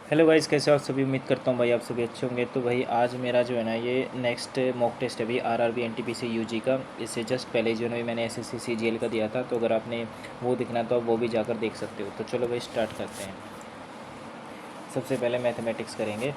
Hello guys, कैसे हो आप सभी। उम्मीद करता हूँ भाई आप सभी अच्छे होंगे। तो भाई आज मेरा जो है ना ये नेक्स्ट मॉक टेस्ट है भाई आरआरबी एनटीपीसी यूजी का। इससे जस्ट पहले जो है ना मैंने एसएससी सीजीएल का दिया था, तो अगर आपने वो देखना तो आप वो भी जाकर देख सकते हो। तो चलो भाई स्टार्ट करते हैं। सबसे पहले मैथमेटिक्स करेंगे।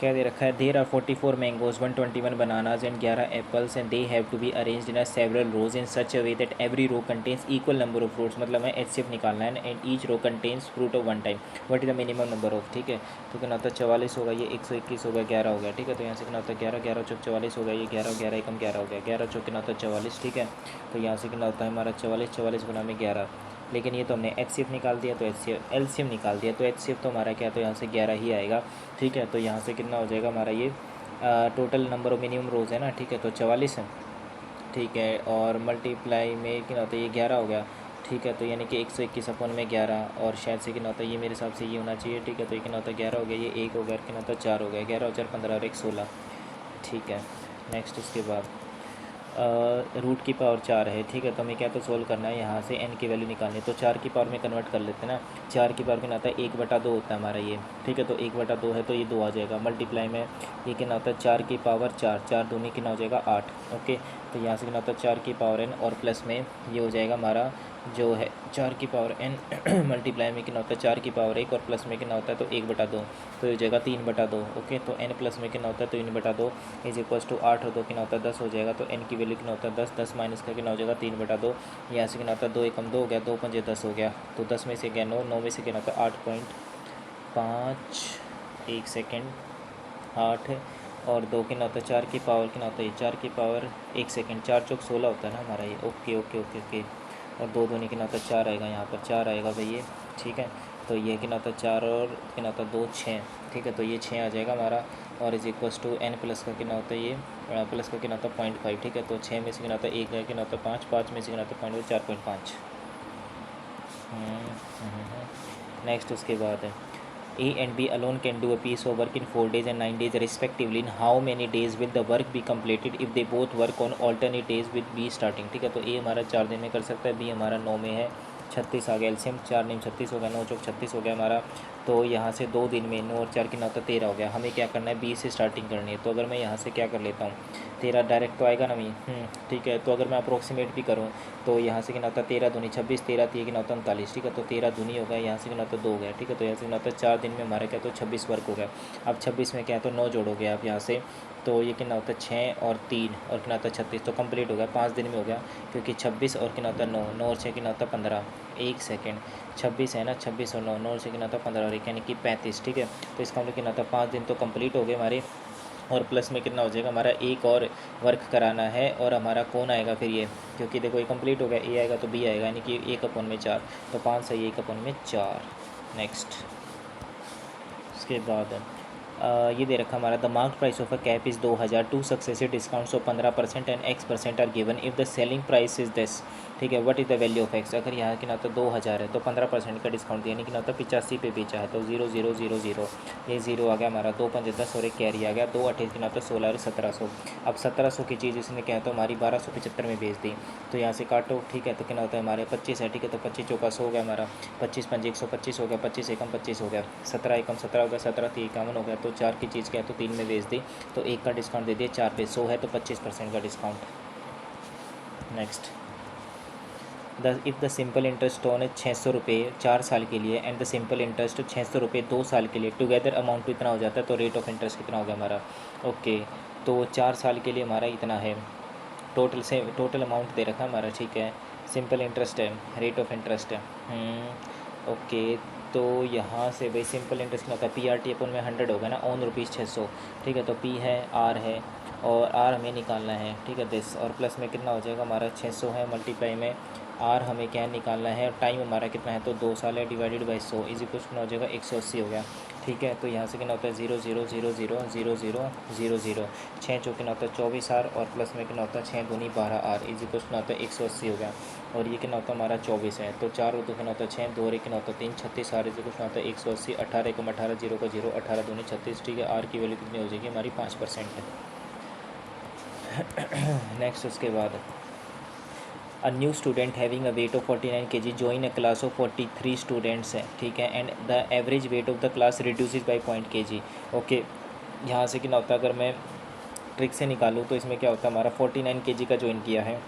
क्या दे रखा है, there are 44 mangoes 121 bananas and 11 apples and they have to be arranged in several rows in such a way that every row contains equal number of fruits. मतलब हमें एचसीएफ निकालना है and each row contains fruit of one time. What is the minimum number of. ठीक है, तो कितना होता है 44 होगा, ये 121 होगा, 11 हो गया। ठीक है, तो यहाँ से कितना होता है 11, 11 चौक 44 हो गया, ये 11, 11 एकम 11 हो गया, 11 चौक कितना होता है 44। ठीक है, तो यहाँ से कितना होता है हमारा 44, 44 गुना में 11। लेकिन ये तो हमने एचसीएफ निकाल दिया, तो एलसीएम निकाल दिया, तो एचसीएफ तो हमारा क्या, तो यहाँ से 11 ही आएगा। ठीक है, तो यहाँ से कितना हो जाएगा हमारा ये टोटल नंबर ऑफ मिनिमम रोज़ है ना। ठीक है, तो 44 है। ठीक है, और मल्टीप्लाई में कितना होता है, ये 11 हो गया। ठीक है, तो यानी कि 121 अपन में 11, और शायद से कितना होता है, ये मेरे हिसाब से ये होना चाहिए। ठीक है, तो ये कितना होता है 11 हो गया, ये 1 हो गया, कितना होता है 4 हो गया, 11 और 4 15 और 1 16। ठीक है, नेक्स्ट उसके बाद रूट की पावर 4 है। ठीक है, तो हमें क्या तो सोल्व करना है, यहाँ से एन की वैल्यू निकालनी है, तो 4 की पावर में कन्वर्ट कर लेते हैं ना। 4 की पावर कितना आता है 1/2 होता है हमारा ये। ठीक है, तो 1/2 है, तो ये 2 आ जाएगा। मल्टीप्लाई में ये कितना होता है 4 की पावर 4, 4 दूनी कितना हो जाएगा 8। ओके, तो यहाँ से कितना होता है 4 की पावर n, और प्लस में ये हो जाएगा हमारा जो है 4 की पावर n मल्टीप्लाई में कितना होता है 4 की पावर 1, और प्लस में कितना होता है तो 1/2, तो ये हो जाएगा 3/2। ओके, तो n प्लस में कितना होता है तो 3/2 इज इक्वल्स टू 8 और 2 कितना होता है 10 हो जाएगा। तो n की वैल्यू कितना होता है 10, 10 माइनस का कितना हो जाएगा 3/2। यहाँ से कितना होता है 2 एकम 2 हो गया, 2 पंजे 10 हो गया, तो 10 में से गया 9, 9 में से कितना होता है 8.5, 1 सेकेंड 8, और 2 कितना होता है 4 की पावर कितना होता है, 4 की पावर 1 सेकेंड, 4 चौक 16 होता है ना हमारा ये। ओके ओके ओके ओके, और 2 दूनी कितना होता है 4 आएगा, यहाँ पर 4 आएगा भाई ये। ठीक है, तो ये कितना होता है 4 और कितना होता है 2 6। ठीक है, तो ये 6 आ जाएगा हमारा, और is equals to n plus का कितना होता है ये प्लस का कितना होता है 0.5। ठीक है, तो 6 में से कितना होता है 1 कितना होता है 5, 5 में से कितना होता है 0.5, 4.5। नेक्स्ट उसके बाद है A and B alone can do a piece of work in 4 days and 9 days respectively. In how many days will the work be completed if they both work on alternate days with B starting. ठीक है, तो A हमारा 4 दिन में कर सकता है, B हमारा 9 में है। 36 आ गया एलसीएम, 4 9 36 हो गया, 9 चौक 36 हो गया हमारा। तो यहाँ से 2 दिन में 9 और 4 कितना होता है 13 हो गया। हमें क्या करना है, बी से स्टार्टिंग करनी है। तो अगर मैं यहाँ से क्या कर लेता हूँ, 13 डायरेक्ट तो आएगा ना भाई। ठीक है, तो अगर मैं अप्रोक्सीमेट भी करूँ तो यहाँ से कितना होता है 13 दूनी 26, 13 3 कितना होता है 39। ठीक है, तो 13 दूनी हो गया, यहाँ से कितना होता है 2 हो गया। ठीक है, तो यहाँ से कितना होता है 4 दिन में हमारा क्या तो 26 वर्क हो गया। अब 26 में क्या है तो 9 जोड़ोगे आप यहाँ से, तो ये कितना होता है 6 और 3 और कितना होता है 36, तो कंप्लीट हो गया, 5 दिन में हो गया। क्योंकि 26 और कितना होता है 9, 9 और 6 कितना होता है 15। 1 सेकेंड, 26 है ना, 26 और 9, 9 और 6 कितना होता है 15 और 1 यानी कि 35। ठीक है, तो इसका मतलब कितना होता है 5 दिन तो कंप्लीट हो गए हमारे, और प्लस में कितना हो जाएगा हमारा एक और वर्क कराना है, और हमारा कौन आएगा फिर ये, क्योंकि देखो ये कंप्लीट हो गया, ए आएगा तो बी आएगा, यानी कि 1/4, तो 5 सही 1/4। नेक्स्ट उसके बाद ये दे रखा हमारा the mark price of a cap is 2000, 2 successive discounts of 15% and x% are given if the selling price is this. ठीक है, what is the value of x. अगर यहाँ की ना तो 2000 है तो 15% का डिस्काउंट यानी कि ना तो 85 पे बेचा है, तो 0 0 0 0, ये 0 आ गया हमारा, 2 5 10 और एक कैरी आ गया, 2 28 की ना तो 16 और 1700। अब 1700 की चीज़ इसने क्या है तो हमारी 1275 में बेच दी, तो यहाँ से काटो। ठीक है, तो कितना होता है हमारे 25 है। ठीक है, तो 25 चौका 100 हो गया हमारा, 25 5 125 हो गया, 25 एकम 25 हो गया, 17 एकम 17 हो गया, 17 3 51 हो गया। तो 4 की चीज़ क्या है तो 3 में बेच दी, तो 1 का डिस्काउंट दे दिया 4 पे, 100 है तो 25% का discount. Next if the simple interest on है 600 रुपये 4 साल के लिए, एंड द सिंपल इंटरेस्ट 600 रुपये 2 साल के लिए, टुगेदर अमाउंट इतना हो जाता है, तो रेट ऑफ इंटरेस्ट कितना हो गया हमारा। ओके, तो 4 साल के लिए हमारा इतना है, टोटल अमाउंट दे रखा है हमारा। ठीक है, सिंपल इंटरेस्ट है, रेट ऑफ इंटरेस्ट है। ओके, तो यहाँ से भाई सिंपल इंटरेस्ट क्या होता है, पी आर टी अपन में 100 होगा ना, ऑन रुपीज़ 600। ठीक है, तो पी है, आर है, और आर हमें निकालना है। ठीक है, दिस, और प्लस में कितना हो जाएगा हमारा 600 है, मल्टीप्लाई में आर हमें क्या निकालना है, टाइम हमारा कितना है तो 2 साल है, डिवाइडेड बाई 100 इज इक्वल कितना हो जाएगा 180 हो गया। ठीक है, तो यहाँ से कितना होता है 0 0 0 0 0 0 0 0, 6 चौके कितना होता है 24 आर, और प्लस में कितना होता है 6 दूनी 12 आर इज इक्वल कितना होता है 180 हो गया। और ये कितना होता है हमारा 24 है, तो 4 और 2 कितना होता है 6, 2 और 1 कितना होता है 3, 36 आर इज इक्वल कितना होता है 180, 18 एकम 18, 0 का 0, 18 दूनी 36। ठीक है, आर की वैल्यू कितनी हो जाएगी हमारी 5% है। नेक्स्ट उसके बाद a new student having a weight of 49 kg join a class of 43 students है, ठीक है, and the average weight of the class reduces by 0.kg। Okay, यहाँ से क्या होता है, अगर मैं ट्रिक से निकालूँ तो इसमें क्या होता है, हमारा 49 kg का ज्वाइन किया है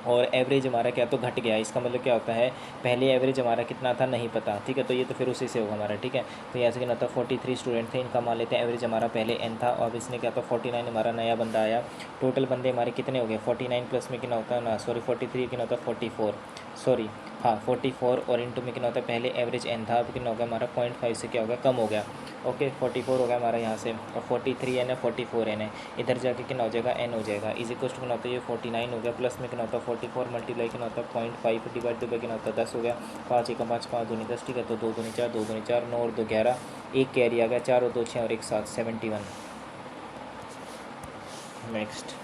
और एवरेज हमारा क्या तो घट गया। इसका मतलब क्या होता है, पहले एवरेज हमारा कितना था नहीं पता, ठीक है, तो ये तो फिर उसी से होगा हमारा, ठीक है। तो यहाँ से क्या होता है 43 स्टूडेंट थे, इनका मान लेते हैं एवरेज हमारा पहले n था, और अब इसने क्या होता 49 हमारा नया बंदा आया। टोटल बंदे हमारे कितने हो गए, 49 प्लस में कितना होता है ना, सॉरी 43 कितना होता है 44, सॉरी हाँ 44, और इंटू में कितना होता है, पहले एवरेज n था, अब कितना हो गया हमारा 0.5 से क्या हो गया, कम हो गया। ओके 44 हो गया हमारा यहाँ से, और 43 n है, 44 n है, इधर जाके कितना हो जाएगा, n हो जाएगा। इज इक्वल टू कितना होता है, ये 49 हो गया, प्लस में कितना होता है 44 मल्टीप्लाई कितना होता है 0.5 डिवाइड बाई कितना होता है 10 हो गया। 5 एक 5 5 दूनी 10, ठीक है, तो 2 दूनी 4 2 दूनी 4 9 और 2 11, एक कैरी आ गया, 4 और 2 6 और 1 7 71। Next,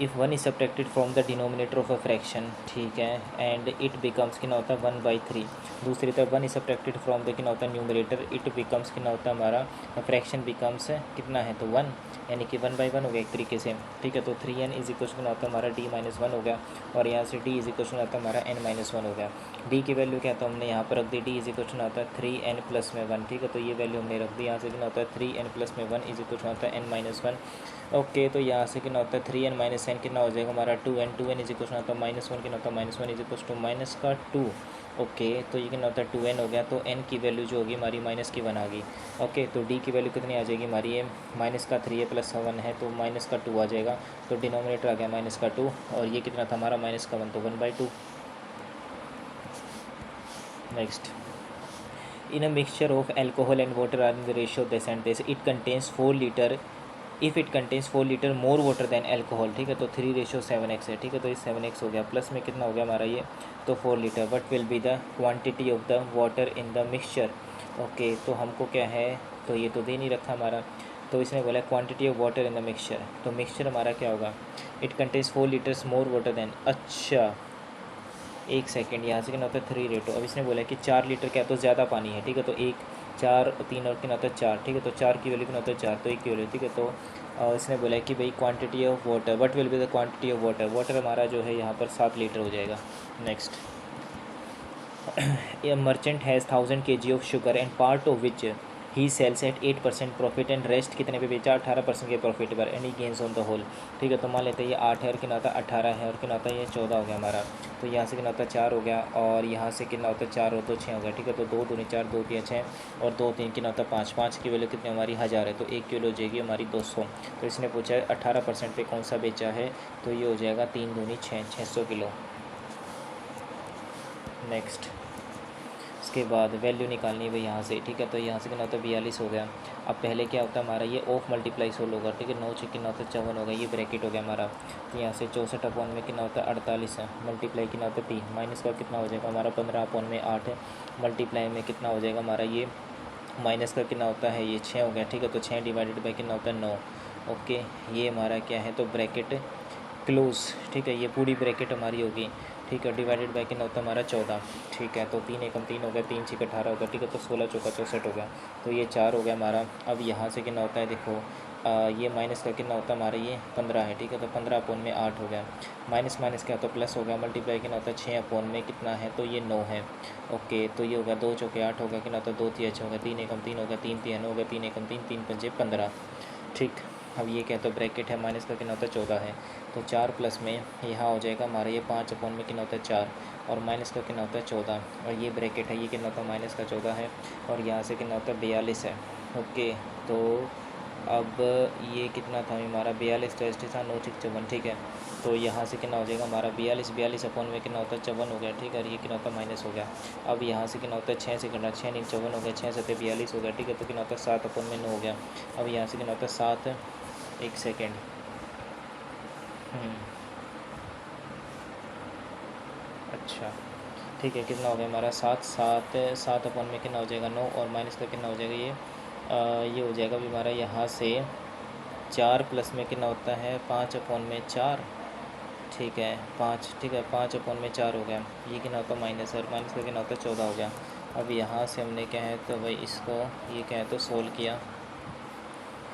if one is subtracted from the denominator of a fraction, ठीक है, एंड इट बिकम्स कितना होता है 1/3। दूसरी तरफ one is subtracted from the कितना होता है न्यूमरेटर, इट बिकम्स कितना होता है हमारा फ्रैक्शन बिकम्स कितना है तो 1, यानी कि 1/1 हो गया एक तरीके से, ठीक है। तो 3n इज इक्वल कितना होता है हमारा d-1 हो गया, और यहाँ से d इज इक्वल कितना होता है हमारा n-1 हो गया। d की वैल्यू क्या तो हमने यहाँ पर रख दी, d इज इक्वल कितना होता है 3n प्लस में 1, ठीक है, तो ये वैल्यू हमने रख दी। यहाँ से कितना होता है 3n प्लस में 1 इज इक्वल कितना होता है n-1। ओके, तो यहाँ से कितना होता है 3n माइनस n कितना हो जाएगा हमारा 2n, 2n इज इक्वल होता है -1, कितना होता है -1 इज इक्वल टू माइनस का 2। ओके, तो ये कितना होता है 2n हो गया, तो n की वैल्यू जो होगी हमारी माइनस की 1 आ गई। ओके, तो d की वैल्यू कितनी आ जाएगी हमारी, ये माइनस का 3 है प्लस 1 है, तो माइनस का 2 आ जाएगा, तो डिनोमिनेटर आ गया माइनस का 2, और ये कितना था हमारा माइनस का 1, तो 1/2। Next, in a mixture of alcohol and water are in the ratio this and this, it contains 4 liter, if it contains 4 litre more water than alcohol, ठीक है, तो 3:7x है, ठीक है, तो ये 7x हो गया, प्लस में कितना हो गया हमारा ये तो 4 litre. What will be the quantity of the water in the mixture. Okay, तो हमको क्या है, तो ये तो दे नहीं रखा हमारा, तो इसने बोला quantity of water in the mixture, तो मिक्सचर हमारा क्या होगा, it contains 4 litres more water than, अच्छा एक सेकेंड, यहाँ से कितना होता है 3 रेटो, अब इसने बोला कि 4 लीटर क्या तो ज़्यादा पानी है, ठीक है, तो 1 4 3 और कितना होता है 4, ठीक है, तो 4 की वैल्यू कितना होता है 4, तो 1 की वैल्यू, ठीक है। तो इसने बोला कि भाई quantity of water, what will be the quantity of water, water हमारा जो है यहाँ पर 7 लीटर हो जाएगा। Next, a merchant has 1000 kg of sugar and part of which he sells at 8% profit and rest कितने पे बेचा, 18% के प्रॉफिट पर, and he gains on the whole, ठीक है। तो मान लेते हैं ये 8 है, और कितना होता है 18 है, और कितना होता है ये 14 हो गया हमारा, तो यहाँ से कितना होता है 4 हो गया, और यहाँ से कितना होता है 4 और 2 6 हो गया, ठीक है, तो 2 दूनी 4 2 3 6 और 2 3 कितना होता है 5, 5 की वैल्यू कितनी हमारी 1000 है, तो 1 किलो हो जाएगी हमारी 200। तो इसने पूछा है 18% पे कौन सा बेचा है, तो ये हो जाएगा 3 दूनी 6 600 किलो। नेक्स्ट, उसके बाद वैल्यू निकालनी है भाई यहाँ से, ठीक है, तो यहाँ से कितना होता है 42 हो गया। अब पहले क्या होता है हमारा ये ऑफ मल्टीप्लाई 16 होगा, ठीक है, 9 से कितना होता है 54 होगा, ये ब्रैकेट हो गया हमारा, तो यहाँ से 64 अपॉन में कितना होता है 48 है, मल्टीप्लाई कितना होता है 3, माइनस का कितना हो जाएगा हमारा 15 अपॉन में 8 है, मल्टीप्लाई में कितना हो जाएगा हमारा ये माइनस का कितना होता है ये 6 हो गया, ठीक है, तो 6 डिवाइडेड बाई कितना होता है 9। ओके, ये हमारा क्या है तो ब्रैकेट क्लोज, ठीक है, ये पूरी ब्रैकेट हमारी होगी, ठीक है, डिवाइडेड बाई कितना होता है हमारा 14, ठीक है, तो 3 एकम 3 हो गया, 3 6 18 हो गया, ठीक है, तो 16 चौका 64 हो गया, तो ये 4 हो गया हमारा। अब यहाँ से कितना होता है देखो, ये माइनस का कितना होता है हमारा ये 15 है, ठीक है, तो 15 अपॉन में 8 हो गया, माइनस माइनस क्या होता है प्लस हो गया, मल्टीप्लाई कितना होता है 6 अपॉन में कितना है तो ये 9 है। ओके, तो ये हो गया 2 चौके 8 हो गया, कितना होता है 2 3 6 हो गया, 3 एकम 3 हो गया, 3 3 हो गया, 3 एकम 3 3 पंजे 15, ठीक। अब ये क्या तो ब्रैकेट है, माइनस का कितना होता है 14 है, तो 4 प्लस में यहाँ हो जाएगा हमारा ये 5 अपॉन में कितना होता है 4, और माइनस का कितना होता है 14, और ये ब्रैकेट है, ये कितना होता है माइनस का 14 है, और यहाँ से कितना होता है 42 है। ओके, तो अब ये कितना था हमारा 42 टेस्ट था 9 6 54, ठीक है, तो यहाँ से कितना हो जाएगा हमारा 42 अपॉन में कितना होता है 54 हो गया, ठीक है, और ये कितना होता है माइनस हो गया। अब यहाँ से कितना होता है 6 से करना, 6 नहीं 54 हो गया, 6 7 42 हो गया, ठीक है, तो कितना होता है 7 अपॉन में 9 हो गया। अब यहाँ से कितना होता है 7, एक सेकेंड, अच्छा ठीक है, कितना हो गया हमारा 7 अपॉन में कितना हो जाएगा 9, और माइनस का कितना हो जाएगा ये हो जाएगा भी हमारा यहाँ से 4 प्लस में कितना होता है 5 अपॉन में 4, ठीक है 5, ठीक है 5 अपॉन में 4 हो गया, ये कितना होता है माइनस, और माइनस का कितना होता है 14 हो गया। अब यहाँ से हमने क्या है तो भाई इसको ये क्या है तो सोल्व किया,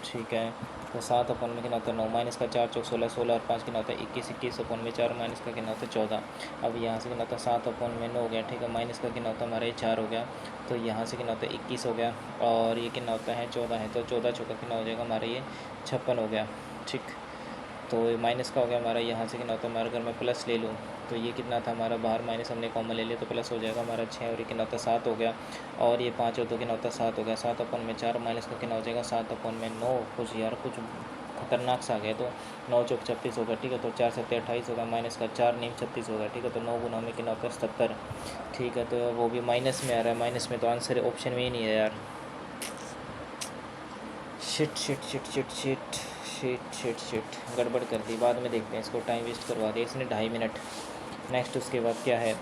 ठीक है, तो 7 अपन में कितना होता है 9 माइनस का 4 चौक 16, 16 और 5 कितना होता है 21, 21 अपन में 4 माइनस का कितना होता है 14। अब यहाँ से कितना होता है 7 अपन में 9 हो गया, ठीक है, माइनस का कितना होता है हमारा ये 4 हो गया, तो यहाँ से कितना होता है 21 हो गया, और ये कितना होता है 14 है, तो 14 चौका कितना हो जाएगा हमारा ये 56 हो गया, ठीक। तो ये माइनस का हो गया हमारा, यहाँ से कितना होता है हमारा, अगर मैं प्लस ले लूँ तो ये कितना था हमारा, बाहर माइनस हमने कॉमन ले लिया तो प्लस हो जाएगा हमारा 6, और ये कितना होता है 7 हो गया, और ये 5 हो तो कितना होता है 7 हो गया, 7 अपन में 4 माइनस का कितना हो जाएगा 7 अपन में 9, कुछ यार कुछ खतरनाक सा आ गया, तो 9 चौक 36 होगा, ठीक है, तो 4 7 28 होगा, माइनस का 4 नीम 36 होगा, ठीक है, तो 9 गुना में कितना होता है 77, ठीक है, तो वो भी माइनस में आ रहा है, माइनस में तो आंसर ऑप्शन में ही नहीं है यार, shit shit shit shit shit shit shit shit गड़बड़ कर दी, बाद में देखते हैं, इसको टाइम वेस्ट करवा दिया इसने 2.5 मिनट। नेक्स्ट उसके बाद क्या है,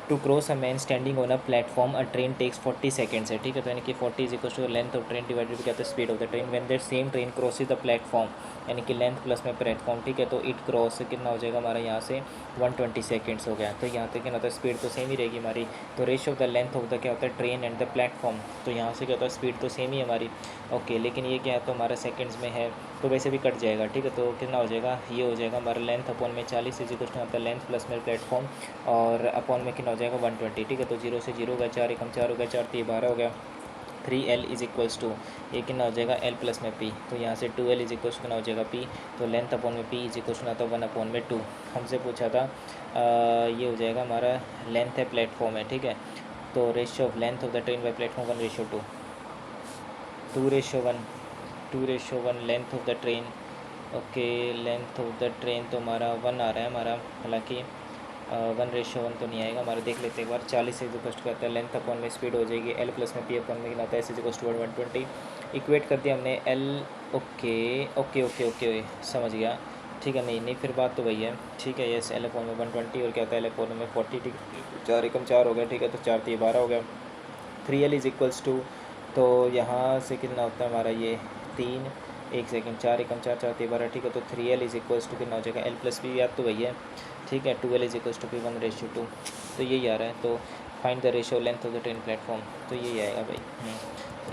to cross a man standing on a platform a train takes 40 seconds है, ठीक है, तो यानी कि 40 is equal to length of train divided क्या होता है speed of the train when that same train crosses the platform, यानी कि लेंथ प्लस में प्लेटफॉर्म, ठीक है, तो इट क्रॉस कितना हो जाएगा हमारा यहाँ से 120 सेकेंड्स हो गया, तो यहाँ तक क्या होता है स्पीड तो सेम ही रहेगी हमारी, तो ratio of the length of the क्या होता है ट्रेन एंड द प्लेटफॉर्म, तो यहाँ से क्या होता है स्पीड तो सेम ही है हमारी, ओके, लेकिन ये क्या है तो हमारा सेकेंड्स में है, तो वैसे भी कट जाएगा, ठीक है, तो कितना हो जाएगा, ये हो जाएगा हमारा लेंथ अपॉन में 40 इज इक्वल टू यहाँ पर लेंथ प्लस में प्लेटफॉर्म, और अपॉन में कितना हो जाएगा 120, ठीक है, तो 0 से 0 हो गया, 4 एकम 4 हो गया, 4 3 12 हो गया, 3L इज इक्वल्स टू ये कितना हो जाएगा L प्लस में P, तो यहाँ से 2L इज इक्वल्स कितना हो जाएगा P, तो लेंथ अपॉन में P इज इक्वल्स ना तो 1 अपॉन में 2, हमसे पूछा था ये हो जाएगा हमारा लेंथ है प्लेटफॉर्म है, ठीक है, तो ratio of length of the train by platform 1:2, 2:1 length of the train, okay, length of the train तो हमारा 1 आ रहा है हमारा, हालांकि 1:1 तो नहीं आएगा हमारा, देख लेते हैं एक बार, 40 से इक्वल टू कहता है लेंथ अपॉन में स्पीड हो जाएगी L प्लस में P अपॉन में कितना आता है S is equal to 120, equate कर दिया हमने L, okay okay okay okay समझ गया, ठीक है, नहीं नहीं फिर बात तो वही है, ठीक है, यस L अपॉन में 120 और क्या होता है L अपॉन में 40, ठीक है, 4 एकम 4 हो गया, ठीक है, तो 4 3 12 हो गया, 3L इज इक्वल्स टू, तो यहाँ से कितना होता है हमारा ये 3, 1 सेकेंड, 4 एकम 4 4 3 12, ठीक है, तो 3L इज इक्वल्स टू कितना हो जाएगा L प्लस P, याद तो वही है, ठीक है, 2L is equals to P 1:2, तो यही आ रहा है, तो find the ratio length of the train platform, तो यही आएगा भाई,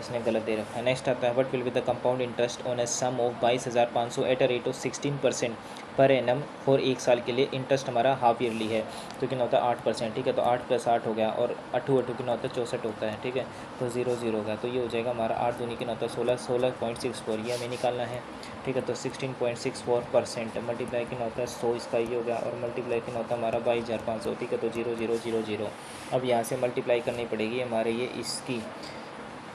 इसने गलत दे रखा है। नेक्स्ट आता है what will be the compound interest on a sum of 22,500 at a rate of 16% per annum for 1 साल के लिए, इंटरेस्ट हमारा हाफ ईयरली है, तो कितना होता है 8%, ठीक है, तो 8 + 8 हो गया, और 8 8 कितना होता है 64 होता है, ठीक है, तो 0 0 होगा, तो ये हो जाएगा हमारा 8 दूनी कितना होता है 16, 16.64 ये हमें निकालना है, ठीक है, तो 16.64% मल्टीप्लाई कितना होता है 100, इसका ये हो गया, और मल्टीप्लाई कितना होता है हमारा 22,500, ठीक है, तो 0 0 0 0, अब यहाँ से मल्टीप्लाई करनी पड़ेगी हमारे ये इसकी,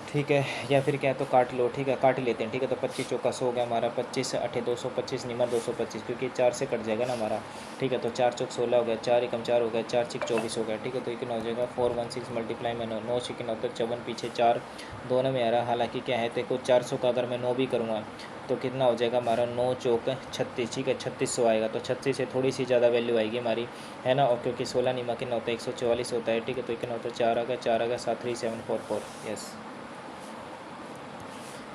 ठीक है, या फिर क्या है तो काट लो, ठीक है, काट ही लेते हैं, ठीक है, तो 25 चौका 100 हो गया हमारा, 25 8 225 निमर 225, क्योंकि 4 से कट जाएगा ना हमारा, ठीक है, तो 4 चौक 16 हो गया, 4 एकम 4 हो गया, 4 6 24 हो गया, ठीक है, तो ये कितना हो जाएगा 416 मल्टीप्लाई में 9, 9 से कितना होता है 54, पीछे 4 दोनों में आ रहा, हालांकि क्या है देखो 400 का अगर मैं 9 भी करूँगा तो कितना हो जाएगा हमारा 9 चौक 36, ठीक है, 3600 आएगा, तो 36 से थोड़ी सी ज़्यादा वैल्यू आएगी हमारी, है ना, और क्योंकि 16 निमा कितना होता है 144 होता है, ठीक है, तो कितना होता है 4 आ गया, 4 आ गया, 73744, यस।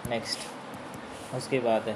नेक्स्ट उसके बाद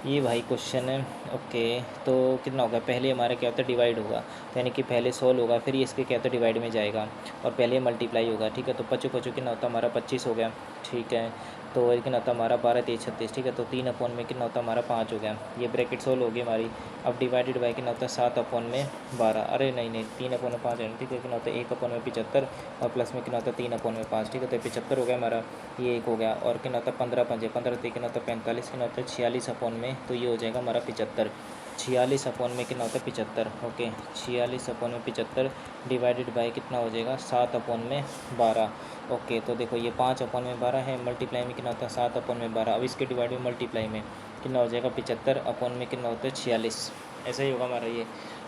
ये भाई क्वेश्चन है, ओके, तो कितना होगा, पहले हमारा क्या होता है डिवाइड होगा, तो यानी कि पहले 100 होगा, फिर ये इसके क्या होता है डिवाइड में जाएगा, और पहले मल्टीप्लाई होगा, ठीक है, तो 25 25 कितना होता है हमारा 25 हो गया, ठीक है, तो ये कितना होता है हमारा 12 3 36, ठीक है, तो 3 अपॉन में कितना होता है हमारा 5 हो गया, ये ब्रैकेट 16 होगी हमारी, अब डिवाइडेड बाई कितना होता है 7 अपॉन में 12, अरे नहीं नहीं 3 अपॉन में 5 है, ठीक है, कितना होता है 1 अपॉन में 75, और प्लस में कितना होता है 3 अपॉन में 5, ठीक है, तो 75 हो गया हमारा, ये 1 हो गया, और कितना होता है 15 5 15 कितना होता है 45, कितना होता है 46 अपॉन में, तो ये हो जाएगा हमारा 75, 46 अपॉन में कितना होता है 75, ओके, 46 अपॉन में 75 डिवाइडेड बाई कितना हो जाएगा 7 अपॉन में 12, ओके, तो देखो ये 5 अपॉन में 12 है, मल्टीप्लाई में कितना होता है 7 अपॉन में 12, अब इसके डिवाइड में मल्टीप्लाई में कितना हो जाएगा 75 अपॉन में कितना होता है 46, ऐसा ही होगा हमारा ये,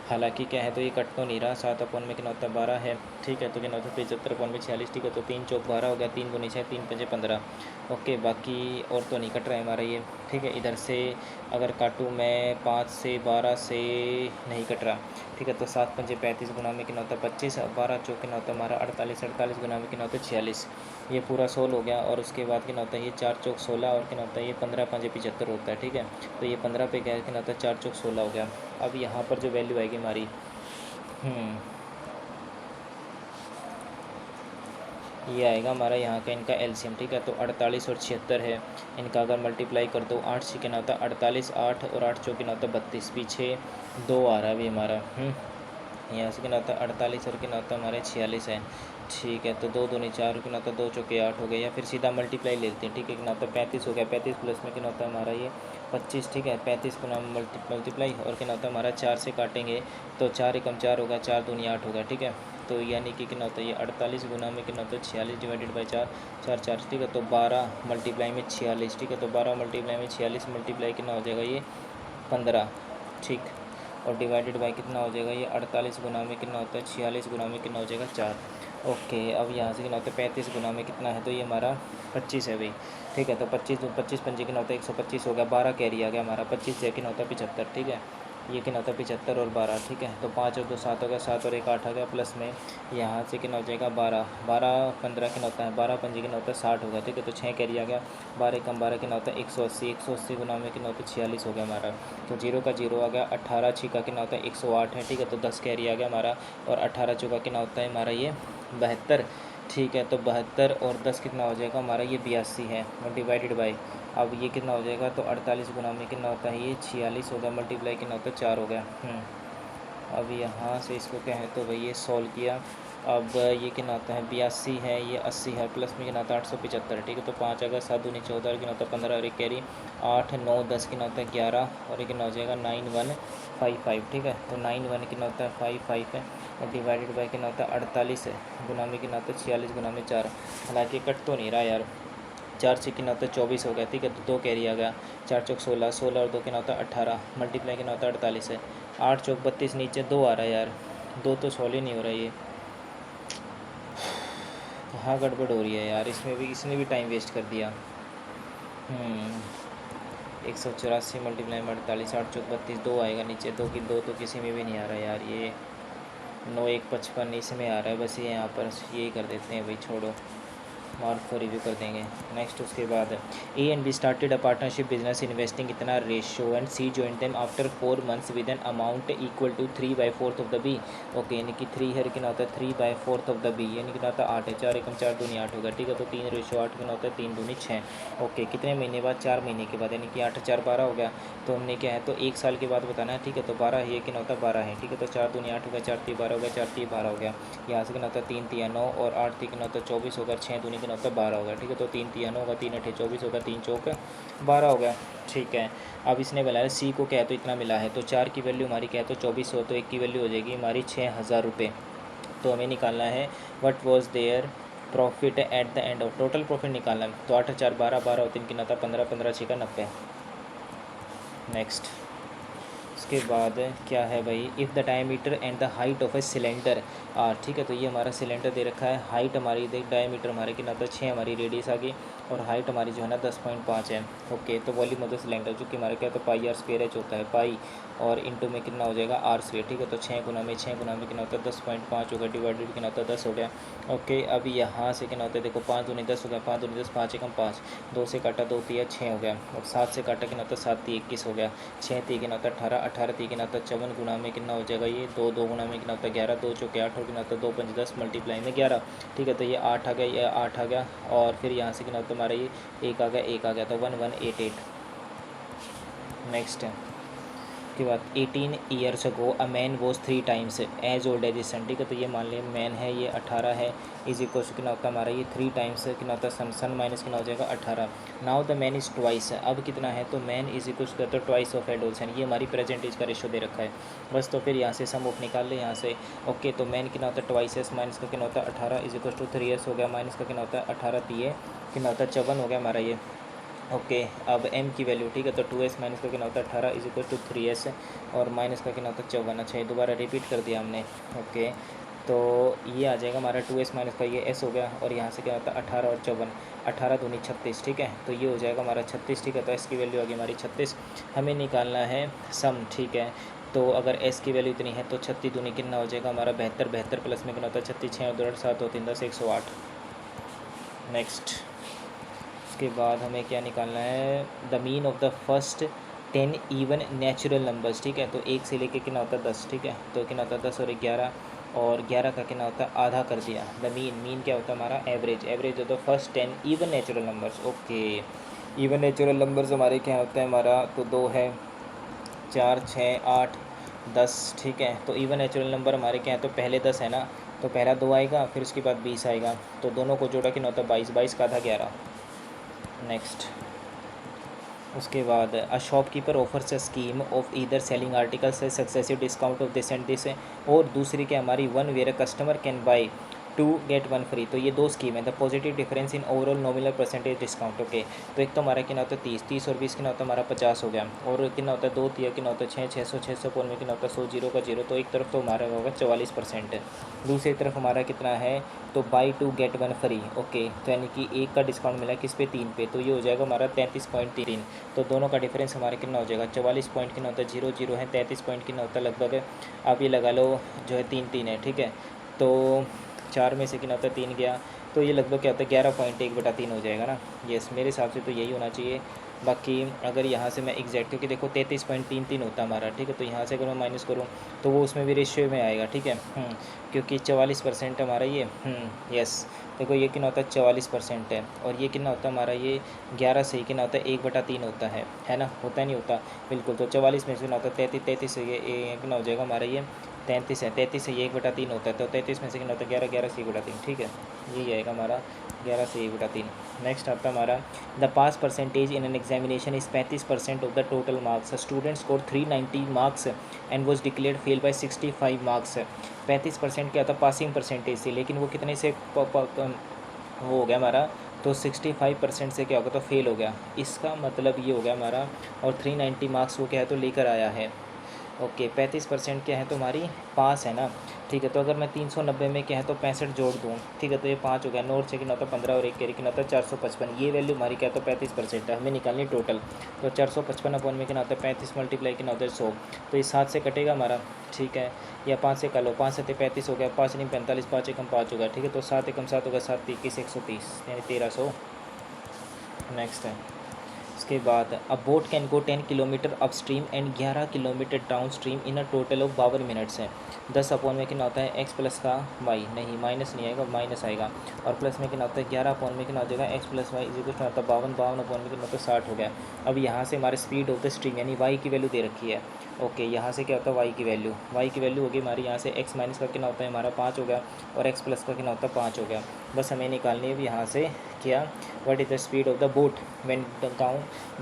हालांकि क्या है तो ये कट तो नहीं रहा, 7 अपॉन में कितना होता है 12 है, ठीक है, तो कितना होता है 75 अपॉन में 46, ठीक है, तो 3 चौक 12 हो गया, 3 दूनी 6 3 5 15, ओके, बाकी और तो नहीं कट रहा है हमारा ये, ठीक है, इधर से अगर काटूँ मैं 5 से 12 से नहीं कट रहा, ठीक है, तो 7 5 35 गुना में कितना होता है 25, 12 चौक कितना होता है हमारा 48, 48 गुना में कितना होता है 46, ये पूरा 16 हो गया, और उसके बाद कितना होता है ये 4 चौक 16, और कितना होता है ये 15 5 75 होता है, ठीक है, तो ये 15 पे क्या कितना होता है 4 चौक 16 हो गया, अब यहाँ पर जो वैल्यू आएगी हमारी ये आएगा हमारा यहाँ का इनका एलसीएम, ठीक है। तो 48 और 76 है, इनका अगर मल्टीप्लाई कर दो 8 से कितना होता है 48, 8 और 8 चौके कितना होता है 32, पीछे 2 आ रहा है अभी हमारा। यहाँ से कितना होता है 48 और कितना होता है हमारे 46 है, ठीक है। तो 2 दूनी 4 कितना होता है 2 चौके 8 हो गए, या फिर सीधा मल्टीप्लाई लेते हैं, ठीक है। कितना होता है 35 हो गया, 35 प्लस में कितना होता है हमारा ये 25, ठीक है। 35 को नाम मल्टीप्लाई और कितना होता है हमारा 4 से काटेंगे तो 4 एकम 4 होगा, 4 दूनी 8 होगा, ठीक है। तो यानी कि कितना होता है ये 48 गुना में कितना होता है 46 डिवाइडेड बाई 4, 4 4, ठीक है। तो 12 मल्टीप्लाई में 46, ठीक है। तो 12 मल्टीप्लाई में 46 मल्टीप्लाई कितना हो जाएगा ये 15, ठीक। और डिवाइडेड बाई कितना हो जाएगा ये 48 गुना में कितना होता है 46 गुना में कितना हो जाएगा 4। ओके, अब यहाँ से कितना होता है 35 गुना में कितना है तो ये हमारा 25 है भाई, ठीक है। तो 25 पंजे कितना होता है 125 हो गया, 12 कैरी आ गया हमारा, 25 से कितना होता है 75, ठीक है। ये कितना होता है 75 और 12, ठीक है। तो 5 और 2 7 हो गया, 7 और 1 8 आ गया, प्लस में यहाँ से कितना हो जाएगा 12, 12 15 कितना होता है 12 पंजे कितना होता है 60 होगा, ठीक है। तो 6 कैरी आ गया, 12 कम 12 कितना होता है 180, 180 गुना में कितना होता है 46 हो गया हमारा। तो 0 का 0 आ गया, 18 6 का कितना होता है 108 है, ठीक है। तो 10 कैरी आ गया हमारा, और 18 चौका कितना होता है हमारा ये 72, ठीक है। तो 72 और 10 कितना हो जाएगा हमारा ये 82 है, और डिवाइडेड बाई अब ये कितना हो जाएगा तो 48 गुना में कितना होता है ये 46 हो गया, मल्टीप्लाई कितना होता है 4 हो गया। अब यहाँ से इसको कहें तो भाई ये सॉल्व किया, अब ये कितना आता है 82 है, ये 80 है, प्लस में कितना आता है 875, ठीक है। तो 5 अगर 7 दूनी 14 कितना होता है 15 और 1 कैरी 8 9 10 कितना होता है 11, और ये कितना हो जाएगा 9155, ठीक है। तो 91 कितना होता है 55 है, और डिवाइडेड बाई कितना होता है 48 है, गुना में कितना होता है 46 गुना में 4, हालांकि कट तो नहीं रहा यार। 4 से कितना होता है 24 हो गया, ठीक है। तो 2 कैरी आ गया, 4 चौक 16, 16 और 2 कितना होता है 18, मल्टीप्लाई कितना होता है 48 है, 8 चौक 32, नीचे 2 आ रहा है यार, 2 तो सॉल्व ही नहीं हो रहा ये, कहाँ गड़बड़ हो रही है यार, इसमें भी इसने भी टाइम वेस्ट कर दिया। 184 मल्टीप्लाई में 48, 8 चौक 32, 2 आएगा नीचे, 2 की 2 तो किसी में भी नहीं आ रहा यार, ये 9 1 55 इसमें आ रहा है, बस ये यहाँ पर यही कर देते हैं भाई, छोड़ो, मार्क को रिव्यू कर देंगे। नेक्स्ट उसके बाद A and B started a partnership business investing इतना ratio and C join them after 4 months with an amount equal to 3/4 of the B. Okay, यानी कि 3 है कितना होता है 3/4 ऑफ द बी, यानी कितना होता है 8 है, 4 एकम 4 दूनी 8 होगा, ठीक है। तो 3:8 कितना होता है 3 दूनी 6। ओके, कितने महीने बाद 4 महीने के बाद, यानी कि 8 4 12 हो गया। तो हमने क्या है तो 1 साल के बाद बताना है, ठीक है। तो 12 ये कितना होता है 12 है, ठीक है। तो 4 दूनी 8 हो गया, 4 3 12 हो गया, 4 3 12 हो गया, यहाँ से कितना होता है 3 3 9 और 8 3 कितना होता है 24 होगा, 6 दूनी कितना होता है 12 होगा, ठीक है। तो 3 3 होगा, 3 8 24 होगा, 3 चौक 12 हो गया, ठीक है। अब इसने बोला है सी को क्या है तो इतना मिला है, तो 4 की वैल्यू हमारी क्या है तो 2400, तो 1 की वैल्यू हो जाएगी हमारी 6000 रुपये। तो हमें निकालना है what was their profit at the end of, total profit निकालना है। तो 8 4 12 12 और 3 कितना था 15 15 6 का 90। नेक्स्ट उसके बाद क्या है भाई, if the diameter and the height of a cylinder are, ठीक है। तो ये हमारा सिलेंडर दे रखा है, हाइट हमारी देख डायमीटर हमारे कितना था 6 हमारी रेडियस आ गई, और हाइट हमारी जो है ना 10.5 है। ओके, तो वॉल्यूम ऑफ द सिलेंडर जो कि हमारे क्या तो पाई आर स्क्वेयर एच होता है, पाई और इंटू में कितना हो जाएगा आर स्क्वेयर, ठीक है। तो 6 गुना में कितना होता है 10.5 होगा, डिवाइडेड कितना होता है 10 हो गया। ओके, अब यहाँ से कितना होता है देखो 5 दूनी 10 हो गया, 5 दूनी 10, 5 एकम 5, 2 से काटा 2 तिया 6 हो गया, और 7 से काटा कितना होता है 7 21 हो गया, 6 ती कितना होता है 18, 18 ती कितना होता है 54 गुना में कितना हो जाएगा ये 2, 2 गुना में कितना होता है 11, 2 चौके 8 और कितना होता है 2 5 10 मल्टीप्लाई में 11, ठीक है। तो ये 8 आ गया, ये 8 आ गया, और फिर यहाँ से कितना होता है हमारा ये 1 आ गया, 1 आ गया, तो 1188। नेक्स्ट है के बाद 18 years ago a man was 3 times as old as son, ठीक है। तो ये मान लिया मैन है, ये 18 है, इज इक्वल टू कितना होता है हमारा ये 3 times कितना होता है सन, सन माइनस कितना हो जाएगा 18। Now the man is twice, अब कितना है तो मैन इज इक्वल टू करते ट्वाइस ऑफ एडोल्सन, ये हमारी प्रेजेंट एज का रेशो दे रखा है बस। तो फिर यहाँ से सम ऑफ निकाल ले यहाँ से। ओके, तो मैन कितना होता है ट्वाइस एस माइनस का कितना होता है 18 इज इक्वल टू 3 years हो गया, माइनस का कितना होता है 18 तीये कितना होता है 54 हो गया हमारा ये। ओके, अब m की वैल्यू, ठीक है। तो 2s माइनस का कितना होता है 18 इज इक्वल टू 3s, और माइनस का कितना होता है 54। अच्छा, ये दोबारा रिपीट कर दिया हमने। ओके, तो ये आ जाएगा हमारा 2s माइनस का ये s हो गया, और यहाँ से क्या होता है 18 और 54, 18 दूनी 36, ठीक है। तो ये हो जाएगा हमारा 36, ठीक है। तो s की वैल्यू आ गई हमारी 36, हमें निकालना है सम, ठीक है। तो अगर s की वैल्यू इतनी है तो 36 दूनी कितना हो जाएगा हमारा 72, 72 प्लस में कितना होता है 36, 6 और 2 8 7 2 3 10 108। नेक्स्ट उसके बाद हमें क्या निकालना है the mean of the first 10 even natural numbers, ठीक है। तो 1 से लेके कितना होता है 10, ठीक है। तो कितना होता है 10 और 11, और 11 का कितना होता है आधा कर दिया। द मीन क्या होता है हमारा एवरेज। एवरेज होता है first 10 even natural numbers. Okay, even natural numbers हमारे क्या होते हैं हमारा, तो 2 है, 4, 6, 8, 10। ठीक है, तो इवन नेचुरल नंबर हमारे क्या है, तो पहले 10 है ना, तो पहला 2 आएगा, फिर उसके बाद 20 आएगा, तो दोनों को जोड़ा कितना होता है 22। 22 का आधा 11। नेक्स्ट, उसके बाद a shopkeeper offers a scheme of either selling articles successive discount of this and this. और दूसरी क्या हमारी, one where a customer can buy 2 get 1 free. तो ये 2 स्कीम है। The positive difference in overall nominal percentage discount. Okay, तो एक तो हमारा कितना होता है 30, 30 और 20 कितना होता है हमारा 50 हो गया। और कितना होता है 2 तिया कितना होता है 6, 600, 600 पोन में कितना होता है 100, 0 का 0। तो एक तरफ तो हमारा होगा 44%, दूसरी तरफ हमारा कितना है, तो बाई 2 गेट 1 फ्री। ओके, तो यानी कि एक का डिस्काउंट मिला किस पे, 3 पे, तो ये हो जाएगा हमारा 33.3। तो दोनों का डिफरेंस हमारा कितना हो जाएगा 44 पॉइंट कितना होता है 0, 0 है, 33 पॉइंट कितना होता है लगभग, आप ये लगा लो जो है 3, 3 है। ठीक है, तो 4 में से कितना होता है 3 गया, तो ये लगभग क्या होता है 11.1/3 हो जाएगा ना। यस, मेरे हिसाब से तो यही होना चाहिए। बाकी अगर यहाँ से मैं एग्जैक्ट, क्योंकि देखो 33.33 होता है हमारा। ठीक है, तो यहाँ से अगर मैं माइनस करूँ तो वो उसमें भी रेशियो में आएगा। ठीक है, क्योंकि 44% हमारा ये, यस, देखो ये कितना होता है 44% है, और ये कितना होता है हमारा ये 11 से ही कितना होता है 1/3 होता है ना, होता नहीं होता, बिल्कुल। तो 44 में से कितना होता है 33, 33 से ये कितना हो जाएगा हमारा ये 33 है, 33 से ये 1/3 होता है, तो 33 में से कितना होता है 11, 11 से 1/3। ठीक है, यही आएगा हमारा 11 से 1/3। नेक्स्ट आता है हमारा, the pass percentage in an examination is 35% of the total marks. Student score 390 marks and was declared fail by 65 marks. 35% क्या था पासिंग परसेंटेज थी, लेकिन वो कितने से वो हो गया हमारा, तो 65% से क्या होगा, तो फेल हो गया। इसका मतलब ये हो गया हमारा, और 390 मार्क्स वो क्या है तो लेकर आया है। ओके, 35% क्या है तो हमारी पास है ना। ठीक है, तो अगर मैं 390 में क्या है तो 65 जोड़ दूँ, ठीक है, तो ये 5 हो गया। नोट से कितना होता है 15 और 1 कैरी कितना होता है 455। ये वैल्यू हमारी क्या है तो 35% है, हमें निकालनी टोटल। तो 455 अपॉन में कितना होता है 35 मल्टीप्लाई कितना होता है 100, तो ये 7 से कटेगा हमारा। ठीक है, या 5 से कर लो, 5 से 35 हो गया, 5 नहीं 45, 5 एकम 5 होगा। ठीक है, तो 7 एकम 7 होगा, 7 21 130 यानी 1300। नेक्स्ट है, उसके बाद अ boat can go 10 kilometre up stream and 11 kilometre down stream in a total of 52 minutes है। 10 अपॉन में कितना होता है एक्स प्लस का वाई, नहीं माइनस नहीं आएगा, माइनस आएगा। और प्लस में कितना होता है 11 अपॉन में कितना हो जाएगा x plus y is equal to होता है 52, 52 अपॉन में कितना होता है 60 हो गया। अब यहाँ से हमारे स्पीड ऑफ द स्ट्रीम यानी वाई की वैल्यू दे रखी है। ओके, यहाँ से क्या होता है वाई की वैल्यू होगी हमारी, यहाँ से एक्स माइनस का कितना होता है हमारा 5 हो गया, और एक्स प्लस का कितना होता है 5 हो गया। बस हमें निकालनी है यहाँ से क्या, what is the speed of the boat when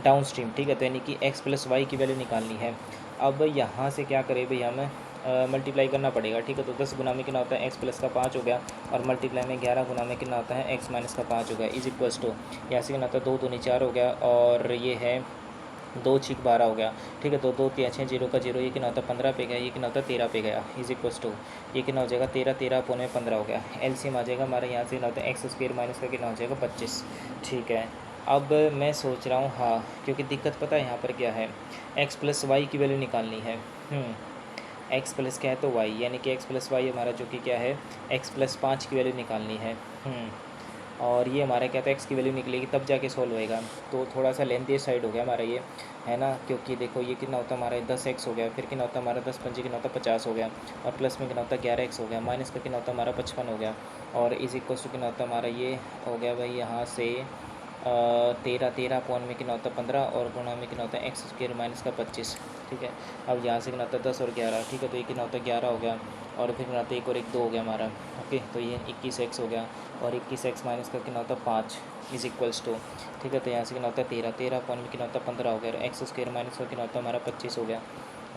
down stream. ठीक है, तो यानी कि एक्स प्लस वाई की वैल्यू निकालनी है। अब यहाँ से क्या करें भैया, हमें मल्टीप्लाई करना पड़ेगा। ठीक है, तो 10 गुना में कितना होता है एक्स प्लस का 5 हो गया, और मल्टीप्लाई में 11 गुना में कितना होता है एक्स माइनस का 5 हो गया, इज इक्वल्स टू यहाँ से कितना होता है 2 दूनी 4 हो गया, और ये है 2 6 12 हो गया। ठीक है, तो 2 3 6 0 का 0, ये कितना होता है 15 पे गया, ये कितना होता है 13 पे गया, इज इक्वल्स टू ये कितना हो जाएगा 13, 13 अपॉन में 15 हो गया। एलसीएम आ जाएगा हमारे यहाँ से कितना होता है एक्स स्क्वायर माइनस का कितना हो जाएगा 25। ठीक है, अब मैं सोच रहा हूँ, हाँ, क्योंकि दिक्कत पता है यहाँ पर क्या है, एक्स प्लस वाई की वैल्यू निकालनी है। एक्स प्लस क्या है तो वाई, यानी कि एक्स प्लस वाई हमारा जो कि क्या है एक्स प्लस 5 की वैल्यू निकालनी है। और ये हमारा क्या था एक्स की वैल्यू निकलेगी तब जाके सॉल्व होएगा, तो थोड़ा सा लेंथी साइड हो गया हमारा ये, है ना। क्योंकि देखो ये कितना होता है हमारा 10x हो गया, फिर कितना होता है हमारा 10 पंजे कितना होता है 50 हो गया, और प्लस में कितना होता है 11x हो गया, माइनस का कितना होता है हमारा 55 हो गया, और इज इक्वल टू कितना होता है हमारा ये हो गया भाई यहाँ से 13, 13 अपॉन में कितना होता है 15, और गुणा में कितना होता है एक्स स्क्वायर माइनस का 25। ठीक है, अब यहाँ से कितना होता है 10 और 11। ठीक है, तो ये कितना होता है 11 हो गया, और फिर कितना होता है 1 और 1 2 हो गया हमारा। ओके, तो ये 21x हो गया, और 21x माइनस का कितना होता है 5 इज इक्वल्स टू। ठीक है, तो यहाँ से कितना होता है 13, 13 अपॉन में कितना होता है 15 हो गया, और एक्स स्क्वायर माइनस का कितना होता है हमारा 25 हो गया।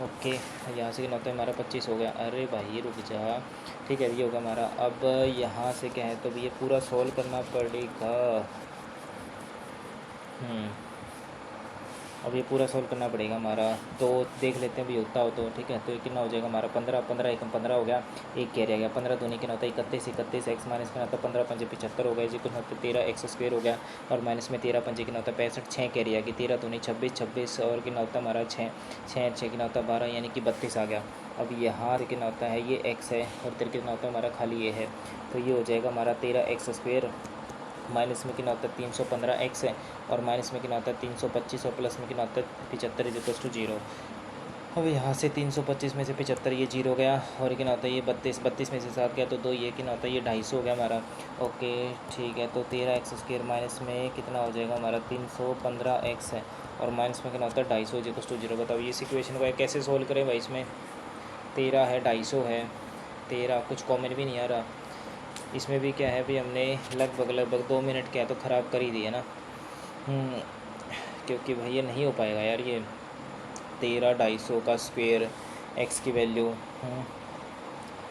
ओके, यहाँ से कितना होता है हमारा 25 हो गया। अरे भाई रुक जा, ठीक है, ये होगा हमारा। अब यहाँ से क्या है तो ये पूरा सॉल्व करना पड़ेगा। अब ये पूरा सॉल्व करना पड़ेगा हमारा, तो देख लेते हैं भी होता हो तो। ठीक है, तो ये कितना हो जाएगा हमारा 15, 15 एकम 15 हो गया, एक कैरी आ गया, 15 दूनी कितना होता है 31, 31 एक्स माइनस कितना होता है 15 पंजे 75 हो गया, इसी कितना होता है 13 एक्स स्क्वायर हो गया, और माइनस में 13 पंजे कितना होता है 65, 6 कैरी आ गई, 13 दूनी 26, 26 और कितना होता है हमारा 6, 6 6 कितना होता है 12 यानी कि 32 आ गया। अब यहाँ से कितना होता है ये एक्स है, और तेरे कितना होता है हमारा खाली ये है, तो ये हो जाएगा हमारा 13 एक्स स्क्वायर, माइनस में कितना होता है 315 एक्स है, और माइनस में कितना होता है 325, और प्लस में कितना होता है 75 इज इक्वल टू 0। अब यहाँ से 325 में से 75 ये जीरो गया, और कितना होता है ये 32 में से 7 गया तो 2, ये कितना होता है ये 250 हो गया हमारा। ओके ठीक है, तो 13x² माइनस में कितना हो जाएगा हमारा 315x है, और माइनस में कितना होता है 250 इक्वल्स टू 0। बताओ ये इक्वेशन को कैसे सोल्व करें भाई। इसमें 13 है, 250 है, 13 कुछ कॉमन भी नहीं आ रहा। इसमें भी क्या है भी, हमने लगभग 2 मिनट क्या तो ख़राब कर ही दिया ना। क्योंकि भाई ये नहीं हो पाएगा यार, ये 13 250 का स्क्वेयर एक्स की वैल्यू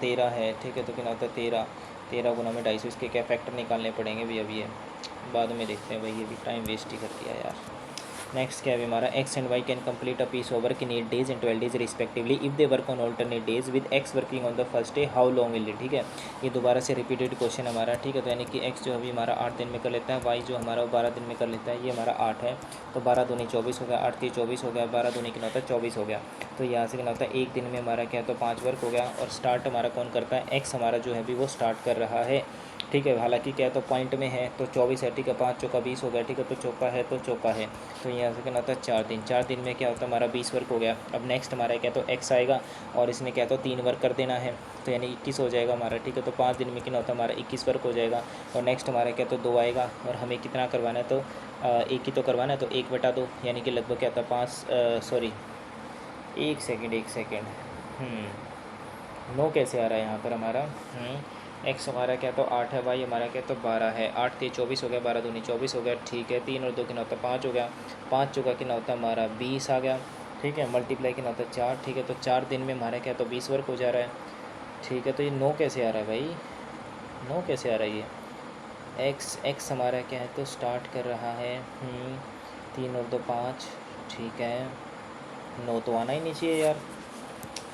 13 है, ठीक है। तो कितना होता है 13 गुना में 250, इसके क्या फैक्टर निकालने पड़ेंगे भी, अभी ये बाद में देखते हैं भाई, ये भी टाइम वेस्ट ही कर दिया यार। नेक्स्ट क्या है हमारा, x and y can complete a piece over in 8 days and 12 days respectively if they work on alternate days with x working on the first day, how long will it. ठीक है, ये दोबारा से repeated question हमारा, ठीक है। तो यानी कि एक्स जो अभी हमारा 8 दिन में कर लेता है, वाई जो हमारा 12 दिन में कर लेता है, ये हमारा 8 है, तो 12 दूनी 24 हो गया, 8 3 24 हो गया, 12 दूनी कितना होता है 24 हो गया। तो यहाँ से कितना होता है एक दिन में हमारा क्या है तो 5 वर्क हो गया, और स्टार्ट हमारा कौन करता है, एक्स हमारा जो है अभी वो स्टार्ट कर रहा है, ठीक है। हालांकि क्या है तो पॉइंट में है तो 24 है, ठीक है। 5 चौका 20 हो गया, ठीक है। तो चौका है तो चौका है, तो यहाँ से क्या होता है 4 दिन में क्या होता है हमारा 20 वर्क हो गया। अब नेक्स्ट हमारा क्या तो एक्स आएगा, और इसने क्या तो 3 वर्क कर देना है, तो यानी 21 हो जाएगा हमारा, ठीक है। तो 5 दिन में कितना होता है हमारा 21 वर्क हो जाएगा, और नेक्स्ट हमारा क्या तो 2 आएगा, और हमें कितना करवाना है तो एक ही तो करवाना है, तो 1/2 यानी कि लगभग क्या होता है 5 सॉरी 1 सेकेंड नो कैसे आ रहा है यहाँ पर हमारा। एक्स हमारा क्या तो 8 है, वाई हमारा क्या तो 12 है, 8 3 24 हो गया, 12 दूनी 24 हो गया, ठीक है। 3 और 2 कितना होता है 5 हो गया, 5 चौका कितना होता है हमारा 20 आ गया, ठीक है। मल्टीप्लाई कितना होता है 4, ठीक है। तो 4 दिन में हमारा क्या तो 20 वर्क हो जा रहा है, ठीक है। तो ये नो कैसे आ रहा है भाई, नो कैसे आ रहा है ये। एक्स हमारा क्या है तो स्टार्ट कर रहा है 3 और 2 5, ठीक है। नो तो आना ही नहीं चाहिए यार,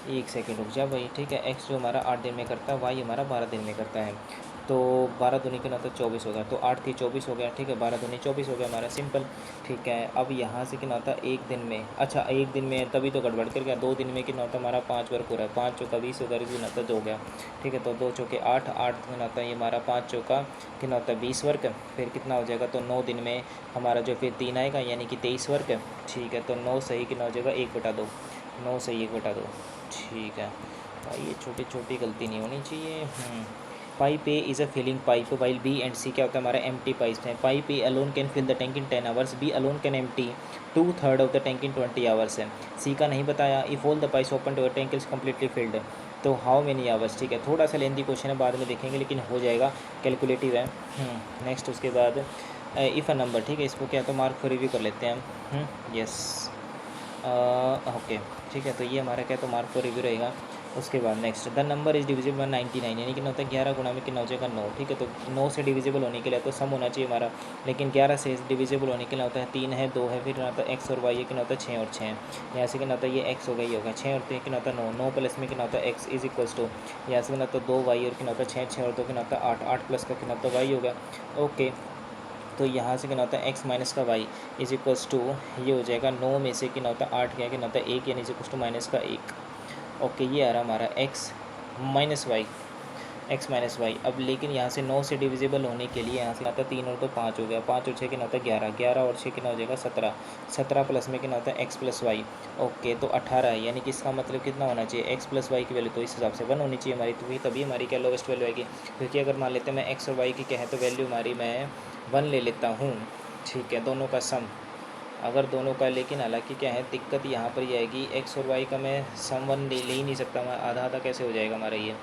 1 सेकेंड रुक जा भाई, ठीक है। एक्स जो हमारा 8 दिन में करता है, वाई हमारा 12 दिन में करता है, तो 12 दूनी कितना होता है 24 होगा, तो 8 3 24 हो गया, ठीक है। 12 दूनी 24 हो गया हमारा, सिंपल, ठीक है। अब यहाँ से कितना होता है एक दिन में, अच्छा एक दिन में तभी तो गड़बड़ कर गया, 2 दिन में कितना होता है हमारा 5 वर्क हो रहा है, 5 चौका 20 होगा, कितना होता है 2 हो गया, ठीक है। तो 2 चौके 8, 8 कितना होता है ये हमारा 5 चौका कितना होता है 20 वर्क, फिर कितना हो जाएगा तो 9 दिन में हमारा जो फिर 3 आएगा यानी कि 23 वर्क, ठीक है। तो 9 सही कितना हो जाएगा 1/2, 9 सही 1/2, ठीक है भाई। ये छोटी छोटी गलती नहीं होनी चाहिए। Pipe A is a filling pipe while B and C क्या होता है हमारा एम्प्टी पाइप है। Pipe A alone can fill the tank in 10 hours, B alone can empty 2/3 of the tank in 20 hours है। सी का नहीं बताया, if all the pipes open to a tank is completely filled, तो how many hours, ठीक है। थोड़ा सा lengthy question है, बाद में देखेंगे, लेकिन हो जाएगा, कैलकुलेटिव है। नेक्स्ट उसके बाद इफ़ अ नंबर, ठीक है। इसको क्या तो मार्क फॉर रिव्यू कर लेते हैं हम, यस ओके, ठीक है। तो ये हमारा क्या तो मार्क फॉर रिव्यू रहेगा। उसके बाद next the number is divisible 99, यानी कि होता है 11 गुना में कितना हो जाएगा 9, ठीक है। तो 9 से डिविजिबल होने के लिए तो सम होना चाहिए हमारा, लेकिन 11 से डिविजिबल होने के लिए होता है 3 है 2 है, फिर होता है एक्स और वाई, ये कितना होता है 6 और 6, यहाँ से कितना होता है ये एक्स हो गया, ये होगा 6 और 3 कितना होता है 9, 9 प्लस में कितना होता है एक्स इज इक्वल्स टू, यहाँ से कितना होता है 2 वाई और कितना होता है 6, 6 और 2 कितना होता है 8, 8 प्लस का कितना होता है वाई हो गया, ओके। तो यहाँ से कितना होता है एक्स माइनस का वाई इज इक्वल्स टू, ये हो जाएगा 9 में से कितना होता है 8 क्या कितना होता है 1, यानी इज इक्वल्स टू माइनस का 1, ओके। ये आ रहा हमारा x minus y, x minus y. अब लेकिन यहाँ से 9 से डिविजिबल होने के लिए यहाँ से आता है 3 और 2 5 हो गया, 5 और 6 कितना होता है 11, 11 और 6 कितना हो जाएगा 17, 17 प्लस में कितना होता है एक्स प्लस वाई, ओके। तो 18 है, यानी कि इसका मतलब कितना होना चाहिए एक्स प्लस वाई की वैल्यू तो इस हिसाब से 1 होनी चाहिए हमारी, तो तभी हमारी क्या लोवेस्ट वैल्यू आएगी। क्योंकि अगर मान लेते हैं मैं एक्स और वाई की क्या है तो वैल्यू हमारी मैं 1 ले लेता हूँ, ठीक है, दोनों का सम, अगर दोनों का, लेकिन हालांकि क्या है दिक्कत यहाँ पर ये आएगी, एक्स और वाई का मैं सम 1 ले ही नहीं सकता, मैं आधा आधा कैसे हो जाएगा हमारा ये,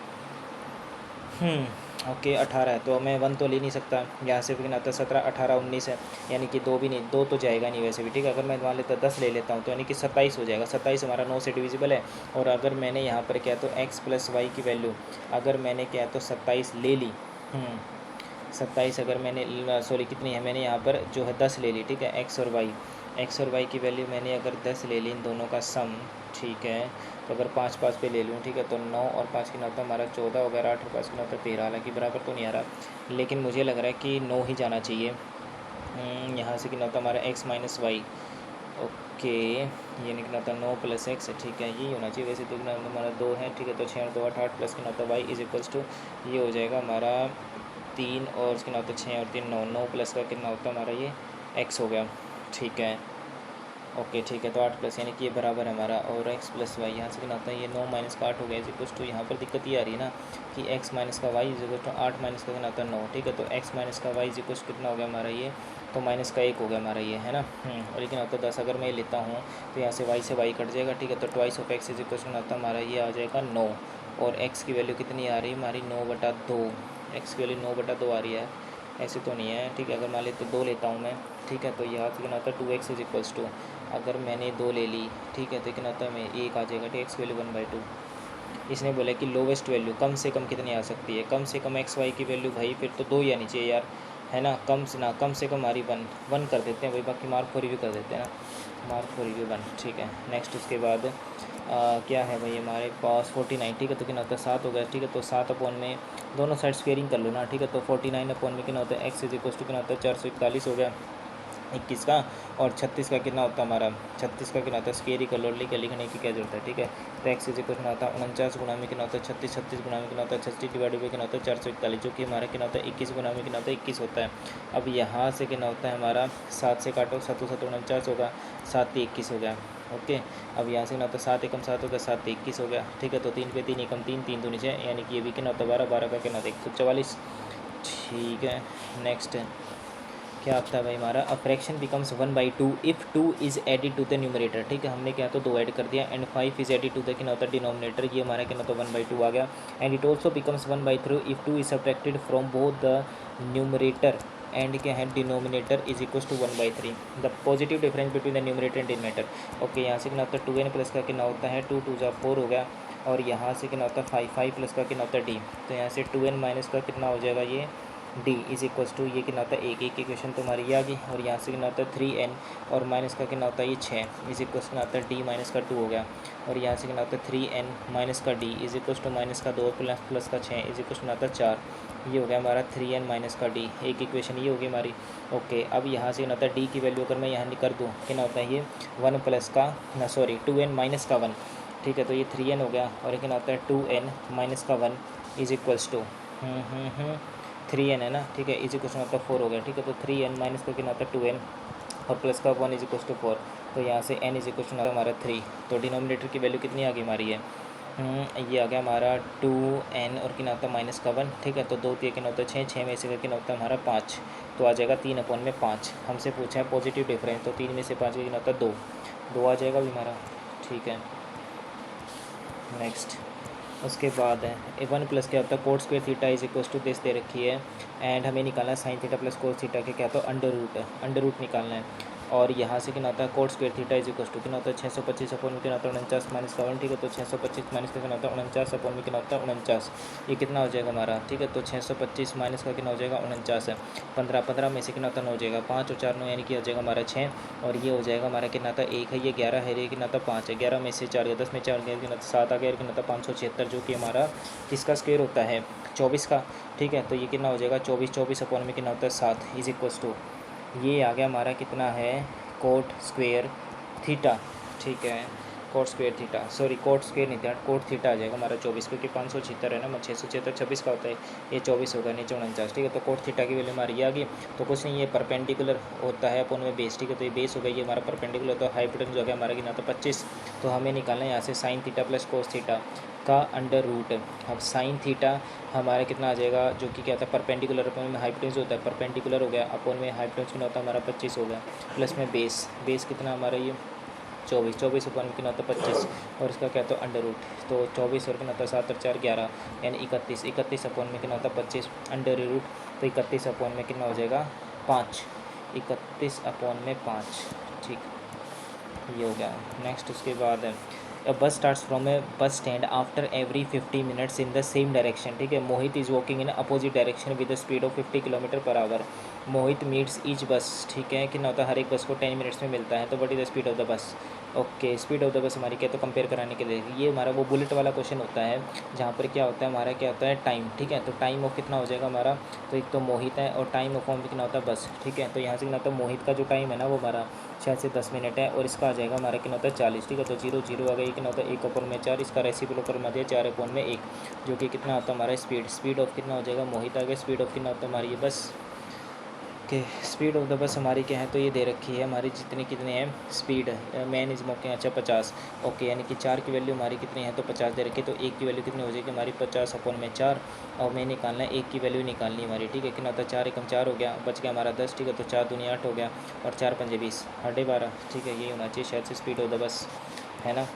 ओके। 18 है तो मैं 1 तो ले नहीं सकता, यहाँ से फिर आता है 17 18 19 है, यानी कि 2 भी नहीं, 2 तो जाएगा नहीं वैसे भी, ठीक है। अगर मैं मान लेता 10 ले लेता हूँ तो यानी कि 27 हो जाएगा, 27 हमारा 9 से डिविजिबल है। और अगर मैंने यहाँ पर क्या तो एक्स प्लस वाई की वैल्यू अगर मैंने क्या तो 27 ले ली, 27 अगर मैंने सॉरी कितनी है मैंने यहाँ पर जो है 10 ले ली, ठीक है। एक्स और वाई की वैल्यू मैंने अगर 10 ले ली इन दोनों का सम, ठीक है। तो अगर 5 5 पे ले लूँ, ठीक है, तो 9 और 5 की नौता हमारा 14 हो गया, 8 और 5 की नौता 13, हालांकि बराबर तो नहीं आ रहा, लेकिन मुझे लग रहा है कि 9 ही जाना चाहिए। यहाँ से कि नौता हमारा एक्स माइनस वाई, ओके, ये निकला था 9 प्लस एक्स, ठीक है, यही होना चाहिए वैसे तो हमारा 2 है, ठीक है। तो 6 और 2 8, 8 प्लस की नौता वाई इज इक्वल्स टू, ये हो जाएगा हमारा 3 और उसके नौता 6 और 3 9, 9 प्लस का कितना होता है हमारा ये एक्स हो गया, ठीक है। ओके ठीक है, तो 8 प्लस यानी कि ये बराबर है हमारा, और x प्लस वाई यहाँ से कितना होता है, ये 9 माइनस का 8 हो गया इज इक्वल्स टू, यहाँ पर दिक्कत ये आ रही है ना कि x माइनस का y is equal to 8 minus का कितना होता है 9, ठीक है। तो x माइनस का वाई इज इक्वल्स कितना हो गया हमारा ये, तो माइनस का 1 हो गया हमारा ये, है ना। और लेकिन होता है 10, अगर मैं ये लेता हूँ तो यहाँ से y से y कट जाएगा, ठीक है। तो twice of x is equals कितना होता है हमारा, ये आ जाएगा 9, और x की वैल्यू कितनी आ रही है हमारी 9/2, x की वैल्यू 9/2 आ रही है, ऐसे तो नहीं है, ठीक है। अगर मान लेते 2 लेता हूँ मैं, ठीक है, तो यहाँ से कितना होता है 2x इज इक्वल्स टू, अगर मैंने 2 ले ली, ठीक है, तो कितना होता है मैं 1 आ जाएगा, ठीक, x की वैल्यू 1/2। इसने बोला कि लोवेस्ट वैल्यू कम से कम कितनी आ सकती है, कम से कम एक्स वाई की वैल्यू भाई फिर तो 2 ही आनी चाहिए यार, है ना। कम से कम हमारी 1 कर देते हैं भाई, बाकी मार्क फॉर रिव्यू कर देते हैं ना, मार्क फॉर रिव्यू 1, ठीक है। नेक्स्ट उसके बाद क्या है भाई हमारे पास 49, ठीक है, तो कितना होता है 7 हो गया, ठीक है। तो 7 अपॉन में दोनों साइड स्क्वेयरिंग कर लो ना, ठीक है। तो 49 अपॉन में कितना होता है x इज इक्वल टू कितना होता है 441 हो गया 21 का, और 36 का कितना होता है हमारा, 36 का कितना होता है स्क्वेयर ही कर लो, लिखने की क्या जरूरत है, ठीक है। तो x इज इक्वल कितना होता है 49 गुना में कितना होता है 36, 36 गुना में कितना होता है 36 डिवाइडेड बाई कितना होता है 441, जो कि हमारा कितना होता है 21 गुना में कितना होता है 21 होता है। अब यहाँ से कितना होता है हमारा 7 से काटो, 7 7 49 होगा, 7 21 हो गया, ओके। अब यहाँ से कितना होता है 7 एकम 7 हो गया, 7 21 हो गया, ठीक है। तो 3 पे 3 एकम 3, 3 दूनी 6, यानी कि ये भी कितना होता है 12, 12 का कितना होता है 144, ठीक है। नेक्स्ट क्या आता है भाई हमारा, a fraction becomes 1/2 if 2 is added to the numerator, ठीक है। हमने क्या तो 2 ऐड कर दिया, and 5 is added to the कितना होता है डिनोमिनेटर, ये हमारा कितना तो 1/2 आ गया। And it also becomes 1/3 if 2 is subtracted from both the numerator and क्या है denominator is equals to 1/3, the positive difference between the numerator and denominator. Okay, यहाँ से कितना होता है 2n प्लस का कितना होता है 2 2 4 हो गया, और यहाँ से कितना होता है 5 5 प्लस का कितना होता है d, तो यहाँ से 2n माइनस का कितना हो जाएगा ये d इज इक्वल्स टू, ये कितना होता है एक एक इक्वेशन तुम्हारी ये आ गई, और यहाँ से कितना होता है 3n और माइनस का कितना होता है ये 6 इज इक्वल्स कितना होता है d माइनस का 2 हो गया, और यहाँ से कितना होता है 3n माइनस का d is equals to minus का 2 प्लस का 6 इज इक्वल्स कितना होता है 4, ये हो गया हमारा 3n माइनस का d, एक इक्वेशन ये होगी हमारी। ओके, अब यहाँ से कितना होता है d की वैल्यू अगर मैं यहाँ कर दूँ कितना होता है ये 1 प्लस का ना सॉरी 2n माइनस का 1, ठीक है। तो ये 3n हो गया, और ये कितना होता है 2n माइनस का 1 इज इक्वल्स टू 3n है ना, ठीक है, इज इक्वल्स होता है 4 हो गया, ठीक है। तो 3n माइनस का कितना होता है 2n और प्लस का 1 इज इक्वल्स टू 4, तो यहाँ से n इज इक्वल्स टू हमारा 3, तो डिनोमिनेटर की वैल्यू कितनी आ गई हमारी है, ये आ गया हमारा 2n और कितना होता है माइनस का 1, ठीक है। तो 2 3 कितना होता है 6, 6 में से कितना होता है हमारा 5, तो आ जाएगा 3 अपॉन में 5, हमसे पूछा है पॉजिटिव डिफरेंस, तो 3 में से 5 का कितना होता है 2, 2 आ जाएगा भी हमारा, ठीक है। नेक्स्ट उसके बाद है 1 प्लस क्या होता है cot square theta is equals to this दे रखी है, एंड हमें निकालना है sine theta plus cos theta के क्या होता है अंडर रूट निकालना है, और यहाँ से कितना होता है cot square theta is equals to कितना होता है 625 अपॉन में कितना होता है 49 माइनस का 1, ठीक है। तो 625 माइनस का कितना होता है 49 अपॉन में कितना होता है 49, ये कितना हो जाएगा हमारा, ठीक है। तो 625 माइनस का कितना हो जाएगा 49 है, 15 15 में से कितना होता है 9 हो जाएगा, 5 और 4 9 यानी कि हो जाएगा हमारा 6, और ये हो जाएगा हमारा कितना था 1 है, ये 11 है, ये कितना था 5 है, 11 में से 4 गया 10 में 4 गया कितना 7 आ गया, कितना था 576, जो कि हमारा किसका स्क्वायर होता है 24 का, ठीक है। तो ये कितना हो जाएगा 24 अपॉन में कितना होता है 7 इज इक्वल्स टू, ये आ गया हमारा कितना है कोट स्क्वेयर थीटा, ठीक है। Coat square theta sorry coat square नहीं था, कोट थीटा आ जाएगा हमारा 24, क्योंकि 576 है ना, 676 26 का होता है, ये 24 होगा नीचे 49, ठीक है। तो कोट थीटा की वैल्यू हमारी ये आ गई, तो कुछ नहीं ये परपेंडिकुलर होता है अपन में बेस, ठीक है। तो ये बेस हो गई, ये हमारा परपेंडिकुलर, तो हाइपोटेन्यूज जो है हमारा कितना था 25, तो हमें निकालना है यहाँ से sign theta plus cos theta का अंडर रूट। अब साइन थीटा हमारा कितना आ जाएगा, जो कि क्या था परपेंडिकुलर अपन में हाइपोटेन्यूज होता है, परपेंडिकुलर हो गया, अपन में हाइपोटेन्यूज कितना होता है हमारा 25 हो गया, प्लस में बेस कितना हमारा ये 24 अपॉन में कितना होता है 25, और इसका क्या होता है अंडर रूट, तो 24 और कितना होता है 7 और 4 11 यानी 31 अपॉन में कितना होता है 25 अंडर रूट, तो 31 अपॉन में कितना हो जाएगा 5, 31 अपॉन में 5, ठीक, ये हो गया। नेक्स्ट उसके बाद है अ बस starts from a bus stand after every 50 minutes in the same direction, ठीक है। Mohit is walking in opposite direction with the speed of 50 kilometre per hour. Mohit meets each bus, ठीक है, कितना होता है हर एक बस को 10 मिनट्स में मिलता है, तो what is the speed of the bus. Okay, speed of the bus हमारी क्या तो कंपेयर कराने के लिए ये हमारा वो बुलेट वाला क्वेश्चन होता है, जहाँ पर क्या होता है हमारा क्या होता है टाइम, ठीक है। तो टाइम ऑफ कितना हो जाएगा हमारा, तो एक तो मोहित है और टाइम ऑफ कितना होता है बस, ठीक है। तो यहाँ से कितना होता है मोहित का जो टाइम है ना वो हमारा 6 से 10 मिनट है, और इसका आ जाएगा हमारा कितना होता है 40, ठीक है। तो 0 0 आ गया, कितना होता है 1 अपॉन में 4, इसका रेसिप्रोकल में दिया 4 अपॉन में 1, जो कि कितना होता है हमारा स्पीड ऑफ कितना हो जाएगा मोहित आ गया, स्पीड ऑफ कितना होता है हमारी ये बस okay, speed of the bus हमारी क्या है, तो ये दे रखी है हमारी जितनी कितने हैं स्पीड, मैन इज वॉकिंग, अच्छा 50। ओके, यानी कि 4 की वैल्यू हमारी कितनी है, तो 50 दे रखी है, तो 1 की वैल्यू कितनी हो जाएगी हमारी 50/4, और मैं निकालना है 1 की वैल्यू निकालनी है हमारी, ठीक है। कितना होता है, 4 एकम 4 हो गया, बच गया हमारा 10, ठीक है। तो 4 दूनी 8 हो गया, और 4 पंजे 20, 12.5, ठीक है। ये होना चाहिए शायद से स्पीड ऑफ द बस, है ना।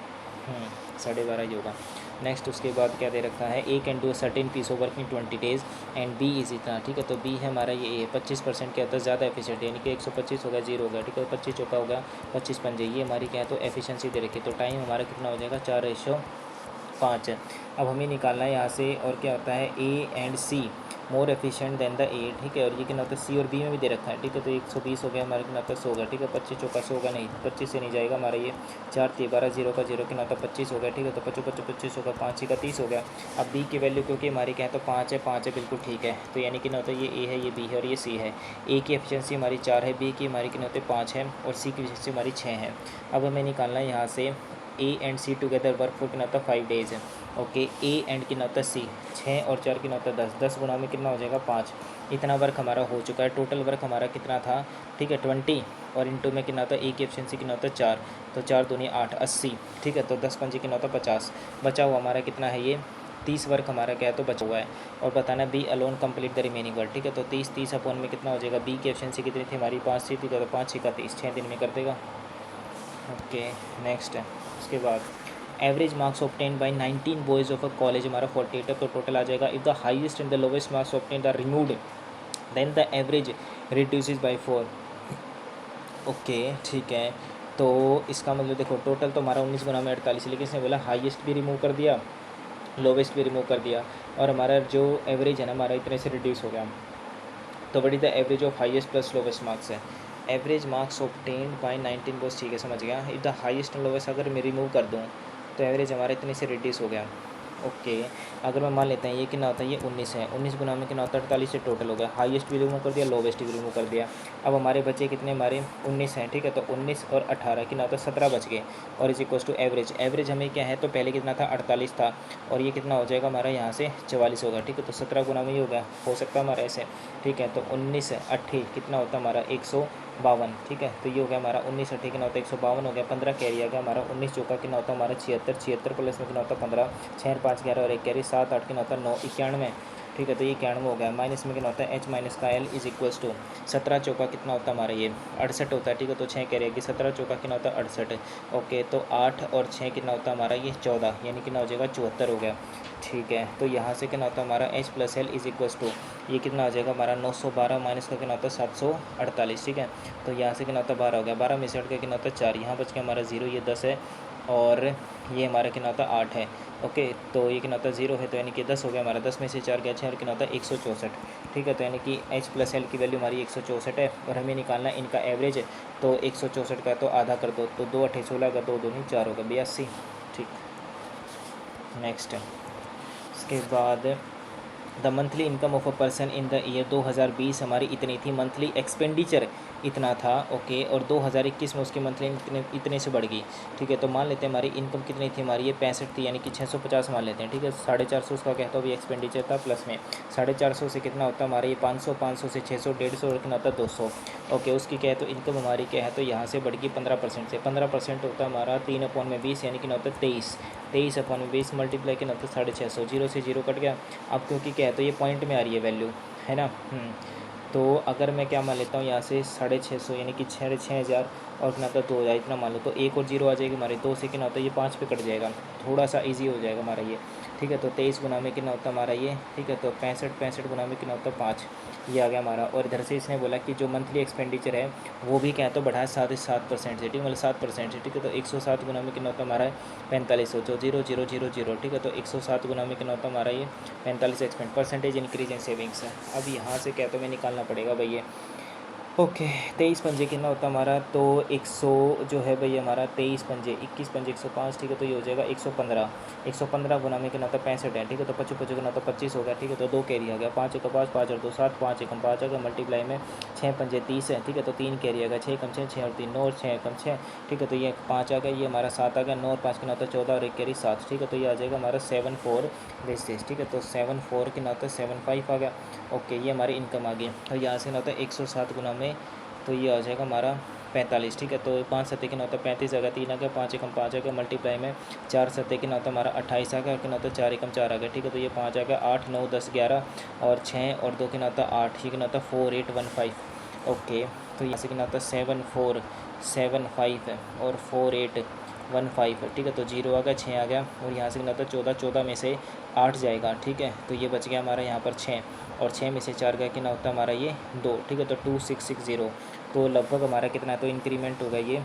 12.5 ही होगा। नेक्स्ट उसके बाद क्या दे रखा है, A can do certain piece of work in 20 days and B is इतना, ठीक है। तो बी है हमारा ये ए 25% क्या होता है, ज़्यादा एफिशिएंट, यानी कि 125 हो गया, 0 हो गया, ठीक है। 25 चौका हो गया, 25 पंजे, ये हमारी क्या है, तो एफिशिएंसी दे रखी है। तो टाइम हमारा कितना हो जाएगा, 4:5 है। अब हमें निकालना है यहाँ से, और क्या होता है, A and C more efficient than the A, ठीक है। और ये कितना होता है, सी और बी में भी दे रखा है, ठीक है। तो 120 हो गया हमारा, कितना होता है 100 हो गया, ठीक है। 25 चौका 100 होगा, नहीं 25 से नहीं जाएगा हमारा ये, 4 3 12, 0 का 0, कितना होता है 25 हो गया, ठीक है। तो 25 25 25 होगा, 5 का 30 हो गया। अब बी की वैल्यू क्योंकि हमारी क्या है, तो 5 है, 5 है, बिल्कुल ठीक है। तो यानी कितना होता है, ये ए है, ये बी है, और ये सी है। ए की एफिशिएंसी हमारी 4 है, बी की हमारी कितने होते हैं 5 है, और सी की एफिशिएंसी हमारी 6 है। अब हमें निकालना है यहाँ से A and C together work for कितना होता है 5 डेज़ है। ओके, ए एंड कितना होता है सी, 6 और 4 कितना होता है 10, 10 गुना में कितना हो जाएगा 5। इतना वर्क हमारा हो चुका है। टोटल वर्क हमारा कितना था, ठीक है 20, और इनटू में कितना होता है, ए की एफिशिएंसी कितना होता है 4, तो 4 दूनी 8, 80, ठीक है। तो 10 पंजे कितना होता है 50, बचा हुआ हमारा कितना है, ये 30 वर्क हमारा क्या है, तो बचा हुआ है। और बताना B alone complete the remaining work, ठीक है। तो 30 अपॉन में कितना हो जाएगा, बी की एफिशिएंसी कितनी थी हमारी 5 थी, ठीक है। तो 5 6 30, 6 दिन में कर देगा। ओके, नेक्स्ट है उसके बाद average marks obtain by 19 boys of a college हमारा 48 है। तो टोटल आ जाएगा, if the highest and the lowest marks obtain the removed then the average reduces by 4। Okay, ठीक है। तो इसका मतलब देखो, टोटल तो हमारा 19 गुना में 48, लेकिन इसने बोला हाईएस्ट भी रिमूव कर दिया, लोवेस्ट भी रिमूव कर दिया, और हमारा जो एवरेज है ना हमारा इतने से रिड्यूस हो गया। तो what is the average of highest plus lowest marks है, average marks obtained by 19 boss, ठीक है, समझ गया। If the highest and lowest अगर मैं रिमूव कर दूँ तो एवरेज हमारा इतने से रिड्यूस हो गया। ओके, अगर मैं मान लेते हैं ये कितना होता है, ये 19 है, 19 गुना में कितना होता है 48 से टोटल हो गया। हाईएस्ट भी रिमूव कर दिया, लोवेस्ट भी रिमूव कर दिया। अब हमारे बचे कितने, हमारे 19 हैं, ठीक है। तो 19 और 18 कितना होता है 17 बच गए, और is equals to average. Average हमें क्या है, तो पहले कितना था 48 था, और ये कितना हो जाएगा हमारा यहाँ से 44 होगा, ठीक है। तो 17 गुना में ही हो गया, हो सकता है हमारा ऐसे, ठीक है। तो 19 8 कितना होता है हमारा 152, ठीक है। तो ये हो गया हमारा 19 8 कितना होता है 152 हो गया। 15 कैरी आ गया हमारा, 19 चौका कितना होता है हमारा 76, 76 प्लस में कितना होता है 15, 6 5 11 और 1 कैरी 7 8 कितना होता है 9 91, ठीक है। तो ये 91 हो गया। माइनस में कितना होता है एच माइनस का एल इज इक्वल्स टू 17 चौका कितना होता है हमारा ये 68 होता है, ठीक है। तो 6 कैरी आएगी, 17 चौका कितना होता है 68। ओके, तो 8 और 6 कितना होता है हमारा ये 14, यानी कितना हो जाएगा 74 हो गया, ठीक है। तो यहाँ से कितना होता है हमारा H plus L is equals to, ये कितना आ जाएगा हमारा 912 माइनस का कितना होता है 748, ठीक है। तो यहाँ से कितना होता है 12 हो गया, 12 में से हट के कितना होता है 4, यहाँ बच के हमारा 0, ये 10 है, और ये हमारा कितना होता है 8 है। ओके, तो ये कितना होता है 0 है, तो यानी कि 10 हो गया हमारा, 10 में से 4 गया 6, और कितना होता है 164, ठीक है। तो यानी कि एच प्लस एल की वैल्यू हमारी 164 है, और हमें निकालना है इनका एवरेज। तो 164 का तो आधा कर दो, तो 2 8 16 का 2 2 4 होगा 82, ठीक। नेक्स्ट इसके बाद the monthly income of a person in the year 2020 हमारी इतनी थी, मंथली एक्सपेंडिचर इतना था। ओके, और 2021 में उसकी मंथली इतने से बढ़ गई, ठीक है। तो मान लेते हैं हमारी इनकम कितनी थी, हमारी ये 65 थी, यानी कि 650 मान लेते हैं, ठीक है। 450 उसका कहता हूँ एक्सपेंडिचर था, प्लस में 450 से कितना होता है हमारा ये 500, 500 से 600, 150 और कितना होता है 200। ओके, उसकी क्या है, तो इनकम हमारी क्या है, तो यहाँ से बढ़ गई 15% से, 15% होता है हमारा 3/20, यानी कि ना होता है 23, 23/20 मल्टीप्लाई कितना होता है 650, 0 से 0 कट गया। अब क्योंकि क्या है, तो ये पॉइंट में आ रही है वैल्यू, है ना। तो अगर मैं क्या मान लेता हूँ यहाँ से 650, यानी कि 6,000 और कितना होता है 2,000, इतना मान लो, तो 1 और 0 आ जाएगी हमारे, 2 से कितना होता है ये 5 पे कट जाएगा, थोड़ा सा इजी हो जाएगा हमारा ये, ठीक है। तो 23 गुना में कितना होता है हमारा ये, ठीक है। तो 65 गुना में कितना होता है 5, ये आ गया हमारा। और इधर से इसने बोला कि जो मंथली एक्सपेंडिचर है वो भी क्या है, तो बढ़ाया 7% से, ठीक है, मतलब 7% से, ठीक है। तो 107 गुना में कितना होता है हमारा 4500, तो 0,000, ठीक है। तो 107 गुना में कितना होता है हमारा ये 45 expand, percentage increase in savings है। अब यहाँ से क्या तो मैं निकालना पड़ेगा भाई ये। ओके 23 पंजे कितना होता है हमारा, तो 100 जो है भाई हमारा 23 पंजे 21 पंजे 105, ठीक है, तो ये हो जाएगा 115। 115 गुना में कितना होता है 65 है, ठीक है, तो 25 25 कितना होता है 25 हो गया, ठीक है, तो 2 कैरी आ गया, 5 एक 5 5 और 2 7, 5 एकम 5 आ गया, मल्टीप्लाई में 6 पंजे 30 है, ठीक है, तो 3 कैरी आ गया, 6 कम 6 6 और 3 9 और 6 कम 6, ठीक है, तो ये 5 आ गया, ये हमारा 7 आ गया, 9 और 5 कितना होता है 14 और 1 कैरी 7, ठीक है, तो ये आ जाएगा हमारा 7 4 वेस्टेज, ठीक है, तो 7 4 कितना होता है 7 5 आ गया। ओके ये हमारी इनकम आ गई, और यहाँ से ना होता है 107 गुना में, तो ये आ जाएगा हमारा 45, ठीक है, तो 5 सत्ते कितना होता है 35 आ गया, 3 आ गया, 5 एकम 5 आ गया, मल्टीप्लाई में 4 सत्ते कितना होता है हमारा 28 आ गया, और कितना होता है 4 एकम 4 आ गया, ठीक है, तो ये 5 आ गया, 8 9 10 11 और 6 और 2 कितना होता है 8, ये कितना होता है 4 8 1 5। ओके तो यहाँ से कितना होता है 7 4 7 5 है और 4 8 1 5 है, ठीक है, तो 0 आ गया, 6 आ गया, और यहाँ से कितना होता है 14 14 में से 8 जाएगा, ठीक है, तो ये बच गया हमारा यहाँ पर 6, और 6 में से 4 गया कितना होता है हमारा ये 2, ठीक है, तो 2660, तो लगभग हमारा कितना है, तो इंक्रीमेंट होगा ये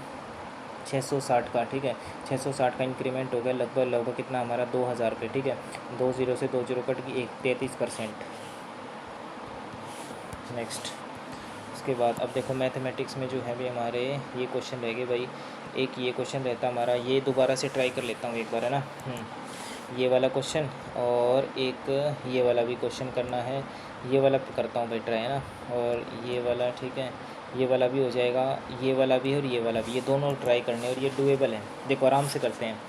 660 का, ठीक है, 660 का इंक्रीमेंट हो गया, लगभग लगभग कितना हमारा 2000 रुपये, ठीक है, 2 0 से 2 0 कट गई 33%। नेक्स्ट उसके बाद अब देखो मैथमेटिक्स में जो है भी हमारे ये क्वेश्चन रहेंगे भाई, एक ये क्वेश्चन रहता हमारा, ये दोबारा से ट्राई कर लेता हूँ एक बार, है ना, ये वाला क्वेश्चन और एक ये वाला भी क्वेश्चन करना है, ये वाला करता हूँ भाई ट्राई, है ना, और ये वाला, ठीक है, ये वाला भी हो जाएगा, ये वाला भी और ये वाला भी, ये दोनों ट्राई करने, और ये डुएबल है, देखो आराम से करते हैं।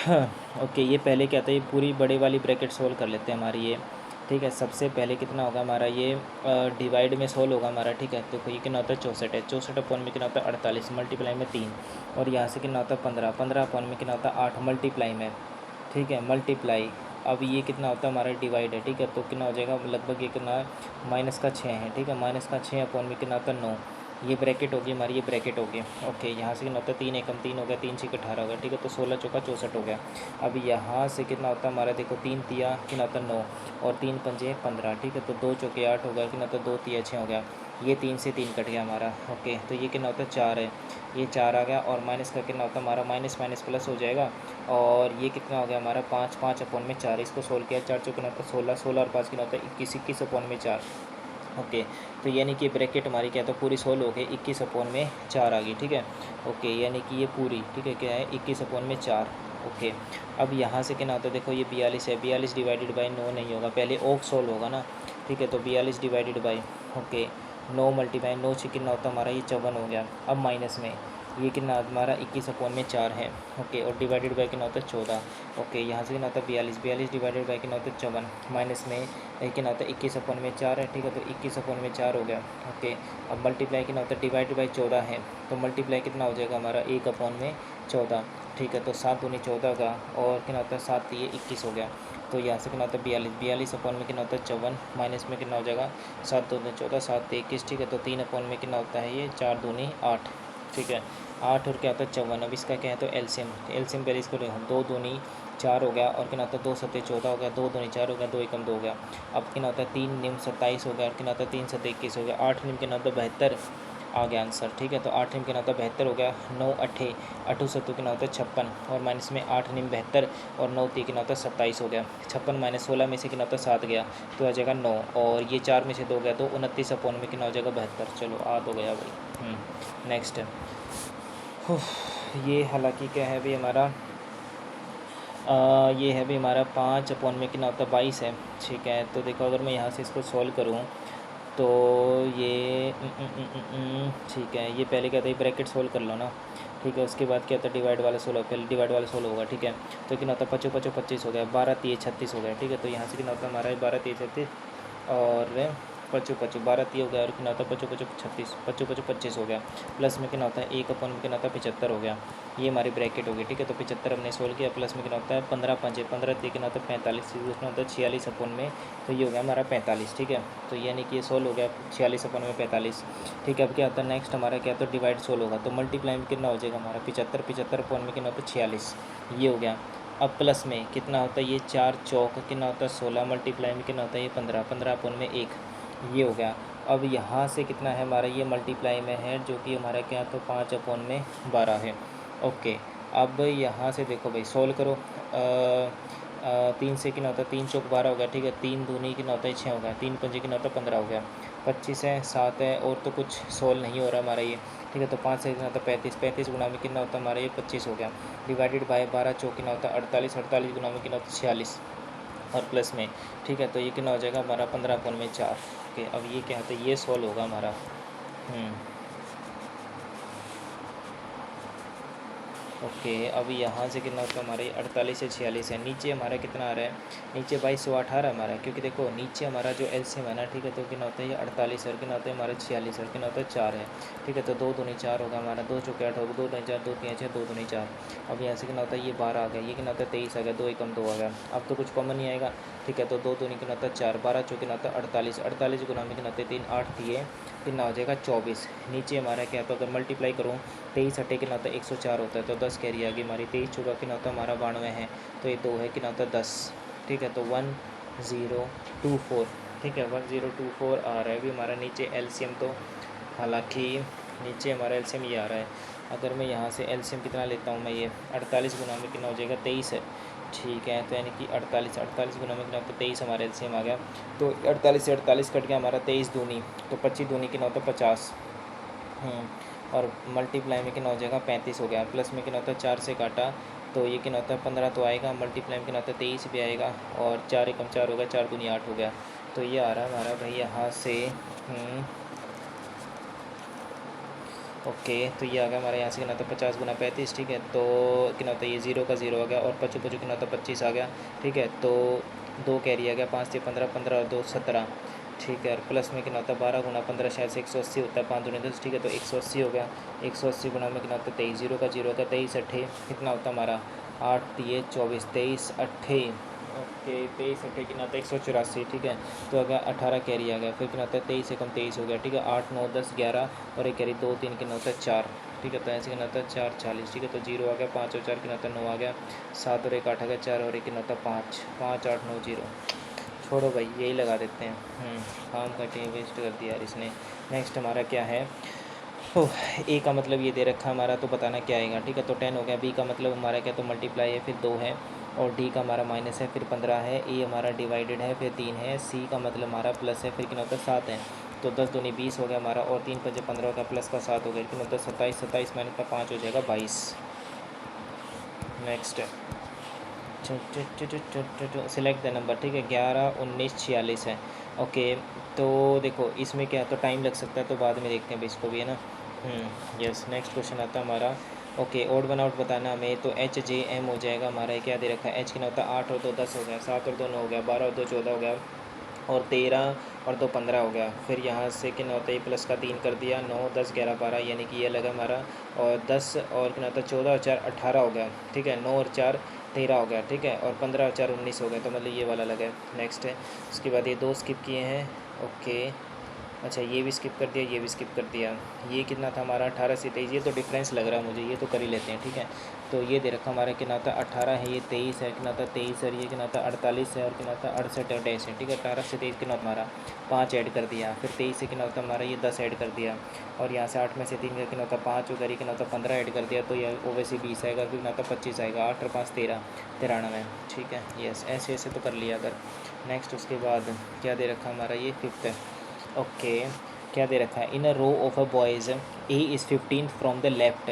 हाँ ओके ये पहले क्या था, ये पूरी बड़े वाली ब्रैकेट सोल्व कर लेते हैं हमारी ये, ठीक है, सबसे पहले कितना होगा हमारा ये डिवाइड में सोल्व होगा हमारा, ठीक है, तो ये कितना होता है 64 है, 64 अपॉन में कितना होता है 48, मल्टीप्लाई में 3, और यहाँ से कितना होता है 15, 15 अपॉन में कितना होता है 8, मल्टीप्लाई में, ठीक है, मल्टीप्लाई, अब ये कितना होता है हमारा डिवाइड है, ठीक है, तो कितना हो जाएगा लगभग ये कितना माइनस का 6 है, ठीक है, माइनस का 6 अपॉन में कितना होता है 9, ये ब्रैकेट होगी हमारी, ये ब्रैकेट होगी। ओके यहाँ से कितना होता है 3 एकम 3 हो गया, 3 6 18 हो गया, ठीक है, तो 16 चौका 64 हो गया। अब यहाँ से कितना होता है हमारा, देखो 3 तिया कितना होता है 9 और 3 पंजे 15, ठीक है, तो 2 चौके 8 हो गया, कितना होता है 2 तिया 6 हो गया, ये 3 से 3 कट गया हमारा। ओके तो ये कितना होता है 4 है, ये 4 आ गया, और माइनस का कितना होता है हमारा माइनस माइनस प्लस हो जाएगा, और ये कितना हो गया हमारा 5 5 अपॉन में 4, इसको सोल्व किया, 4 चौके कितना होता है 16, 16 और 5 कितना होता है 21, 21 अपॉन में 4। ओके तो यानी कि ब्रैकेट हमारी क्या तो पूरी सोल्व हो गई, 21 अपॉन में 4 आ गई, ठीक है। ओके यानी कि ये पूरी, ठीक है, क्या है 21 अपॉन में 4। ओके अब यहाँ से क्या होता है, देखो ये 42 है, 42 डिवाइडेड बाई 9 नहीं होगा, पहले ऑफ सोल्व होगा ना, ठीक है, तो 42 डिवाइडेड बाई ओके 9 मल्टीप्लाई 9 से कितना होता है हमारा ये 54 हो गया। अब माइनस में ये कितना हमारा 21 अपॉन में 4 है, ओके, और डिवाइडेड बाई कितना होता है 14। ओके यहाँ से कितना होता है 42, 42 डिवाइडेड बाई कितना होता है 54, माइनस में कितना होता है 21 अपॉन में 4 है, ठीक है, तो 21 अपॉन में 4 हो गया। ओके अब मल्टीप्लाई कितना होता है डिवाइडेड बाई 14 है, तो मल्टीप्लाई कितना हो जाएगा हमारा 1 अपॉन में 14, ठीक है, तो 7 दूनी 14 का, और कितना होता है 7 ये 21 हो गया। तो यहाँ से कितना होता है 42, 42 अपॉन में कितना होता है 54, माइनस में कितना हो जाएगा 7 दूनी 14, 7 21, ठीक है, तो 3 अपॉन में कितना होता है ये 4 दूनी 8, ठीक है, 8 और क्या होता है 54। अब इसका क्या है तो एलसीएम, एलसीएम पहले इसको देखो, 2 दूनी 4 हो गया, और कितना होता है 2 सत्ते 14 हो गया, 2 दूनी 4 हो गया, 2 एकम 2 हो गया। अब कितना होता है 3 निम 27 हो गया, और कितना होता है 3 सत्ते 21 हो गया, 8 निम कितना होता है 72 आ गया आंसर, ठीक है, तो 8 निम कितना होता है 72 हो गया, 9 अट्ठे 8 सत्तू कितना होता है 56, और माइनस में 8 निम 72 और 9 तीन कितना होता है 27 हो गया, 56 माइनस 16 में से कितना होता है 7 गया, तो आ जाएगा 9, और ये 4 में से 2 गया, तो 29 अपॉन में कितना हो जाएगा 72। चलो आ तो गया भाई। नेक्स्ट ये हालांकि क्या है भी हमारा ये है भी हमारा 5 अपॉन में कितना होता है 22 है, ठीक है, तो देखो अगर मैं यहाँ से इसको सॉल्व करूँ तो ये ठीक है, ये पहले क्या था ब्रैकेट सोल्व कर लो ना, ठीक है, उसके बाद क्या था डिवाइड वाला सोल्व, पहले डिवाइड वाला सोल्व होगा, ठीक है, तो कितना होता है 25 25 25 हो गया, 12 3 36 हो गया, ठीक है, तो यहाँ से कितना होता है हमारा 12 3 36 और 25 25 12 3 हो गया, और कितना होता है 25 25 36 25 25 25 हो गया, प्लस में कितना होता है 1 अपॉन में कितना होता है 75 हो गया, ये हमारी ब्रैकेट होगी, ठीक है, तो 75 हमने सोल्व किया, प्लस में कितना होता है 15 5 15 3 कितना होता है 45, कितना होता है 46 अपॉन में, तो ये हो गया हमारा 45, ठीक है, तो यानी कि ये सोल्व हो गया 46 अपॉन में 45, ठीक है। अब क्या होता है नेक्स्ट हमारा क्या होता है डिवाइड सोल्व होगा, तो मल्टीप्लाई में कितना हो जाएगा हमारा 75 75 अपॉन में कितना होता है 46, ये हो गया। अब प्लस में कितना होता है ये 4 चौक कितना होता है 16, मल्टीप्लाई में कितना होता है ये 15 15 अपॉन में 1, ये हो गया। अब यहाँ से कितना है हमारा ये मल्टीप्लाई में है, जो कि हमारा क्या तो 5 अपॉन में 12 है। ओके अब यहाँ से देखो भाई सोल्व करो, 3 से कितना होता है 3 चौक 12 हो गया, ठीक है, 3 दूनी कितना होता है 6 हो गया, 3 पंजे कितना होता है 15 हो गया। 25 है, 7 है, और तो कुछ सोल्व नहीं हो रहा हमारा ये, ठीक है। तो 5 से कितना होता है 35, 35 गुना में कितना होता है हमारा ये 25 हो गया, डिवाइडेड बाय 12 चौक कितना होता है 48, 48 गुना में कितना होता है 46, और प्लस में, ठीक है। तो ये कितना हो जाएगा हमारा 15/4। ओके, अब ये क्या होता है, ये सॉल्व होगा हमारा। ओके, अब यहाँ से कितना होता है हमारे 48 से 46 है, नीचे हमारा कितना आ रहा है, नीचे 2218 हमारा, क्योंकि देखो नीचे हमारा जो एलसीएम है ना, ठीक है। तो कितना होता है ये 48 और कितना होता है हमारा 46 और कितना होता है 4 है, ठीक है। तो 2 दूनी 4 होगा हमारा, 2 चौके 8 होगा, 2 दूनी 4, 2 3 6, 2 दूनी 4। अब यहाँ से कितना होता है ये 12 आ गया, ये कितना होता है 23 आ गया, 2 एकम 2 आ गया। अब तो कुछ कॉमन नहीं आएगा, ठीक है। तो 2 दूनी कितना होता है 4, 12 चौके कितना होता है 48, 48 गुना में कितना होता है 3, 8 दिए कितना हो जाएगा 24। नीचे हमारा क्या, तो अगर मल्टीप्लाई करूँ 23 अट्ठे कितना होता है 104 होता है, तो 10 कैरी आ गई हमारी। 23 चौका कितना होता है हमारा 92 है, तो ये 2 है कितना होता है 10, ठीक है। तो 1024, ठीक है, 1024 आ रहा है अभी हमारा नीचे एलसीएम। तो हालांकि नीचे हमारा एलसीएम ये आ रहा है, अगर मैं यहाँ से एलसीएम कितना लेता हूँ मैं, ये 48 गुना में कितना हो जाएगा 23 है, ठीक है। तो यानी कि 48 गुना में कितना होता है 23 हमारा एलसीएम आ गया। तो 48 से 48 कट गया हमारा 23 दूनी, तो 25 दूनी कितना होता है 50, और मल्टीप्लाई में कितना हो जाएगा 35 हो गया, प्लस में कितना होता है 4 से काटा, तो ये कितना होता है 15 तो आएगा, मल्टीप्लाई में कितना होता है 23 भी आएगा, और 4 एकम 4 होगा, 4 दूनी 8 हो गया। तो ये आ रहा है हमारा भाई यहाँ से ओके। तो ये आ गया हमारे यहाँ से कितना होता है 50 गुना 35, ठीक है। तो कितना होता है ये 0 का 0 आ गया, और 55 कितना होता है 25 आ गया, ठीक है। तो 2 कैरी आ गया, 5 से 15, 15 और 2 17, ठीक है। और प्लस में कितना होता है 12 गुना 15 शायद से 180 होता है, 5 दूनी 10, ठीक है। तो 180 हो गया, 180 गुना में कितना होता है 23, 0 का 0 होता है 23 अट्ठे कितना होता है हमारा 8 दिए 24, 23 अट्ठे, ओके 23 अट्ठे कितना होता है 184, ठीक है। तो अगर 18 कैरी आ गया, फिर कितना होता है 23 से कम 23 हो गया, ठीक है। 8 9 10 11 और एक कैरी 2 3 कितना होता है 4, ठीक है। तो ऐसे कितना होता है 4 40, ठीक है। तो 0 आ गया, 5 और 4 कितना होता है 9 आ गया, 7 और 1 8 आ गया, 4 और 1 कितना होता है 5, 5 8 9 0। छोड़ो भाई, यही लगा देते हैं, काम का टाइम वेस्ट कर दिया यार इसने। नेक्स्ट हमारा क्या है, ओह, ए का मतलब ये दे रखा हमारा, तो बताना क्या आएगा, ठीक है। तो 10 हो गया, बी का मतलब हमारा क्या, तो मल्टीप्लाई है, फिर 2 है, और डी का हमारा माइनस है, फिर 15 है, ए हमारा डिवाइडेड है, फिर 3 है, सी का मतलब हमारा प्लस है, फिर कितना होता है 7 है। तो 10 दूनी 20 हो गया हमारा, और 3 5 15 का प्लस का 7 हो गया, कितना होता है 27, 27 माइनस का 5 हो जाएगा 22। नेक्स्ट सिलेक्ट द नंबर, ठीक है। 11 19 46 है, ओके। तो देखो इसमें क्या है, तो टाइम लग सकता है, तो बाद में देखते हैं भाई इसको भी, है ना। यस, नेक्स्ट क्वेश्चन आता है हमारा, ओके। ऑड वन आउट बताना हमें, तो एच जे एम हो जाएगा हमारा, क्या दे रखा है, एच कितना होता है 8 और 2 10 हो गया, 7 और 2 9 हो गया, 12 और 2 14 हो गया, और 13 और 2 15 हो गया। फिर यहाँ से कितना होता है प्लस का 3 कर दिया, 9 10 11 12, यानी कि ये लगा हमारा, और 10 और कितना होता है 14 और 4 18 हो गया, ठीक है। 9 और 4 13 हो गया, ठीक है। और 15 और 4 19 हो गया, तो मतलब ये वाला लगा है। नेक्स्ट है, उसके बाद ये 2 स्किप किए हैं, ओके। अच्छा, ये भी स्किप कर दिया, ये भी स्किप कर दिया। ये कितना था हमारा 18 से 23, ये तो डिफरेंस लग रहा है मुझे, ये तो कर ही लेते हैं, ठीक है। तो ये दे रखा हमारा कितना था 18 है, ये 23 है, कितना था 23, और ये कितना था 48 है, और कितना था 68 और डैश है, ठीक है। 18 से 23 कितना हमारा 5 ऐड कर दिया, फिर 23 से कितना होता हमारा ये 10 ऐड कर दिया, और यहाँ से 8 में से 3 का कितना होता 5 उधर ही कितना होता 15 ऐड कर दिया, तो ये ओवैसी 20 आएगा, फिर कितना होता 25 आएगा, 8 और 5 13 93, ठीक है। यस, ऐसे ऐसे तो कर लिया अगर। नेक्स्ट उसके बाद क्या दे रखा हमारा, ये 5th है, ओके। क्या दे रखा है, in a row of a boys A is 15 from the left,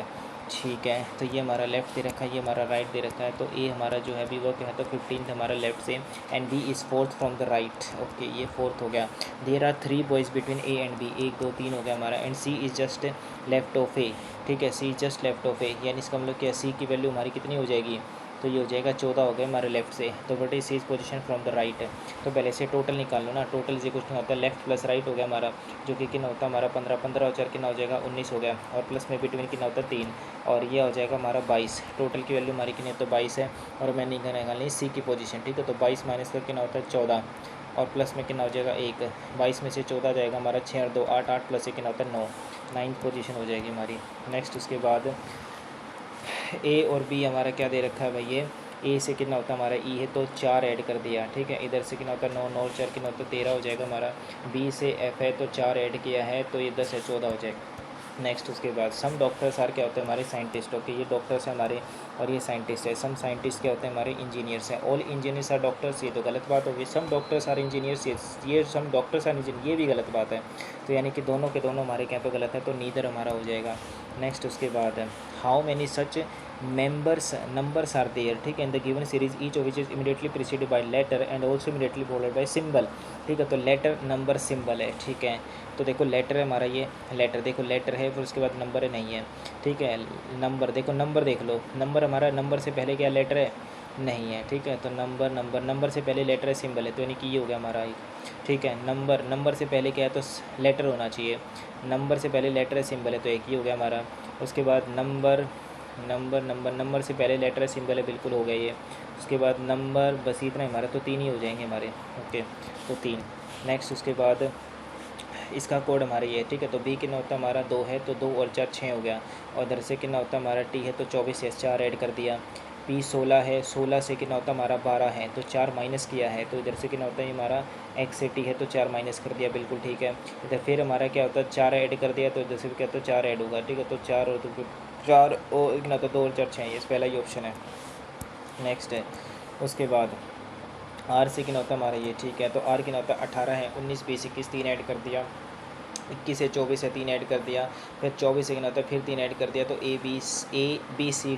ठीक है। तो ये हमारा लेफ़्ट दे रखा है, ये हमारा राइट दे रखा है। तो ए हमारा जो है अभी वो क्या है, तो 15 हमारा लेफ्ट से, and B is 4th from the right, okay. ये 4th हो गया। There are 3 boys between A and B, 1 2 3 हो गया हमारा, and C is just left of A, ठीक है। C is just left of A, यानी इसका मतलब क्या, सी की वैल्यू हमारी कितनी हो जाएगी, तो ये हो जाएगा 14 हो गए हमारे लेफ्ट से। तो but is position from the right है, तो पहले से टोटल निकाल लो ना, टोटल से कुछ नहीं होता है, लेफ्ट प्लस राइट हो गया हमारा, जो कि कितना होता है हमारा 15 15 और 4 कितना हो जाएगा 19 हो गया, और प्लस में बिटवीन कितना होता है 3, और ये हो जाएगा हमारा 22। टोटल की वैल्यू हमारी कितनी, तो 22 है, और मैंने निकालनी सी की पोजीशन, ठीक है। तो 22 माइनस कर कितना होता है 14, और प्लस में कितना हो जाएगा 1, 22 में से 14 जाएगा हमारा 6 और 2 8, 8 प्लस 1 कितना होता है 9, 9th पोजीशन हो जाएगी हमारी। नेक्स्ट उसके बाद ए और बी हमारा क्या दे रखा है भाई, ये ए से कितना होता है हमारा ई है, तो 4 ऐड कर दिया, ठीक है। इधर से कितना होता है 9 9 4 कितना होता है 13 हो जाएगा हमारा। बी से एफ है, तो 4 ऐड किया है, तो ये 10 है 14 हो जाएगा। नेक्स्ट उसके बाद सम डॉक्टर्स आर क्या होते हैं हमारे साइंटिस्ट। ओके, ये डॉक्टर्स हैं हमारे और ये साइंटिस्ट है। सम साइंटिस्ट क्या होते हैं हमारे इंजीनियर्स हैं। ऑल इंजीनियर्स आर डॉक्टर्स, ये तो गलत बात होगी। सम डॉक्टर्स आर इंजीनियर्स, ये सम डॉक्टर्स आर इंजीनियर, ये भी गलत बात है। तो यानी कि दोनों के दोनों हमारे क्या तो गलत है, तो नीदर हमारा हो जाएगा। नेक्स्ट उसके बाद है how many such members numbers are there, ठीक है, in the given series each of which is immediately preceded by letter and also immediately followed by symbol. ठीक है, तो लेटर नंबर सिंबल है। ठीक है, तो देखो लेटर है हमारा, ये लेटर देखो लेटर है, फिर उसके बाद नंबर है नहीं है। ठीक है, नंबर देखो, नंबर देख लो, नंबर हमारा, नंबर से पहले क्या लेटर है, नहीं है। ठीक है, तो नंबर नंबर नंबर से पहले लेटर है सिंबल है, तो यानी कि ये हो गया हमारा एक। ठीक है, नंबर नंबर से पहले क्या है, तो लेटर होना चाहिए। नंबर से पहले लेटर है सिंबल है, तो एक ही हो गया हमारा। उसके बाद नंबर नंबर नंबर नंबर से पहले लेटर है सिंबल है, बिल्कुल हो गया ये। उसके बाद नंबर, बस इतना हमारा, तो 3 ही हो जाएंगे हमारे। ओके, तो 3। नेक्स्ट उसके बाद इसका कोड हमारा ये है। ठीक है, तो बी कितना होता है हमारा 2 है, तो 2 और 4 6 हो गया। और इधर से कितना होता है हमारा टी है, तो 24 से 4 ऐड कर दिया। पी 16 है, 16 से कितना होता है हमारा 12 है, तो 4 माइनस किया है, तो इधर से कितना होता है हमारा एक्स से टी है, तो 4 माइनस कर दिया, बिल्कुल ठीक है। इधर फिर हमारा क्या होता है 4 ऐड कर दिया, तो इधर से भी क्या, तो 4 ऐड होगा। ठीक है, तो 4 और 2 4 और कितना होता है 2 और 4 6, ये पहला ही ऑप्शन है। नेक्स्ट है उसके बाद आर से कितना होता है हमारा ये। ठीक है, तो आर कितना होता है 18 है, 19 20 21 3 ऐड कर दिया। 21 से 24 है, 3 ऐड कर दिया। फिर 24 से कितना होता है, फिर 3 ऐड कर दिया, तो ए बी सी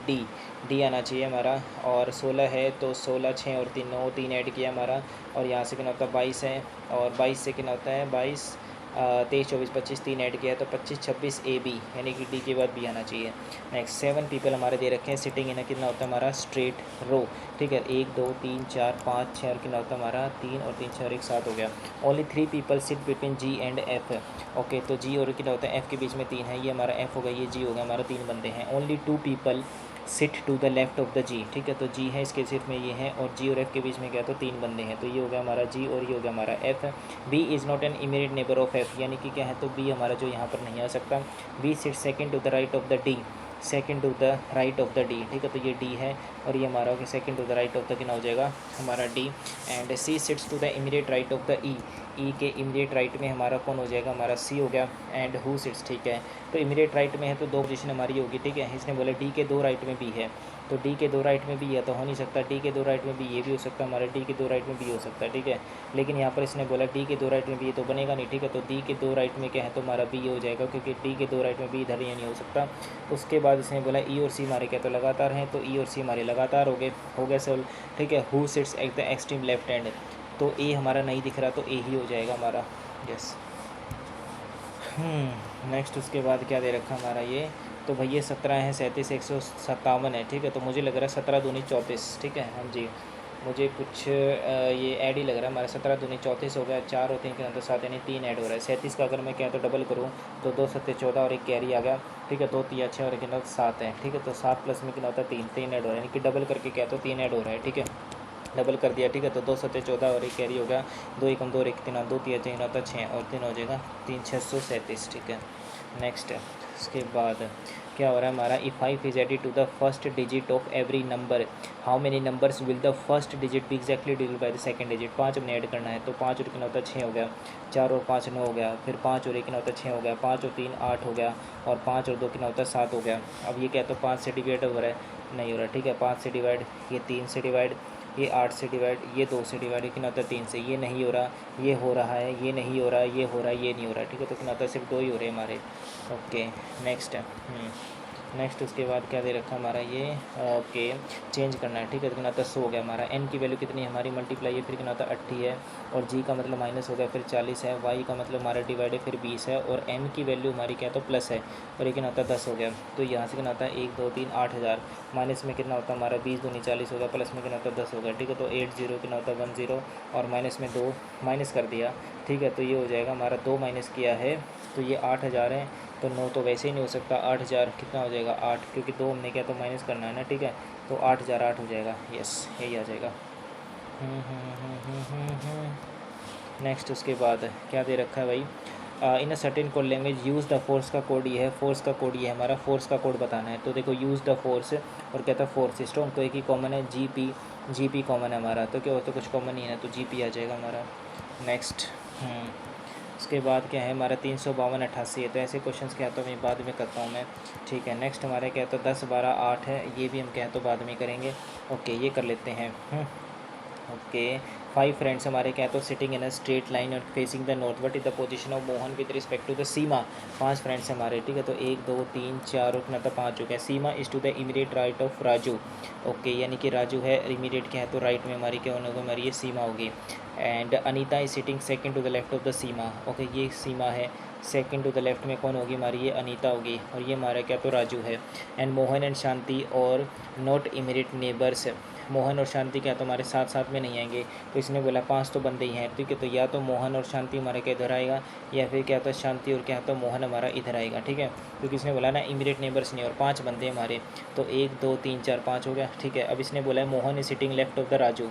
डी आना चाहिए हमारा। और 16 है, तो 16 6 और 3 9, 3 ऐड किया हमारा। और यहाँ से कितना होता है 22 है, और 22 से कितना होता है 22 23 24 25 3 ऐड किया, तो 25 26 ए बी, यानी कि डी के बाद बी आना चाहिए। नेक्स्ट 7 पीपल हमारे दे रखे हैं सिटिंग इन, कितना होता है हमारा स्ट्रेट रो। ठीक है, 1 2 3 4 5 6 और कितना होता है हमारा 3 और 3 6 और 1 7 हो गया। Only 3 people sit between ji and F. Okay, तो जी और कितना होता है एफ़ के बीच में 3 है, ये हमारा एफ़ हो गया, ये जी हो गया, हमारा 3 बंदे हैं। Only 2 people sit to the left of the G. ठीक है, तो जी है इसके सिर्फ में ये है, और जी और एफ़ के बीच में क्या है, तो 3 बंदे हैं, तो ये हो गया हमारा जी और ये हो गया हमारा F. B is not an immediate neighbour of F, यानी कि क्या है, तो बी हमारा जो यहाँ पर नहीं आ सकता। B sit second to the right of the D, second to the right of the D. ठीक है, तो ये डी है, और ये हमारा होगा second to the right of the कितना हो जाएगा हमारा D. And C sits to the immediate right of the E, E के इमीडिएट राइट में हमारा कौन हो जाएगा, हमारा सी हो गया। एंड हु सिट्स, ठीक है, तो इमीडिएट राइट में है, तो 2 पोजीशन हमारी होगी। ठीक है, इसने बोला डी के 2 राइट में भी है, तो डी के 2 राइट में भी है, तो हो नहीं सकता। डी के 2 राइट में भी ये भी हो सकता है, हमारे डी के 2 राइट में भी हो सकता है। ठीक है, लेकिन यहाँ पर इसने बोला डी के 2 राइट में भी, ये तो बनेगा नहीं। ठीक है, तो डी के 2 राइट में क्या है, तो हमारा बी हो जाएगा, क्योंकि डी के 2 राइट में बी इधर ये नहीं हो सकता। उसके बाद इसने बोला ई और सी हमारे क्या, तो लगातार हैं, तो ई और सी हमारे लगातार हो गए सर। ठीक है, who sits at the extreme left hand, तो ए हमारा नहीं दिख रहा, तो ए ही हो जाएगा हमारा। यस। नेक्स्ट उसके बाद क्या दे रखा हमारा ये, तो भैया 17 है, 37 157 है। ठीक है, तो मुझे लग रहा है 17 दूनी 34। ठीक है, हाँ जी, मुझे कुछ ये ऐड ही लग रहा है हमारा। 17 दूनी 34 हो गया, 4 और 3 के अंदर 7, यानी 3 ऐड हो रहा है। 37 का अगर मैं क्या तो डबल करूँ, तो 2 7 14 और एक कैरी आ गया। ठीक है, 2 3 6 और एक 7 है। ठीक है, तो 7 प्लस में कितना होता है 3 ऐड हो रहा है, यानी कि डबल करके क्या तो 3 ऐड हो रहा है। ठीक है, डबल कर दिया। ठीक है, तो 2 7 14 और एक कैरी हो गया, 2 1 2 और 1 3 2 3 3 होता है 6 और 3 हो जाएगा 3 637। ठीक है, नेक्स्ट है उसके बाद क्या हो रहा है हमारा, if 5 is added to the first digit of every number, how many numbers will the first digit be exactly divide by the second digit. 5 हमने ऐड करना है, तो 5 और कितना होता है 6 हो गया, 4 और 5 9 हो गया, फिर 5 और 1 कितना होता है 6 हो गया, 5 और 3 8 हो गया, और 5 और 2 कितना होता है 7 हो गया। अब ये क्या है, तो 5 से डिवाइड हो रहा है, नहीं हो रहा। ठीक है, 5 से डिवाइड, ये 3 से डिवाइड, ये 8 से डिवाइड, ये 2 से डिवाइड, कितना होता है 3 से, ये नहीं हो रहा, ये हो रहा है, ये नहीं हो रहा, ये हो रहा है, ये नहीं हो रहा। ठीक है, तो कितना होता है सिर्फ 2 ही हो रहे हैं हमारे। ओके, नेक्स्ट है नेक्स्ट उसके बाद क्या दे रखा हमारा ये, ओके, चेंज करना है। ठीक है, तो कितना होता है 100 हो गया हमारा। एन की वैल्यू कितनी है हमारी, मल्टीप्लाई है, फिर कितना होता है 80 है, और जी का मतलब माइनस हो गया, फिर 40 है, वाई का मतलब हमारा डिवाइड है, फिर 20 है, और एम की वैल्यू हमारी क्या तो प्लस है, और ये कितना होता है 10 हो गया। तो यहाँ से कितना होता है 1 2 3 8000, माइनस में कितना होता है हमारा 20 दूनी 40 हो गया, प्लस में कितना होता है 10 हो गया। ठीक है, तो 80 कितना होता है 10, और माइनस में 2 माइनस कर दिया। ठीक है, तो ये हो जाएगा हमारा 2 माइनस किया है, तो ये 8000 है, तो 9 तो वैसे ही नहीं हो सकता। 8000 कितना हो जाएगा 8, क्योंकि 2 हमने क्या तो माइनस करना है ना। ठीक है, तो 8000 8 हो जाएगा। यस, यही आ जाएगा। नेक्स्ट उसके बाद क्या दे रखा है भाई, in a certain code language use the force का कोड ये है, फोर्स का कोड ये है हमारा, फोर्स का कोड बताना है। तो देखो यूज़ द फोर्स, और क्या था फोर्स स्ट्रॉन्ग, तो एक ही कॉमन है, जी पी कॉमन है हमारा, तो क्या होता है कुछ कॉमन ही है, तो जी पी आ जाएगा हमारा। नेक्स्ट उसके बाद क्या है हमारा 352 है। तो ऐसे क्वेश्चन क्या तो मैं बाद में करता हूँ मैं, ठीक है। नेक्स्ट हमारे क्या तो 10 12 8 है, ये भी हम क्या तो बाद में करेंगे। ओके ये कर लेते हैं। ओके 5 फ्रेंड्स हमारे क्या तो sitting in a straight line और facing the north, what is the position of Mohan with respect to the Seema. 5 friends हमारे, ठीक है। तो 1 2 3 4 और मतलब 5 हो गया। Seema is to the immediate right of Raju. Okay यानी कि राजू है इमीडिएट क्या है तो राइट में हमारी क्या होने होगी, हमारी ये सीमा होगी। And Anita is sitting second to the left of the Seema. Okay ये सीमा है, सेकंड टू द लेफ्ट में कौन होगी हमारी, ये अनीता होगी, और ये हमारा क्या तो राजू है। एंड मोहन एंड शांति और नॉट इमीडिएट नेबर्स। मोहन और शांति क्या तो हमारे साथ साथ में नहीं आएंगे। तो इसने बोला 5 तो बंदे ही हैं, ठीक है। तो या तो मोहन और शांति हमारे क्या इधर आएगा, या फिर क्या तो शांति और क्या तो मोहन हमारा इधर आएगा, ठीक है। क्योंकि इसने बोला ना इमीडिएट नेबर्स नहीं, और 5 बंदे हमारे, तो 1 2 3 4 5 हो गया, ठीक है। अब इसने बोला है Mohan is sitting left of the Raju.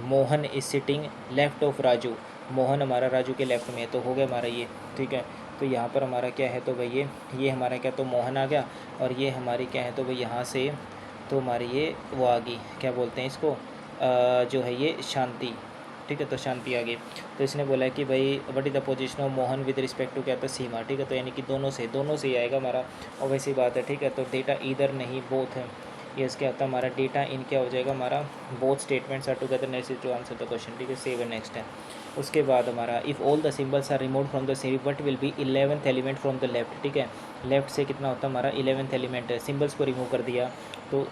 Mohan is sitting left of Raju. Mohan हमारा राजू के लेफ्ट में है, तो हो गया हमारा ये, ठीक है। तो यहाँ पर हमारा क्या है तो भाई ये हमारा क्या तो मोहन आ गया, और ये हमारी क्या है तो भाई यहाँ से तो हमारी ये वो आ गई, क्या बोलते हैं इसको, जो है ये शांति, ठीक है। तो शांति आ गई। तो इसने बोला है कि भाई what is the position of Mohan with respect to क्या था सीमा, ठीक है। तो यानी कि दोनों से ही आएगा हमारा, और वैसी बात है, ठीक है। तो डेटा इधर नहीं बोथ है, ये क्या होता है हमारा डेटा इन क्या हो जाएगा हमारा, both statements are together necessary to answer the question, ठीक है। सेव एंड नेक्स्ट है। उसके बाद हमारा if all the symbols are remove from the series what will be 11th element from the left, ठीक है। लेफ्ट से कितना होता है हमारा 11th एलिमेंट है, सिंबल्स को रिमूव कर दिया तो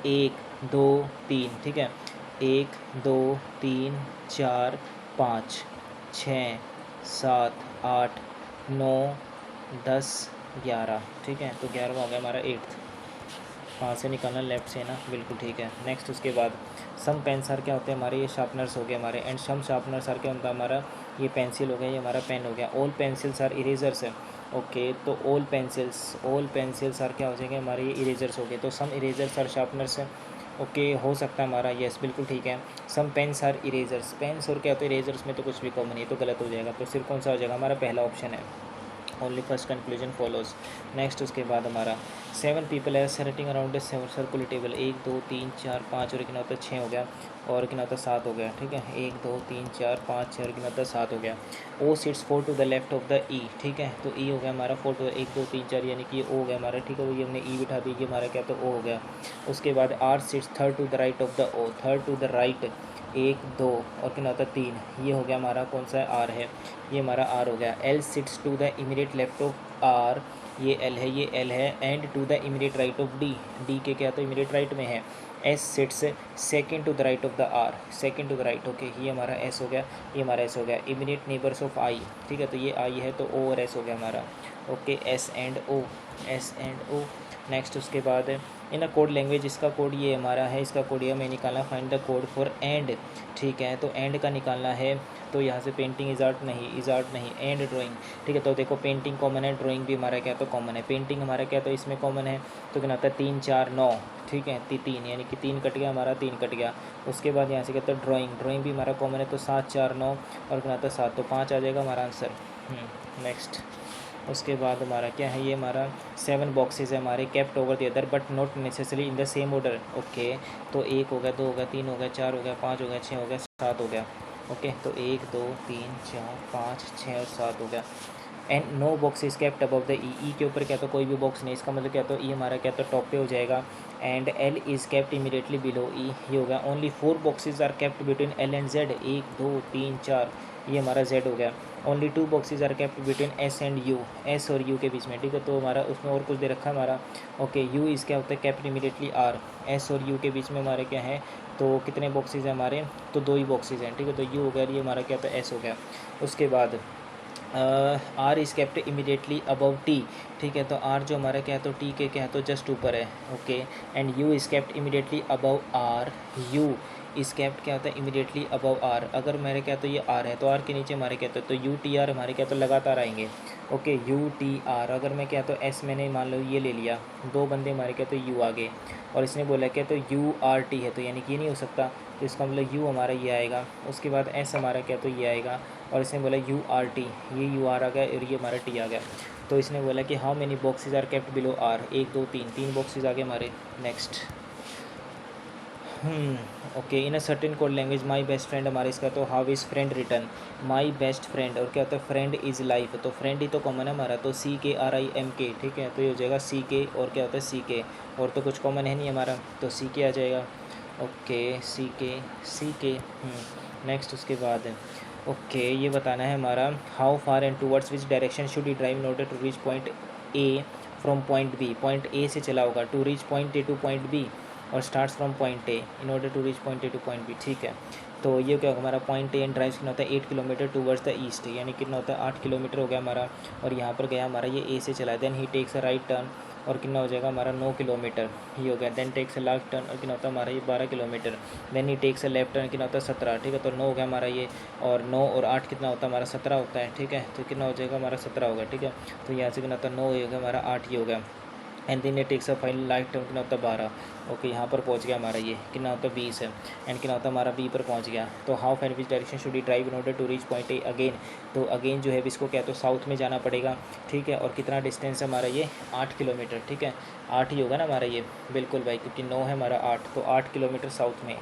1 2 3, ठीक है। 1 2 3 4 5 6 7 8 9 10 11, ठीक है। तो 11वां हो गया हमारा 8th, कहाँ से निकालना, लेफ्ट से ना, बिल्कुल ठीक है। नेक्स्ट उसके बाद सम पेन सर क्या होते हैं हमारे, ये शार्पनर्स हो गए हमारे। एंड सम शार्पनर सर क्या होता है हमारा, ये पेंसिल हो गया, ये हमारा पेन हो गया। ऑल पेंसिल्स आर इरेजर्स है। ओके तो ऑल पेंसिल्स आर क्या हो जाएंगे हमारे, ये इरेजर्स हो गए। तो सम इरेजर्स आर शार्पनर्स है। ओके हो सकता है हमारा, यस बिल्कुल ठीक है। सम पेन्स आर इरेजर्स, पेन्स और क्या होते हैं इरेजर्स में तो कुछ भी कॉमन नहीं, तो गलत हो जाएगा। तो सिर्फ कौन सा हो जाएगा हमारा, पहला ऑप्शन है, only first conclusion follows. Next उसके बाद हमारा 7 पीपल है सेटिंग अराउंड सर्कुलर टेबल। 1 2 3 4 5 और कितना होता है 6 हो गया, और कितना होता है 7 हो गया, ठीक है। 1 2 3 4 5 6 और कितना होता है 7 हो गया। O sits 4 to the left of the E, ठीक है। तो ई हो गया हमारा 4 टू 1 2 3 4 यानी कि ये ओ हो गया हमारा, ठीक है। वही हमने ई बिठा दी, ये हमारा क्या तो ओ हो गया। उसके बाद R sits third to the right of the O, third to the right 1 2 और कितना होता है 3, ये हो गया हमारा कौन सा है, आर है, ये हमारा आर हो गया। L sits to the immediate left of R, ये एल है, ये एल है। And to the immediate right of D, D के क्या तो इमीडिएट राइट में है। S sits second to the right of the R, second to the right, okay ये हमारा एस हो गया, ये हमारा एस हो गया। इमीडिएट नेबर्स ऑफ आई, ठीक है। तो ये आई है, तो ओ और एस हो गया हमारा, okay S and O, S and O. Next उसके बाद इन अ कोड लैंग्वेज, इसका कोड ये हमारा है, इसका कोड ये हमें निकालना, find the code for and, ठीक है। तो एंड का निकालना है, तो यहाँ से पेंटिंग इज आर्ट नहीं, एंड ड्राइंग, ठीक है। तो देखो पेंटिंग कॉमन है, ड्राइंग भी हमारा क्या तो कॉमन है। पेंटिंग हमारा क्या तो इसमें कॉमन है, तो क्या होता है 3 4 9, ठीक है। 3 यानी कि 3 कट गया हमारा, 3 कट गया। उसके बाद यहाँ से कहते हैं ड्राइंग भी हमारा कॉमन है, तो 7 4 9 और क्या होता है 7, तो 5 आ जाएगा हमारा आंसर। नेक्स्ट उसके बाद हमारा क्या है, ये हमारा 7 बॉक्सेस है हमारे, kept over the other but not necessary in the same order, okay. तो 1 हो गया, 2 हो गया, 3 हो गया, 4 हो गया, 5 हो गया, 6 हो गया, 7 हो गया, ओके। तो 1 2 3 4 5 6 और 7 हो गया। And no box is kept above the E के ऊपर क्या तो कोई भी बॉक्स नहीं, इसका मतलब क्या तो ई हमारा क्या तो टॉप पे हो जाएगा। And L is kept immediately below E, ये हो गया। Only 4 boxes are kept between L and Z, 1 2 3 4, ये हमारा जेड हो गया। Only 2 boxes are kept between S and U, S और यू के बीच में, ठीक है। तो हमारा उसमें और कुछ दे रखा है हमारा, ओके। यू इज़ क्या होता है केप्ट इमीडिएटली आर, एस और यू के बीच में हमारे क्या है, तो कितने बॉक्सेज हैं हमारे, तो 2 ही बॉक्सेज हैं, ठीक है। तो यू हो गया, ये हमारा क्या था एस हो गया। उसके बाद R is kept immediately above T, ठीक है। तो आर जो हमारा क्या है तो टी के क्या है तो जस्ट ऊपर है, okay. And U is kept immediately above R, U is kept क्या होता है इमीडिएटली अबव आर। अगर मेरे क्या तो ये आर है, तो आर के नीचे हमारे क्या तो यू टी आर हमारे क्या तो लगातार आएंगे, ओके। यू टी आर, अगर मैं क्या तो एस मैंने मान लो ये ले लिया, 2 बंदे हमारे क्या तो यू आ गए, और इसने बोला क्या तो यू आर टी है, तो यानी कि ये नहीं हो सकता, तो इसका मतलब यू हमारा ये आएगा। उसके बाद एस हमारा क्या तो ये आएगा, और इसने बोला यू आर टी, ये यू आर आ गया और ये हमारा टी आ गया। तो इसने बोला कि how many boxes are kept below R, 1 2 3 boxes आ गए हमारे। Next okay, in a certain code language my best friend, हमारे इसका तो how is friend return, my best friend, और क्या होता है फ्रेंड इज़ लाइफ, तो फ्रेंड ही तो कॉमन है हमारा, तो CKRIMK, ठीक है, तो ये हो जाएगा CK, और क्या होता है CK, और तो कुछ कॉमन है नहीं हमारा, तो CK आ जाएगा। Okay, CK। नेक्स्ट उसके बाद ओके, ये बताना है हमारा how far and towards which direction should he drive in order to reach point A from point B, point A से चला होगा to reach point A to point B, और starts from point A in order to reach point A to point B, ठीक है। तो ये क्या होगा हमारा पॉइंट ए एंड ड्राइव कितना होता है 8 किलोमीटर टूवर्ड्स द ईस्ट, यानी कितना होता है 8 किलोमीटर हो गया हमारा, और यहाँ पर गया हमारा ये ए से चला, then he takes a right turn, और कितना हो जाएगा हमारा 9 किलोमीटर, ये हो गया, then takes a left turn, और कितना होता है हमारा ये 12 kilometre, then he takes a left turn, कितना होता है 17, ठीक है, तो 9 हो गया हमारा ये, और 9 और 8 कितना होता है हमारा 17 होता है, ठीक है, तो कितना हो जाएगा हमारा 17 होगा, ठीक है, तो यहाँ से कितना होता है 9 हो गया हमारा, 8 ये हो गया, एंड देन ये takes a final left turn, कितना होता है 12, ओके, यहाँ पर पहुँच गया हमारा ये, कितना होता है 20 है, एंड कितना होता है हमारा बी पर पहुँच गया, तो how far which direction should he drive in order to reach point A again, तो अगेन जो है इसको क्या तो साउथ में जाना पड़ेगा, ठीक है, और कितना डिस्टेंस है हमारा ये 8 किलोमीटर, ठीक है, 8 ही होगा ना हमारा ये, बिल्कुल भाई, क्योंकि 9 है हमारा 8, तो 8 किलोमीटर साउथ में,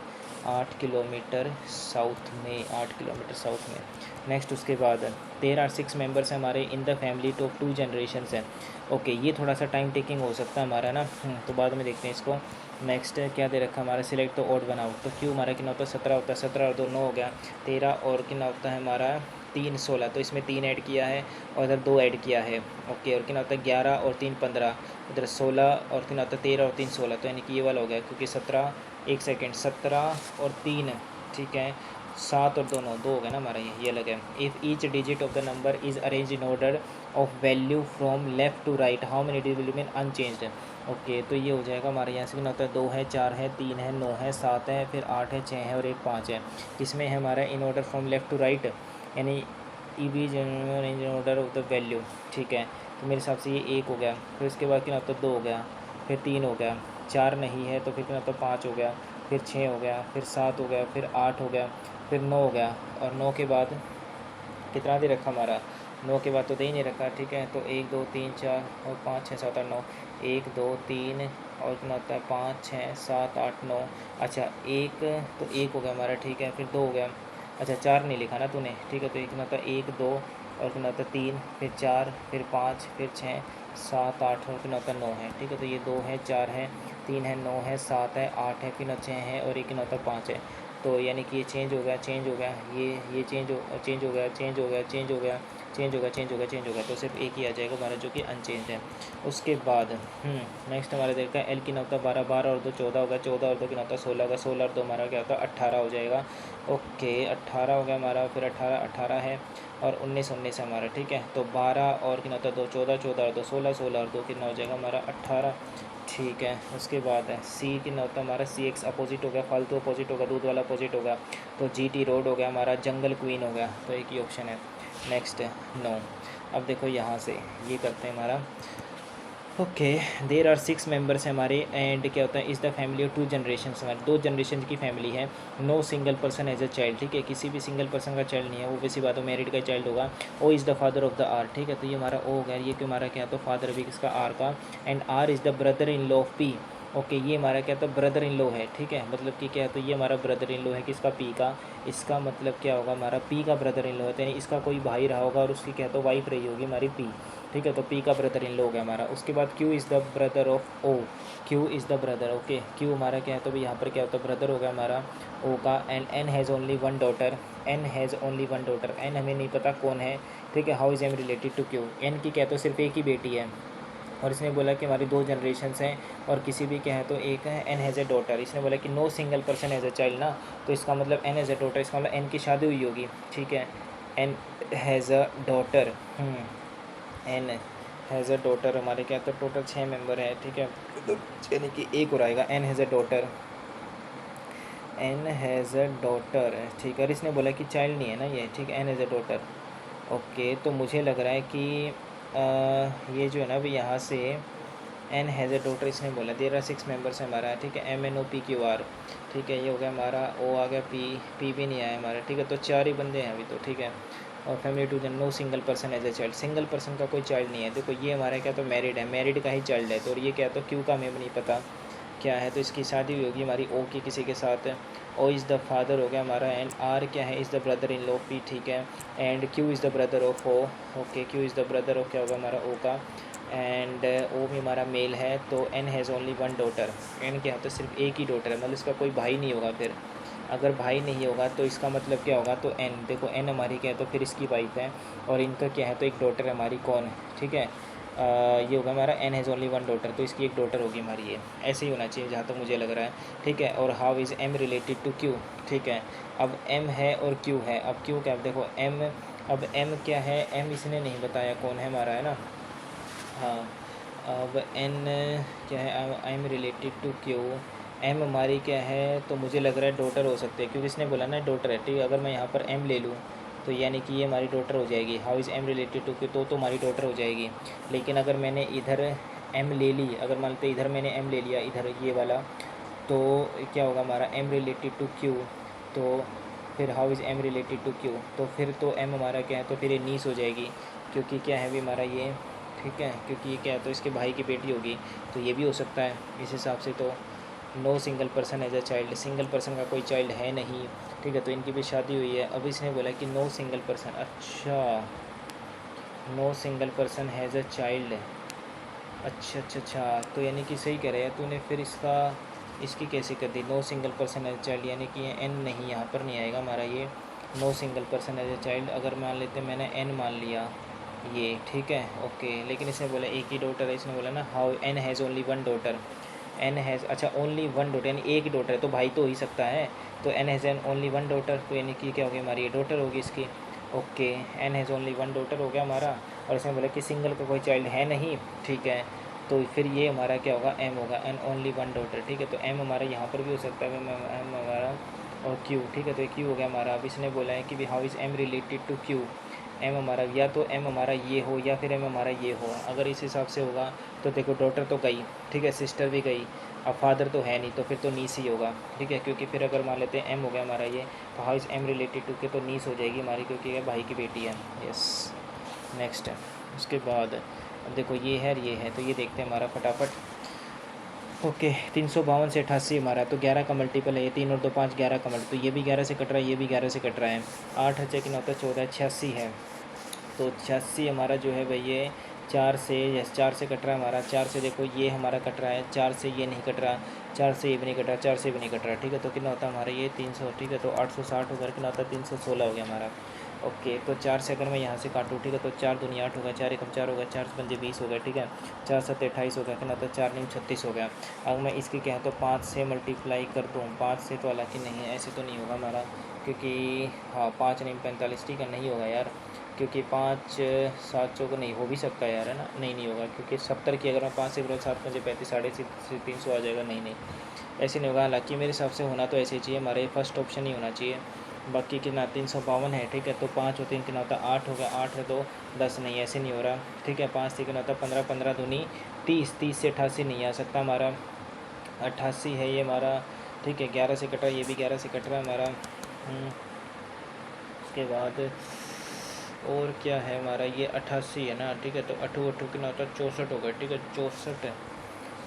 8 किलोमीटर साउथ में, 8 किलोमीटर साउथ में। नेक्स्ट उसके बाद देयर आर 6 मेंबर्स हैं हमारे in the family, top 2 generations हैं, ओके, ये थोड़ा सा टाइम टेकिंग हो सकता है हमारा ना, तो बाद में देखते हैं इसको। नेक्स्ट क्या दे रखा है हमारा सिलेक्ट तो ऑड बनाओ, तो क्यों हमारा कितना होता है 17 होता है, 17 और 2 9 हो गया 13, और कितना होता है हमारा 3 16, तो इसमें 3 ऐड किया है और इधर 2 ऐड किया है, ओके, और कितना होता है 11 और 3 15, इधर 16 और कितना होता है 13 और 3 16, तो यानी कि ये वाला हो गया, क्योंकि 17 एक सेकेंड 17 और 3, ठीक है, 7 और 2 9, 2 हो गया ना हमारा ये अलग है। If each digit of the number is arrange in order of value from left to right, how many digit will remain unchanged, okay, तो ये हो जाएगा हमारे यहाँ से कितना होता है 2 है 4 है 3 है 9 है 7 है, फिर 8 है 6 है और 1 5 है, इसमें है हमारा in order from left to right, यानी E B in order of the value, ठीक है, तो मेरे हिसाब से ये 1 हो गया, फिर उसके बाद कितना होता है 2 हो गया, फिर 3 हो गया, 4 नहीं है तो फिर कितना होता है 5 हो गया, फिर 6 हो गया, फिर 7 हो गया, फिर 8 हो गया, फिर 9 हो गया, और 9 के बाद कितना दे रखा हमारा 9 के बाद तो दे ही नहीं रखा, ठीक है, तो 1 2 3 4 और 5 6 7 8 9, 1 2 3 और कितना होता है 5 6 7 8 9, अच्छा एक, तो 1 हो गया हमारा, ठीक है, फिर 2 हो गया, अच्छा 4 नहीं लिखा ना तूने, ठीक है, तो कितना होता है 1 2 और कितना होता है 3, फिर 4, फिर 5, फिर 6 7 8 और कितना होता है 9 है, ठीक है, तो ये 2 है 4 है 3 है 9 है 7 है 8 है फिर 6 है और एक कितना होता है 5 है, तो यानी कि ये चेंज हो गया चेंज हो गया, ये चेंज हो गया चेंज हो गया चेंज हो गया चेंज हो गया चेंज हो गया चेंज हो गया चेंज हो गया, तो सिर्फ एक ही आ जाएगा हमारा जो कि अनचेंज है। उसके बाद नेक्स्ट हमारा देखा है एल कितना होता है 12 12 और 2 14 होगा, 14 और 2 कितना होता है 16 होगा, 16 और 2 हमारा क्या होता है 18 हो जाएगा, ओके 18 हो गया हमारा, फिर 18 18 है और 19 19 है हमारा, ठीक है, तो 12 और कितना होता है 2 14 14 और 2 16 16 और 2 कितना हो जाएगा हमारा 18, ठीक है। उसके बाद है सी कितना होता है हमारा सी एक्स अपोजिट हो गया, फालतू अपोजिट होगा, दूध वाला अपोजिट होगा, तो जी टी रोड हो गया हमारा, जंगल क्वीन हो गया, तो एक ही ऑप्शन है। नेक्स्ट है नो। अब देखो यहाँ से ये करते हैं हमारा ओके, देर आर 6 मेंबर्स हैं हमारे, एंड क्या होता है is the family of 2 generation, हमारे 2 जनरेशन की फैमिली है, no single person has a child, ठीक है, किसी भी सिंगल पर्सन का चाइल्ड नहीं है, वो वैसी बात हो मैरिड का चाइल्ड होगा, O is the father of the R, ठीक है, तो ये हमारा ओ हो गया, ये क्यों हमारा क्या तो फादर भी किसका आर का, and R is the brother in law of P, okay, ये हमारा क्या तो ब्रदर इन लॉ है, ठीक है, मतलब कि क्या है तो ये हमारा ब्रदर इन लॉ है किसका पी का, इसका मतलब क्या होगा हमारा पी का ब्रदर इन लॉ है, तो यानी इसका कोई भाई रहा होगा और उसकी क्या तो वाइफ रही होगी हमारी पी, ठीक है, तो पी का ब्रदर इन लो हो गया हमारा। उसके बाद Q is the brother of O, Q is the brother, okay, Q हमारा क्या है तो भाई यहाँ पर क्या होता है ब्रदर हो गया हमारा ओ का, and N has only one daughter, N has only one daughter, N हमें नहीं पता कौन है, ठीक है, how is M related to Q, N की क्या तो सिर्फ एक ही बेटी है, और इसने बोला कि हमारी 2 जनरेशन्स हैं और किसी भी क्या है तो एक है, एन हैज़ ए डॉटर, इसने बोला कि no single person has a child ना, तो इसका मतलब एन हैज़ ए डॉटर, इसका मतलब एन की शादी हुई होगी, ठीक है, N has a daughter, N has a daughter, हमारे क्या तो टोटल 6 मेंबर है, ठीक है, यानी कि एक और आएगा, N has a daughter, N has a daughter, ठीक है, और इसने बोला कि चाइल्ड नहीं है ना ये, ठीक है, N has a daughter, okay, तो मुझे लग रहा है कि ये जो है ना अभी यहाँ से एन हैज़ अ डॉटर इसने बोला, देयर आर 6 मेंबर्स है हमारा, ठीक है, M N O P Q R, ठीक है, ये हो गया हमारा, ओ आ गया, पी पी भी नहीं आया हमारा, ठीक है, तो 4 ही बंदे हैं अभी तो, ठीक है, और फैमिली टू जन no single person has a child, single person का कोई चाइल्ड नहीं है, देखो ये हमारा क्या तो मैरिड है, मैरिड का ही चाइल्ड है, तो ये क्या तो क्यू का हमें नहीं पता, क्या है, तो इसकी शादी हुई होगी हमारी ओ की किसी के साथ। ओ इज़ द फादर हो गया हमारा, एंड आर क्या है, is the brother in law P, ठीक है। And Q is the brother of O, okay, Q is the brother of क्या होगा हमारा ओ का। एंड ओ भी हमारा मेल है, तो N has only one daughter. N क्या है, तो सिर्फ एक ही डॉटर है, मतलब इसका कोई भाई नहीं होगा। फिर अगर भाई नहीं होगा तो इसका मतलब क्या होगा, तो एन, देखो एन हमारी क्या है, तो फिर इसकी वाइफ है, और इनका क्या है, तो एक डॉटर है हमारी, कौन है, ठीक है। ये होगा हमारा N has only one daughter, तो इसकी एक डॉटर होगी हमारी, ये ऐसे ही होना चाहिए जहाँ तक मुझे लग रहा है, ठीक है। और how is M related to Q, ठीक है। अब एम है और क्यू है, अब क्यू क्या, देखो एम, अब एम क्या है, एम इसने नहीं बताया कौन है हमारा, है ना। हाँ, अब एन क्या है, I am related to Q. M हमारी क्या है, तो मुझे लग रहा है डॉटर हो सकती है, क्योंकि इसने बोला ना डॉटर है, ठीक है। अगर मैं यहाँ पर एम ले लूँ तो यानी कि ये हमारी डॉटर हो जाएगी। How is M related to Q, तो हमारी डॉटर हो जाएगी। लेकिन अगर मैंने इधर एम ले ली, अगर मान लेते इधर मैंने एम ले लिया, इधर ये वाला, तो क्या होगा हमारा एम रिलेटेड टू क्यू, तो फिर how is M related to Q, तो फिर तो एम हमारा क्या है, तो फिर ये नीस हो जाएगी, क्योंकि क्या है भी हमारा ये, ठीक है, क्योंकि ये क्या है, तो इसके भाई की बेटी होगी, तो ये भी हो सकता है इस हिसाब से। तो no single person has a child, single person का कोई चाइल्ड है नहीं, ठीक है, तो इनकी भी शादी हुई है। अब इसने बोला कि नो सिंगल पर्सन, अच्छा, no single person has a child, अच्छा अच्छा अच्छा, तो यानी कि सही कह रहे हैं तूने, फिर इसका, इसकी कैसे कर दी, no single person as child, यानी कि ये एन नहीं, यहाँ पर नहीं आएगा हमारा ये no single person has a child. अगर मान लेते मैंने एन मान लिया ये, ठीक है, ओके, लेकिन इसने बोला एक ही डॉटर है, इसने बोला ना how N has only one daughter, N has, अच्छा ओनली वन डॉटर, यानी एक डॉटर है, तो भाई तो हो ही सकता है, तो N has an only one daughter, तो यानी कि क्या होगी हमारी, ये डॉटर होगी इसकी, okay. N has only one daughter हो गया हमारा, और इसने बोला कि सिंगल का कोई चाइल्ड है नहीं, ठीक है, तो फिर ये हमारा क्या होगा, एम होगा, एन ओनली वन डॉटर, ठीक है। तो एम हमारा यहाँ पर भी हो सकता है, एम हमारा, और क्यू, ठीक है, तो क्यू हो गया हमारा। अब इसने बोला है कि how is M related to Q, M हमारा, या तो एम हमारा ये हो या फिर एम हमारा ये हो। अगर इस हिसाब से होगा तो देखो डॉटर तो गई, ठीक है, सिस्टर भी गई, अब फादर तो है नहीं, तो फिर तो नीस ही होगा, ठीक है, क्योंकि फिर अगर मान लेते हैं एम हो गया हमारा ये, तो how is M related to K, तो नीस हो जाएगी हमारी, क्योंकि ये भाई की बेटी है। यस, नेक्स्ट है। उसके बाद अब देखो ये है और ये है, तो ये देखते हैं हमारा फटाफट। ओके, 352 से 88 हमारा, तो 11 का मल्टीपल है ये, 3 और 2 5, 11 का मल्टीपल, तो ये भी 11 से कट रहा है, ये भी 11 से कट रहा है। 8 अच्छे कि 9 14, 86 है, तो 86 हमारा जो है भाई ये 4 से, यस 4 से कट रहा है हमारा। 4 से देखो ये हमारा कट रहा है, 4 से ये नहीं कट रहा, 4 से ये भी नहीं कट रहा, 4 से भी नहीं कट रहा, ठीक है, तो कितना होता है हमारा ये 300, ठीक है, तो 860 होकर कितना होता है 316 हो गया हमारा। ओके, तो 4 से अगर मैं यहाँ से काटूँ, ठीक है, तो 4 दूनी 8 होगा, 4 एकम 4 होगा, 4 पंजे 20 हो गया, ठीक है, 4 7 28 हो गया, कितना होता है 4 9 36 हो गया। अगर मैं इसकी क्या है तो 5 से मल्टीप्लाई कर दूँ, 5 से तो हालांकि नहीं है, ऐसे तो नहीं होगा हमारा, क्योंकि हाँ 5 9 45, ठीक है, नहीं होगा यार, क्योंकि 5 7 चौको नहीं, हो भी सकता है यार, है ना, नहीं नहीं होगा, क्योंकि 70 की अगर मैं 5 से 7 5 35 साढ़े 300 आ जाएगा, नहीं नहीं ऐसे नहीं होगा। हालांकि मेरे हिसाब से होना तो ऐसे ही चाहिए, हमारे फर्स्ट ऑप्शन ही होना चाहिए। बाकी कितना 352 है, ठीक है, तो 5 और 3 कितना होता है 8 हो गया, 8 है तो 10, नहीं ऐसे नहीं हो रहा, ठीक है, 5 से कितना होता है 15, 15 दूनी 30, 30 से 88 नहीं आ सकता हमारा, 88 है ये हमारा, ठीक है, 11 से कट रहा है, ये भी 11 से कट रहा है हमारा। उसके बाद और क्या है हमारा, ये 88 है ना, ठीक है, तो 8 8 कितना होता है 64 हो गया, ठीक है, 64 है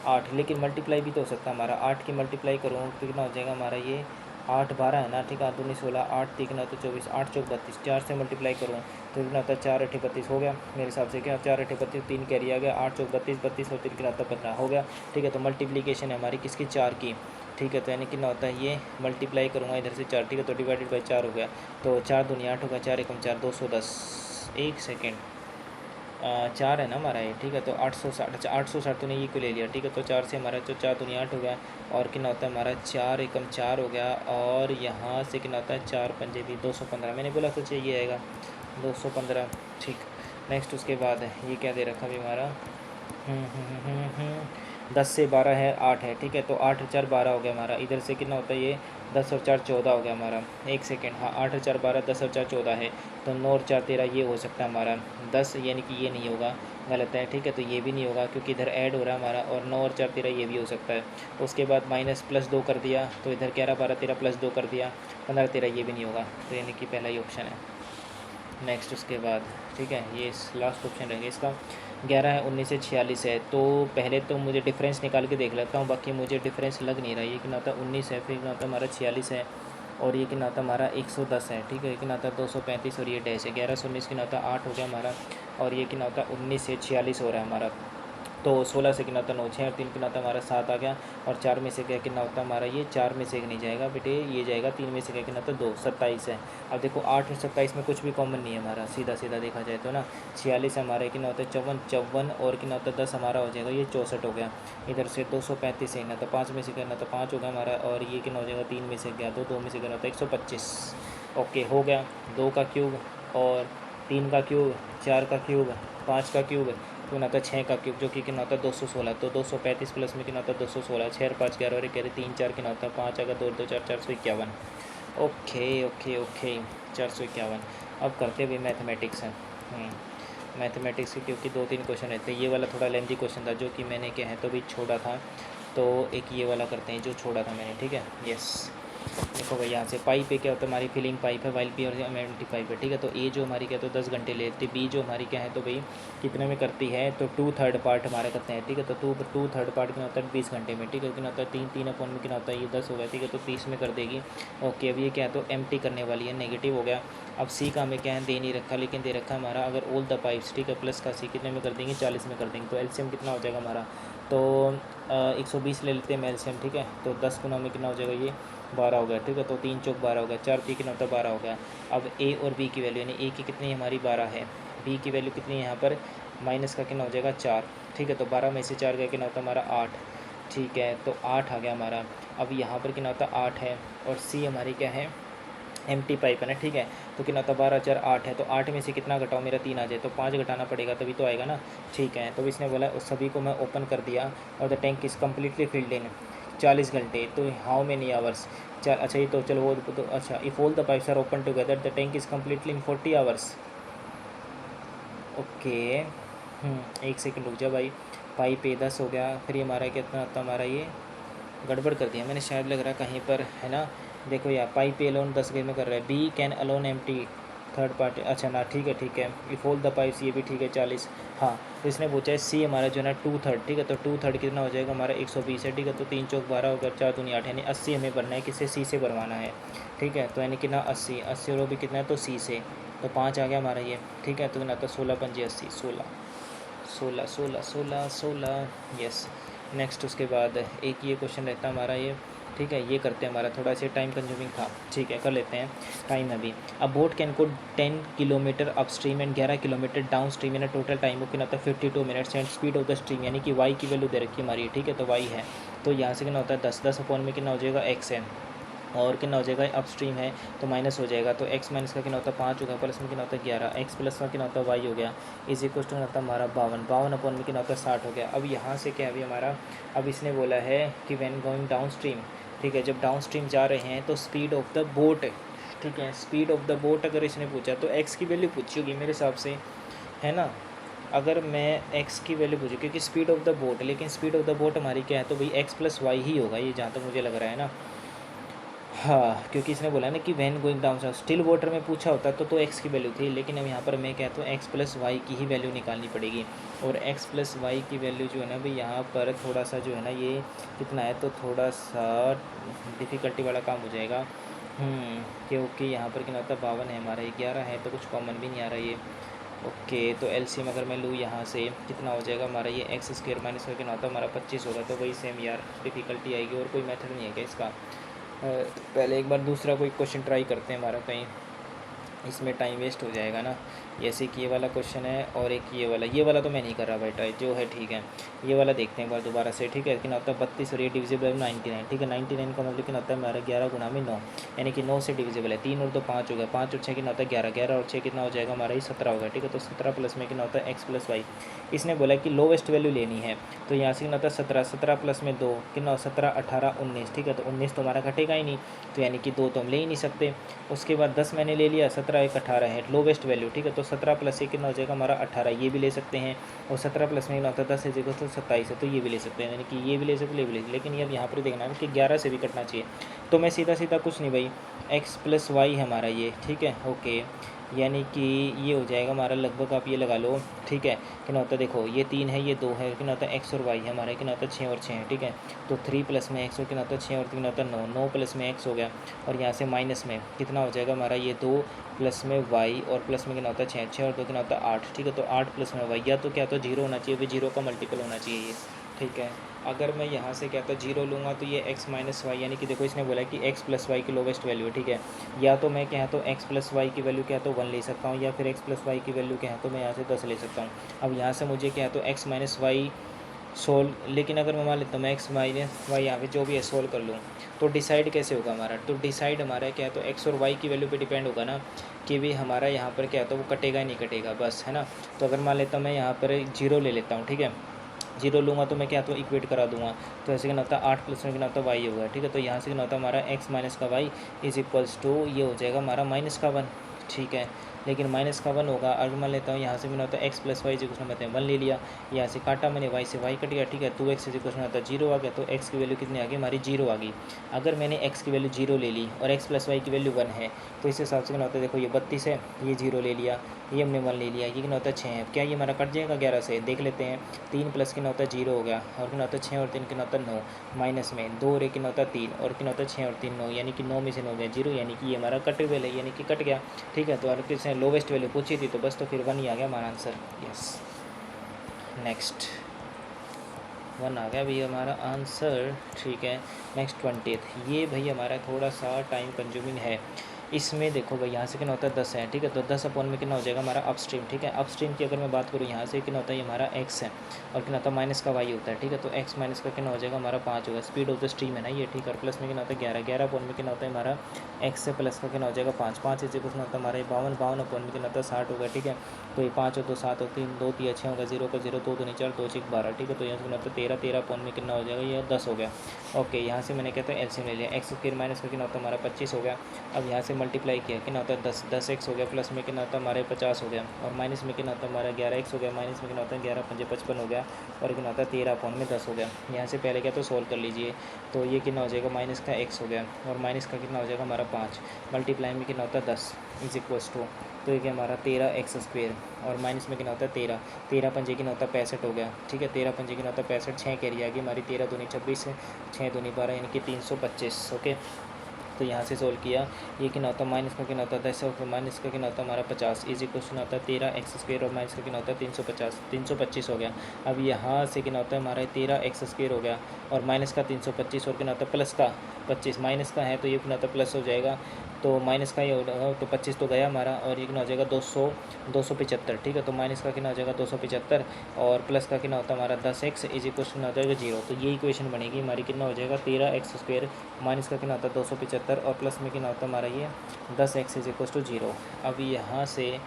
8, लेकिन मल्टीप्लाई भी तो हो सकता है हमारा, 8 की मल्टीप्लाई करूँ तो कितना हो जाएगा हमारा ये 8 12 है ना, ठीक है, 8 दूनी 16, 8 3 कितना होता है 24, 8 चौक 32, 4 से मल्टीप्लाई करूँ तो कितना होता है 4 8 32 हो गया मेरे हिसाब से, क्या 4 8 32, 3 कैरी आ गया, 8 चौक 32, 32 और 3 कितना होता है 15 हो गया, ठीक है। तो मल्टीप्लीकेशन है हमारी किसकी, 4 की, ठीक है, तो यानी कितना होता है ये मल्टीप्लाई करूँगा इधर से 4, ठीक है, तो डिवाइडेड बाई 4 हो गया, तो 4 दूनी 8 होगा, 4 एकम 4 210, एक सेकेंड, 4 है ना हमारा ये, ठीक है, तो 860, अच्छा 860 तो नहीं ये को ले लिया, ठीक है, तो 4 से हमारा तो 4 दूनी 8 हो गया, और कितना होता है हमारा 4 एकम 4 हो गया, और यहाँ से कितना होता है 4 पंजे भी 215, मैंने बोला कुछ ये आएगा 215, ठीक। नेक्स्ट उसके बाद ये क्या दे रखा अभी हमारा, 10 से 12 है 8 है, ठीक है, तो 8 4 12 हो गया हमारा, इधर से कितना होता है ये 10 और 4 14 हो गया हमारा, एक सेकेंड, हाँ 8 4 12, 10 और 4 14 है, तो 9 और 4 13 ये हो सकता है हमारा, 10 यानी कि ये नहीं होगा, गलत है, ठीक है, तो ये भी नहीं होगा क्योंकि इधर ऐड हो रहा है हमारा, और 9 और 4 13 ये भी हो सकता है। उसके बाद माइनस प्लस 2 कर दिया, तो इधर 11 12 13 प्लस 2 कर दिया, 15 13 ये भी नहीं होगा, तो यानी कि पहला ही ऑप्शन है। नेक्स्ट उसके बाद, ठीक है, ये लास्ट ऑप्शन रहेगा इसका। 11 है, 19 है, 46 है। तो पहले तो मुझे डिफरेंस निकाल के देख लेता हूँ, बाकी मुझे डिफरेंस लग नहीं रहा। ये कितना होता है 19 है, फिर कितना होता है हमारा 46 है, और ये कितना होता है हमारा 110 है, ठीक है। ये कितना होता है 235, और ये डैश है 11 से 19 कितना होता है 8 हो गया हमारा, और ये कितना होता है 19 से 46 हो रहा है हमारा। तो 16 से कितना होता है 9, 6 और 3 कितना होता है हमारा 7 आ गया, और 4 में से क्या कितना होता है हमारा, ये 4 में से एक नहीं जाएगा बेटे, ये जाएगा 3 में से क्या कितना होता है 2, 27 है। अब देखो 8 और 27 में कुछ भी कॉमन नहीं है हमारा, सीधा सीधा देखा जाए तो ना। 46 हमारा कितना होता है 54, 54 और कितना होता है 10 हमारा हो जाएगा, ये 64 हो गया। इधर से 235 है ना, तो 5 में से क्या ना, तो 5 हो गया हमारा, और ये कितना हो जाएगा 3 में से गया 2, 2 में से कितना होता है 125। ओके हो गया। 2 का क्यूब और 3 का क्यूब, 4 का क्यूब, 5 का क्यूब, तो ना था 6 का क्यूब, जो कि कितना होता है 216। तो 235 प्लस में कितना होता है 216, 6 और 5 11 और 1 3 4 कितना होता है 5 अगर 2 2 4 451। Okay okay okay 451। अब करते हुए मैथमेटिक्स है। मैथमेटिक्स के क्योंकि 2-3 क्वेश्चन रहते हैं। ये वाला थोड़ा लेंथी क्वेश्चन था जो कि मैंने क्या है तो भी छोड़ा था, तो एक ये वाला करते हैं जो छोड़ा था मैंने, ठीक है। यस देखो भाई, यहाँ से पाइप पे क्या होता है हमारी फिलिंग पाइप है, वाइल पी और एम्प्टी पाइप है, ठीक है। तो ए जो हमारी क्या तो 10 घंटे लेती है, बी जो हमारी क्या है तो भाई कितने में करती है, तो 2/3 पार्ट हमारा करते हैं, ठीक है। तो 2/3 पार्ट कितना होता है 20 घंटे में, ठीक है। कितना होता है 3 अपॉन में कितना होता है ये 10 हो गया, ठीक है। तो 30 में कर देगी। ओके अब ये क्या है तो एम्प्टी करने वाली है, नेगेटिव हो गया। अब सी का हमें क्या है दे नहीं रखा, लेकिन दे रखा हमारा अगर ऑल द पाइप्स, ठीक है, प्लस का सी कितने में कर देंगे 40 में कर देंगे। तो एलसीएम कितना हो जाएगा हमारा, तो 120 ले लेते हैं एलसीएम, ठीक है। तो 10 गुना में कितना हो जाएगा ये 12 हो गया, ठीक है। तो 3 चौक 12 हो गया, 4 3 कितना होता है 12 हो गया। अब ए और बी की वैल्यू, यानी ए की कितनी हमारी 12 है, बी की वैल्यू कितनी है यहाँ पर, माइनस का कितना हो जाएगा 4, ठीक है। तो 12 में से 4 गया कितना होता है हमारा 8, ठीक है। तो 8 आ गया हमारा। अब यहाँ पर कितना होता है 8 है, और सी हमारी क्या है एम्प्टी पाइप है ना, ठीक है। तो कितना होता है 12 4 8 है, तो 8 में से कितना घटाओ मेरा 3 आ जाए, तो 5 घटाना पड़ेगा तभी तो आएगा ना, ठीक है। तो इसने बोला उस सभी को मैं ओपन कर दिया, और the tank is completely filled in 40 घंटे। तो हाउ मेनी आवर्स, अच्छा ये तो चलो वो तो अच्छा, if all the pipes are open together the tank is completely in 40 hours. Okay 1 second रुक जा भाई। पाइप ए 10 हो गया, फिर ये हमारा कितना होता हमारा, ये गड़बड़ कर दिया मैंने शायद, लग रहा कहीं पर है ना। देखो यार पाइप ए अलोन 10 गेज में कर रहा है, B can alone empty third party, अच्छा ना ठीक है ठीक है। इफ ऑल द पाइप्स, ये भी ठीक है 40। हाँ तो इसने पूछा है सी हमारा जो है ना 2/3, ठीक है। तो 2/3 कितना हो जाएगा हमारा 120 है, ठीक है। तो 3 चौक 12 होकर 4 दूनी 8, यानी 80 हमें भरना है, किससे सी से भरवाना है, ठीक है। तो यानी कितना 80, 80 और वो भी कितना है तो सी से, तो 5 आ गया हमारा ये, ठीक है। तो कितना था 16 पंजे 80, 16 16 16 16 16। यस नेक्स्ट उसके बाद एक ये क्वेश्चन रहता है हमारा ये, ठीक है। ये करते हैं, हमारा थोड़ा सा टाइम कंज्यूमिंग था, ठीक है कर लेते हैं। टाइम अभी, अब boat can go 10 kilometre up stream and 11 kilometre down stream, and total time वो कितना होता है 52 minutes, and speed of the stream, यानी कि वाई की वैल्यू दे रखी है हमारी, ठीक है। तो वाई है, तो यहाँ से कितना होता है 10 अपॉन में कितना हो जाएगा एक्स है, और कितना हो जाएगा अप स्ट्रीम है तो माइनस हो जाएगा। तो x माइनस का कितना होता है 5 होगा, प्लस में कितना होता है 11, x प्लस का कितना होता है y हो गया, इज इक्वल टू होता है हमारा 52 अपॉन में कितना होता है 60 हो गया। अब यहाँ से क्या है अभी हमारा, अब इसने बोला है कि व्हेन गोइंग डाउन स्ट्रीम, ठीक है, जब डाउन स्ट्रीम जा रहे हैं तो स्पीड ऑफ द बोट, ठीक है, स्पीड ऑफ द बोट अगर इसने पूछा तो x की वैल्यू पूछी होगी मेरे हिसाब से, है ना। अगर मैं x की वैल्यू पूछूँ, क्योंकि स्पीड ऑफ द बोट, लेकिन स्पीड ऑफ द बोट हमारी क्या है तो भाई x प्लस वाई ही होगा, ये जहाँ तक मुझे लग रहा है ना। हाँ क्योंकि इसने बोला ना कि when going down still water में पूछा होता तो x की वैल्यू थी, लेकिन अब यहाँ पर मैं कहता हूँ x प्लस वाई की ही वैल्यू निकालनी पड़ेगी। और x प्लस वाई की वैल्यू जो है ना भाई यहाँ पर थोड़ा सा जो है ना ये कितना है, तो थोड़ा सा डिफ़िकल्टी वाला काम हो जाएगा, क्योंकि यहाँ पर कितना होता है 52 है हमारा, ये 11 है, तो कुछ कॉमन भी नहीं आ रहा ये। ओके तो एलसीएम अगर मैं लूँ यहाँ से कितना हो जाएगा हमारा, ये एक्स स्क्वायर माइनस का कितना होता है हमारा 25 होगा। तो वही सेम यार डिफ़िकल्टी आएगी, और कोई मेथड नहीं है क्या इसका। पहले एक बार दूसरा कोई क्वेश्चन ट्राई करते हैं, हमारा कहीं इसमें टाइम वेस्ट हो जाएगा ना। जैसे कि ये वाला क्वेश्चन है, और एक ये वाला तो मैं नहीं कर रहा भाई ट्राई, जो है ठीक है। ये वाला देखते हैं एक बार दोबारा से, ठीक है। कितना होता है 32 और ये डिविजिबल है 99, ठीक है। 99 का मतलब कितना होता है हमारा 11 गुना में 9, यानी कि 9 से डिविजिबल है। 3 और 2 5 हो गया, 5 और 6 कितना होता है 11, 11 और 6 कितना हो जाएगा हमारा ये 17 होगा, ठीक है। तो 17 प्लस में कितना होता है एक्स प्लस वाई। इसने बोला कि लोवेस्ट वैल्यू लेनी है, तो यहाँ से कितना होता है 17, 17 प्लस में 2 कितना 17 18 19, ठीक है। तो 19 तो हमारा घटेगा ही नहीं, तो यानी कि 2 तो हम ले ही नहीं सकते। उसके बाद 10 मैंने ले लिया, 17 एक 18 है लोवेस्ट वैल्यू, ठीक है। तो 17 प्लस ये कितना हो जाएगा हमारा 18, ये भी ले सकते हैं। और 17 प्लस में कितना होता है 10 है जगह तो 27 है, तो ये भी ले सकते हैं, यानी कि ये भी ले सकते, ये भी ले सकते। लेकिन अब यहाँ पर देखना है कि 11 से भी कटना चाहिए, तो मैं सीधा सीधा कुछ नहीं भाई, एक्स प्लस वाई है हमारा ये, ठीक है। ओके यानी कि ये हो जाएगा हमारा लगभग, आप ये लगा लो, ठीक है। कितना होता है देखो, ये 3 है, ये 2 है, कितना होता है एक्स और वाई है हमारे, कितना होता है 6 और 6 है, ठीक है। तो 3 प्लस में एक्स और कितना होता है 6 और कितना होता है 9, 9 प्लस में एक्स हो गया, और यहाँ से माइनस में कितना हो जाएगा हमारा ये 2 प्लस में वाई, और प्लस में कितना होता है 6, 6 और 2 कितना होता है 8, ठीक है। तो 8 प्लस में वाई, या तो क्या, तो जीरो होना चाहिए, फिर जीरो का मल्टीपल होना चाहिए ये, ठीक है। अगर मैं यहाँ से क्या तो जीरो लूँगा तो ये x माइनस वाई, यानी कि देखो इसने बोला कि x प्लस वाई की लोवेस्ट वैल्यू है, ठीक है। या तो मैं क्या तो x प्लस वाई की वैल्यू क्या तो 1 ले सकता हूँ, या फिर x प्लस वाई की वैल्यू क्या है तो मैं यहाँ से 10 ले सकता हूँ। अब यहाँ से मुझे क्या तो x माइनस वाई सोल्व, लेकिन अगर मैं मान लेता हूँ मैं x माइनस वाई यहाँ पे जो भी है सोल्व कर लूँ, तो डिसाइड कैसे होगा हमारा, तो डिसाइड हमारा क्या तो x और y की वैल्यू पे डिपेंड होगा ना, कि भी हमारा यहाँ पर क्या तो वो कटेगा ही नहीं कटेगा, बस है ना। तो अगर मान लेता हूँ मैं यहाँ पर जीरो ले लेता हूँ, ठीक है। जीरो लूँगा तो मैं क्या तो इक्वेट करा दूंगा, तो ऐसे क्या होता है 8 प्लस में क्या होता है वाई होगा, ठीक है। तो यहाँ से क्या होता है हमारा x माइनस का वाई इज इक्वल्स टू ये हो जाएगा हमारा माइनस का 1, ठीक है। लेकिन माइनस का 1 होगा, अगर मान लेता हूँ यहाँ से क्या होता है x प्लस वाई कुछ ना 1 ले लिया, यहाँ से काटा मैंने y से y कट गया, ठीक है। 2x इज इक्वल होता है 0 आ गया, तो x की वैल्यू कितनी आ गई हमारी 0 आ गई। अगर मैंने x की वैल्यू 0 ले ली और x प्लस वाई की वैल्यू 1 है, तो इस हिसाब से क्या होता है देखो, ये 32 है, ये 0 ले लिया, ये हमने 1 ले लिया, ये कितना होता है 6 है, क्या ये हमारा कट जाएगा 11 से, देख लेते हैं। 3 प्लस कितना होता है 0 हो गया, और कितना होता है 6 और 3 कितना होता है 9, माइनस में 2 और 1 कितना होता है 3, और कितना होता है 6 और 3 9, यानी कि 9 में से 9 गया 0, यानी कि ये हमारा कटेबल है, यानी कि कट गया, ठीक है। तो अगर किसी ने लोवेस्ट वैल्यू पूछी थी तो बस, तो फिर 1 ही आ गया हमारा आंसर, यस। नेक्स्ट 1 आ गया भैया हमारा आंसर, ठीक है। नेक्स्ट 20th, ये भाई हमारा थोड़ा सा टाइम कंज्यूमिंग है। इसमें देखो भाई यहाँ से कितना होता है 10 है, ठीक है। तो 10 अपॉन में कितना हो जाएगा हमारा अपस्ट्रीम, ठीक है। अपस्ट्रीम की अगर मैं बात करूँ यहाँ से कितना होता है ये हमारा x है, और कितना होता है माइनस का y होता है, ठीक है। तो x माइनस का कितना हो जाएगा हमारा 5 होगा, स्पीड ऑफ द स्ट्रीम है ना ये, ठीक है। और प्लस में कितना होता है 11, 11 अपॉन में कितना होता है हमारा x से प्लस का कितना हो जाएगा 5, 5 इसे कुछ ना होता है हमारा 52, 52 अपॉन में कितना होता है 60 होगा, ठीक है। तो ये 5 और 2 7 और 3 2 3 6 होगा, 0 का 0 2 2 4 2 6 12, ठीक है। तो यहाँ से कितना होता है 13, 13 अपॉन में कितना हो जाएगा ये 10 हो गया, ओके। यहाँ से मैंने कहता है एलसीएम ले लिया, एक्स स्क्वायर माइनस का कितना होता है हमारा 25 हो गया। अब यहाँ से मल्टीप्लाई किया कितना होता है 10, 10x हो गया, प्लस में कितना होता है हमारे 50 हो गया, और माइनस में कितना होता है हमारा 11x हो गया, माइनस में कितना होता है 11 पंजे 55 हो गया, और कितना होता है 13 अपॉन में 10 हो गया। यहाँ से पहले क्या तो सोल्व कर लीजिए, तो ये कितना हो जाएगा माइनस का x हो गया, और माइनस का कितना हो जाएगा हमारा 5, मल्टीप्लाई में कितना होता है 10 इज इक्वल्स टू, तो ये क्या हमारा 13x स्क्वेयर, और माइनस में कितना होता है 13, 13 पंजे कितना होता है 65 हो गया, ठीक है। 13 पंजे कितना होता है 65, 6 कैरी आ गई हमारी, 13 दूनी 26 है, 6 दूनी 12, यानी कि 325, ओके। तो यहाँ से सोल्व किया, ये कितना होता है माइनस का कितना होता है 10, और माइनस का कितना होता है हमारा 50 इज इक्वल टू होता है 13x स्क्वेयर, और माइनस का कितना होता है 350, 325 हो गया। अब यहाँ से कितना होता है हमारा 13x स्क्वेयर हो गया, और माइनस का 325, और कितना होता है प्लस का 25, माइनस का है तो ये कितना होता है प्लस हो जाएगा, तो माइनस का ये होगा, तो 25 तो गया हमारा, और ये कितना हो जाएगा 275, ठीक है। तो माइनस का कितना हो जाएगा 275, और प्लस का कितना होता है हमारा 10x इज इक्वल टू हो जाएगा 0। तो ये इक्वेशन बनेगी हमारी, कितना हो जाएगा 13x स्क्वेयर, माइनस का कितना होता है 275, और प्लस में कितना होता है हमारा ये 10x इज इक्वल टू 0। अब यहाँ से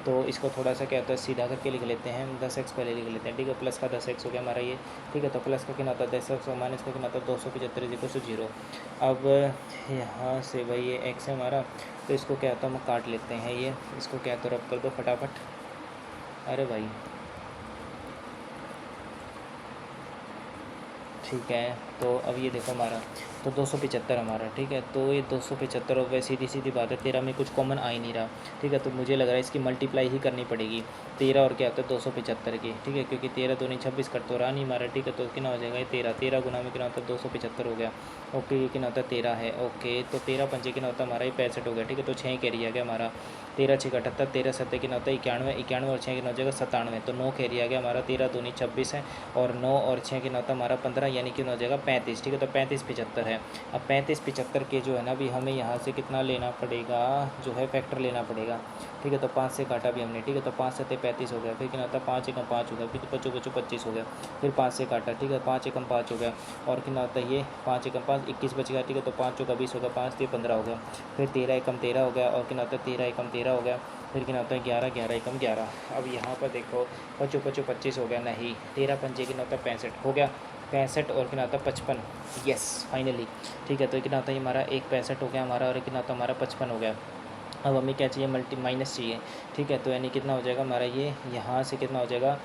तो इसको थोड़ा सा क्या होता है सीधा करके लिख लेते हैं, 10x पहले लिख लेते हैं, ठीक है। प्लस का 10x हो गया हमारा ये, ठीक है। तो प्लस का कितना होता है 10x, और माइनस का कितना होता है 275 इज इक्वल टू 0। अब यहाँ से भाई ये x है हमारा, तो इसको क्या होता है हम काट लेते हैं, ये इसको क्या तो रब कर दो फटाफट, अरे भाई ठीक है। तो अब ये देखो हमारा तो 275 हमारा, ठीक है। तो ये 275, और वैसे सीधी सीधी बात है 13 में कुछ कॉमन आ ही नहीं रहा, ठीक है। तो मुझे लग रहा है इसकी मल्टीप्लाई ही करनी पड़ेगी 13 और क्या होता है 275 की, ठीक है, क्योंकि 13 दूनी 26 कट तो रहा नहीं हमारा, ठीक है। तो कितना हो जाएगा ये 13, 13 गुना में कितना होता है 275 हो गया, ओके। ये कितना होता है 13 है, ओके। तो 13 पंजे कितना होता है हमारा ये 65 हो गया, ठीक है। तो 6 कैरी आ गया हमारा, 13 6 78, 13 7 कितना होता है 91, 91 और 6 कितना हो जाएगा 97, तो 9 कैरी आ गया हमारा, 13 दूनी 26 है, और 9 और 6 कितना होता है हमारा 15, यानी कि हो जाएगा 35, ठीक है। तो 35 75 है। अब 35 75 के जो है ना, अभी हमें यहाँ से कितना लेना पड़ेगा, जो है फैक्टर लेना पड़ेगा, ठीक है। तो 5 से काटा भी हमने, ठीक है। तो 5 से 35 हो गया, फिर कितना होता है 5 एकम 5 हो गया, फिर 5 5 25 हो गया, फिर 5 से काटा, ठीक है। 5 एकम 5 हो गया, और कितना होता है ये 5 एकम 5 21 बच गया, ठीक है। तो 5 का 20 हो गया, 5 से 15 हो गया, फिर 13 एकम 13 हो गया, और कितना होता है 13 एकम 13 हो गया, फिर कितना होता है 11 11 एकम 11। अब यहाँ पर देखो 5 5 25 हो गया, नहीं 13 पंजे कितना होता है 65 हो गया, 65 और कितना होता है 55, यस फाइनली, ठीक है। तो कितना होता है हमारा एक 65 हो गया हमारा, और कितना होता है हमारा 55 हो गया, अब हमें क्या चाहिए, मल्टी माइनस चाहिए, ठीक है। तो यानी कितना हो जाएगा हमारा ये, यहाँ से कितना हो जाएगा,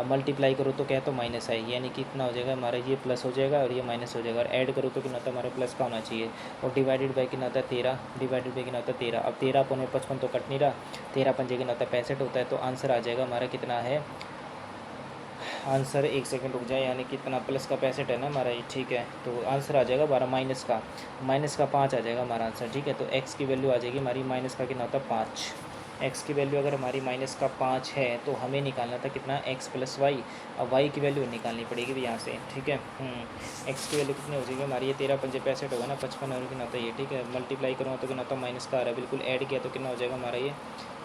मल्टीप्लाई करो तो क्या है, तो माइनस है, यानी कितना हो जाएगा हमारा ये प्लस हो जाएगा और ये माइनस हो जाएगा, और ऐड करो तो कितना होता है हमारे प्लस का होना चाहिए, और डिवाइडेड बाई कितना होता है 13, डिवाइडेड बाई कितना होता है 13। अब 13 अपन में 55 तो कट नहीं रहा, 13 पंजे कितना होता है 65 होता है, तो आंसर आ जाएगा हमारा कितना है, आंसर एक सेकंड रुक जाए, यानी कितना प्लस का 65 है ना हमारा ये, ठीक है। तो आंसर आ जाएगा 12, माइनस का 5 आ जाएगा हमारा आंसर, ठीक है। तो एक्स की वैल्यू आ जाएगी हमारी माइनस का कितना होता है 5, एक्स की वैल्यू अगर हमारी माइनस का 5 है तो हमें निकालना था कितना, एक्स प्लस वाई। अब वाई की वैल्यू निकालनी पड़ेगी भी यहाँ से, ठीक है। एक्स की वैल्यू कितनी हो जाएगी हमारी, ये 13 पंजे 65 होगा ना, 55 और कितना होता है ये, ठीक है। मल्टीप्लाई करूँगा तो कितना होता है माइनस का आ रहा है, बिल्कुल ऐड किया तो कितना हो जाएगा हमारा ये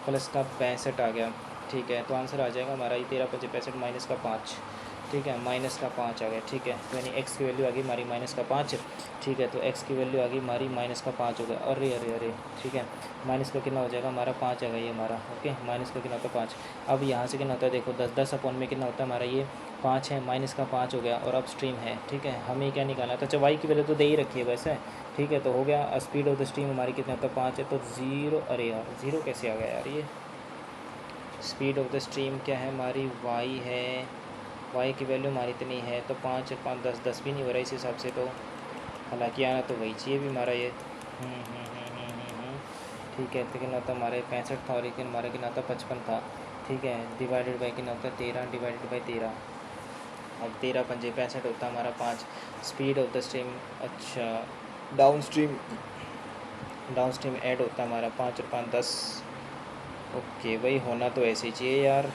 प्लस का 65 आ गया, ठीक है। तो आंसर आ जाएगा हमारा ये 13 पंजे 65 माइनस का 5, ठीक है, माइनस का 5 आ गया, ठीक है। तो यानी एक्स की वैल्यू आ गई हमारी माइनस का 5, ठीक है। तो एक्स की वैल्यू आ गई हमारी माइनस का 5 हो गया, अरे अरे अरे, ठीक है। माइनस का कितना हो जाएगा हमारा 5 आ गया ये हमारा, ओके। माइनस का कितना होता है 5। अब यहाँ से कितना होता है देखो, 10 अपॉन में कितना होता है हमारा ये 5 है, माइनस का 5 हो गया, और अब स्ट्रीम है, ठीक है। हमें क्या निकालना था, अच्छा वाई की वैल्यू तो दे ही रखी है वैसे, ठीक है। तो हो गया, स्पीड ऑफ द स्ट्रीम हमारी कितना होता है 5 है, तो 0, अरे यार 0 कैसे आ गया यार, ये स्पीड ऑफ द स्ट्रीम क्या है हमारी, वाई है, वाई की वैल्यू हमारी इतनी है, तो 5 5 10 10 भी नहीं हो रहा इस हिसाब से, तो हालांकि आना तो वही चाहिए भी हमारा ये, ठीक है। तो कितना होता हमारे 65 था, और लेकिन हमारा कितना था 55 था, ठीक है। डिवाइडेड बाई कितना होता है 13, डिवाइडेड बाई 13, अब 13 पंजे 65 होता है हमारा 5, स्पीड ऑफ द स्ट्रीम, अच्छा डाउन स्ट्रीम ऐड होता है हमारा 5 और 5 10, ओके। भाई होना तो ऐसे ही चाहिए यार,